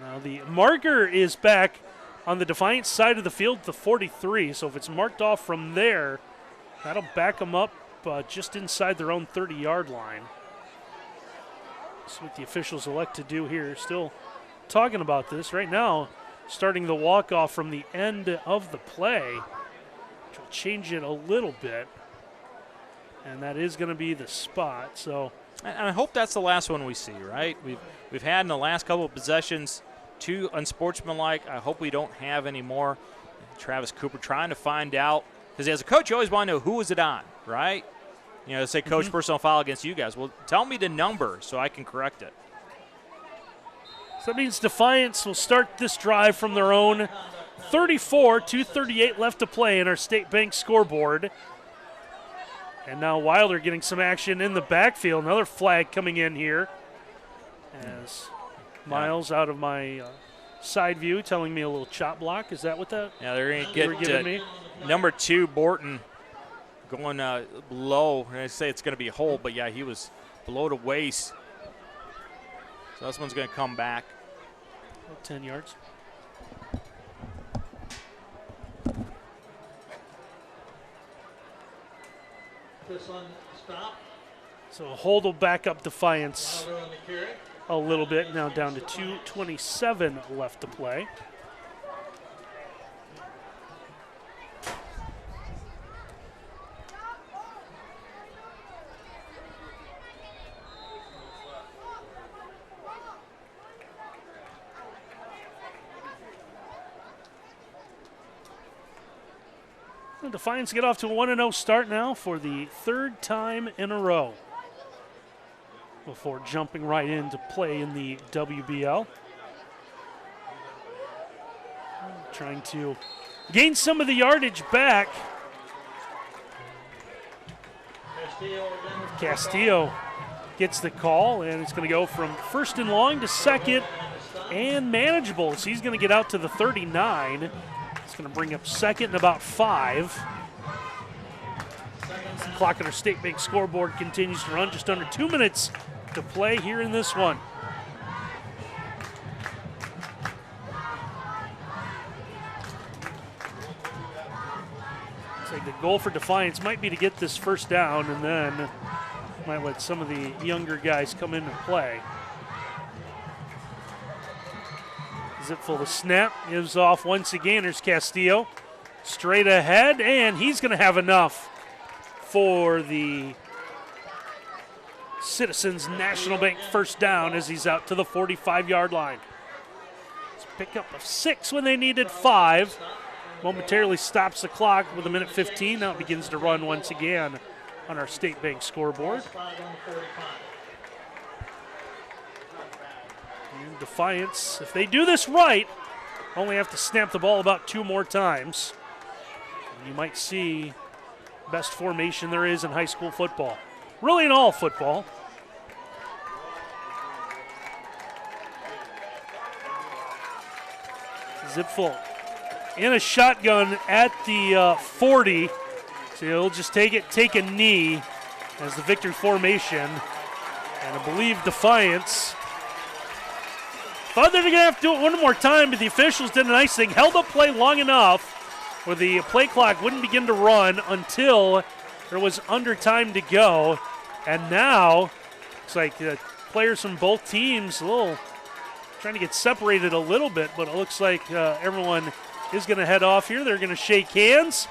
Now the marker is back on the Defiance side of the field, the 43. So if it's marked off from there, that'll back them up just inside their own 30-yard line. That's what the officials elect to do here. Still talking about this right now, starting the walk-off from the end of the play, which will change it a little bit. And that is going to be the spot. So, and I hope that's the last one we see, right? We've had in the last couple of possessions 2 unsportsmanlike. I hope we don't have any more. Travis Cooper trying to find out, because as a coach, you always want to know who is it on, right? Say, Coach, personal foul against you guys. Well, tell me the number so I can correct it. So that means Defiance will start this drive from their own 34, 2:38 left to play in our State Bank scoreboard. And now Wilder getting some action in the backfield. Another flag coming in here. As Miles out of my side view telling me a little chop block. Is that what that? Yeah, they're going to get me? Number 2, Borton, going below. I say it's going to be a hole, but yeah, he was below the waist. So this one's going to come back. About 10 yards. This one stop. So a hold will back up Defiance Wilder on the carry. a little bit. Now down to 2:27 left to play. The Defiance get off to a 1-0 start now for the third time in a row before jumping right into play in the WBL. Trying to gain some of the yardage back. Castillo gets the call, and it's going to go from first and long to second and manageable. So he's going to get out to the 39. It's going to bring up second and about 5. The clock on our State Bank scoreboard continues to run. Just under 2 minutes to play here in this one. Looks like the goal for Defiance might be to get this first down, and then might let some of the younger guys come in and play. Zipful the snap, gives off once again. There's Castillo straight ahead, and he's going to have enough for the Citizens National Bank first down as he's out to the 45-yard line. It's a pickup of 6 when they needed 5. Momentarily stops the clock with 1:15. Now it begins to run once again on our State Bank scoreboard. And Defiance, if they do this right, only have to snap the ball about 2 more times. And you might see best formation there is in high school football. Really in all football. Zipful in a shotgun at the 40. So he'll just take a knee as the victory formation. And I believe Defiance thought they were going to have to do it one more time, but the officials did a nice thing. Held up play long enough where the play clock wouldn't begin to run until there was under time to go. And now, it's like the players from both teams trying to get separated a little bit, but it looks like everyone is going to head off here. They're going to shake hands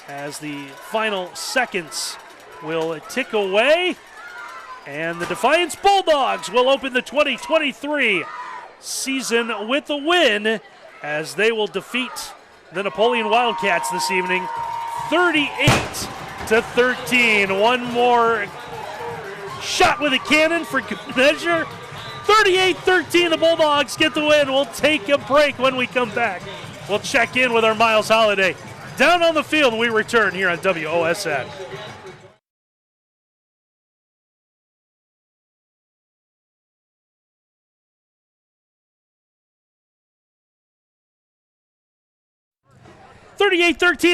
as the final seconds will tick away. And the Defiance Bulldogs will open the 2023 season with a win as they will defeat the Napoleon Wildcats this evening 38-13. One more shot with a cannon for good measure. 38-13, the Bulldogs get the win. We'll take a break. When we come back, we'll check in with our Miles Holiday down on the field when we return here on WOSN.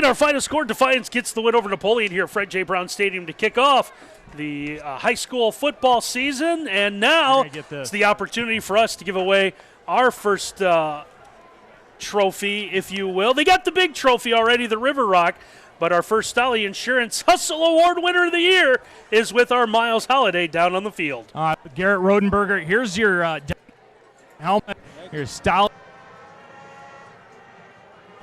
Our final score. Defiance gets the win over Napoleon here at Fred J. Brown Stadium to kick off the high school football season. And now it's the opportunity for us to give away our first trophy, if you will. They got the big trophy already, the River Rock, but our first Stolly Insurance Hustle Award winner of the year is with our Miles Holiday down on the field. Garrett Rodenberger, here's your helmet, your Stolly.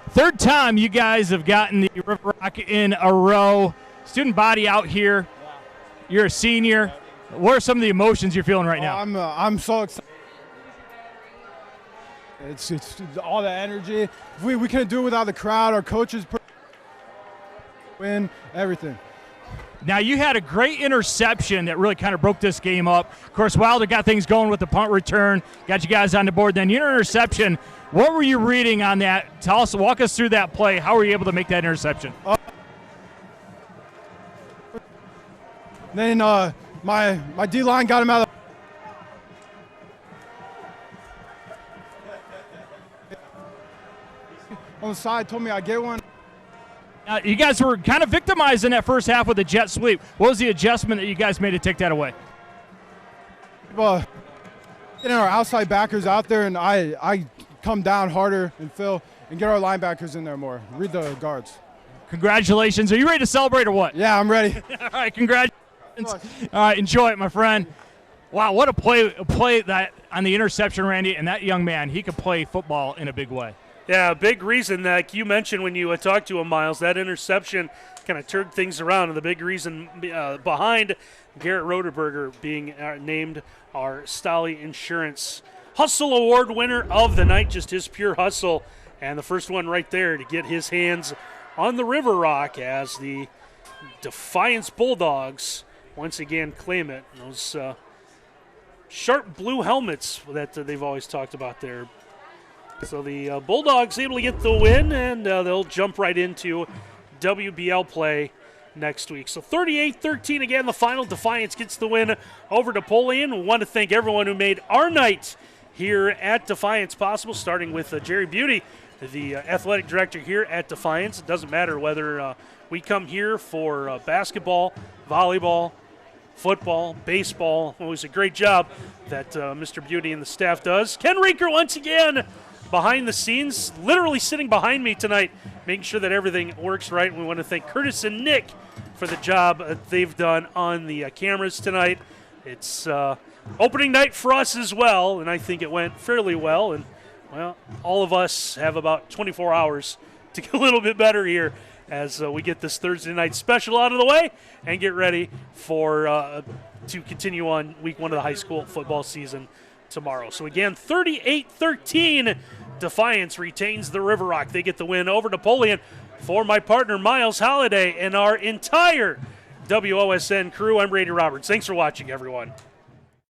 Third time you guys have gotten the River Rock in a row. Student body out here. You're a senior. What are some of the emotions you're feeling right now? I'm so excited. It's all the energy. We couldn't do it without the crowd. Our coaches win everything. Now, you had a great interception that really kind of broke this game up. Of course, Wilder got things going with the punt return, got you guys on the board. Then your interception, what were you reading on that? Walk us through that play. How were you able to make that interception? Then my D-line got him out of on the side, told me I'd get one. You guys were kind of victimized in that first half with the jet sweep. What was the adjustment that you guys made to take that away? Getting our outside backers out there, and I come down harder and fill and get our linebackers in there more. Read the guards. Congratulations. Are you ready to celebrate or what? Yeah, I'm ready. All right, congratulations. All right, enjoy it, my friend. Wow, what a play that on the interception, Randy, and that young man, he could play football in a big way. Yeah, a big reason that you mentioned when you talked to him, Miles, that interception kind of turned things around, and the big reason behind Garrett Roderberger being named our Stolly Insurance Hustle Award winner of the night, just his pure hustle, and the first one right there to get his hands on the River Rock as the Defiance Bulldogs once again claim it. Those sharp blue helmets that they've always talked about there. So the Bulldogs able to get the win, and they'll jump right into WBL play next week. So 38-13 again, the final. Defiance gets the win over Napoleon. We want to thank everyone who made our night here at Defiance possible, starting with Jerry Beauty, the athletic director here at Defiance. It doesn't matter whether we come here for basketball, volleyball, football, baseball. Always a great job that Mr. Beauty and the staff does. Ken Reeker once again behind the scenes, literally sitting behind me tonight, making sure that everything works right. We want to thank Curtis and Nick for the job they've done on the cameras tonight. It's opening night for us as well, and I think it went fairly well. And, well, all of us have about 24 hours to get a little bit better here as we get this Thursday night special out of the way and get ready for to continue on week one of the high school football season tomorrow. So, again, 38-13, Defiance retains the River Rock. They get the win over Napoleon. For my partner, Miles Holliday, and our entire WOSN crew, I'm Brady Roberts. Thanks for watching, everyone.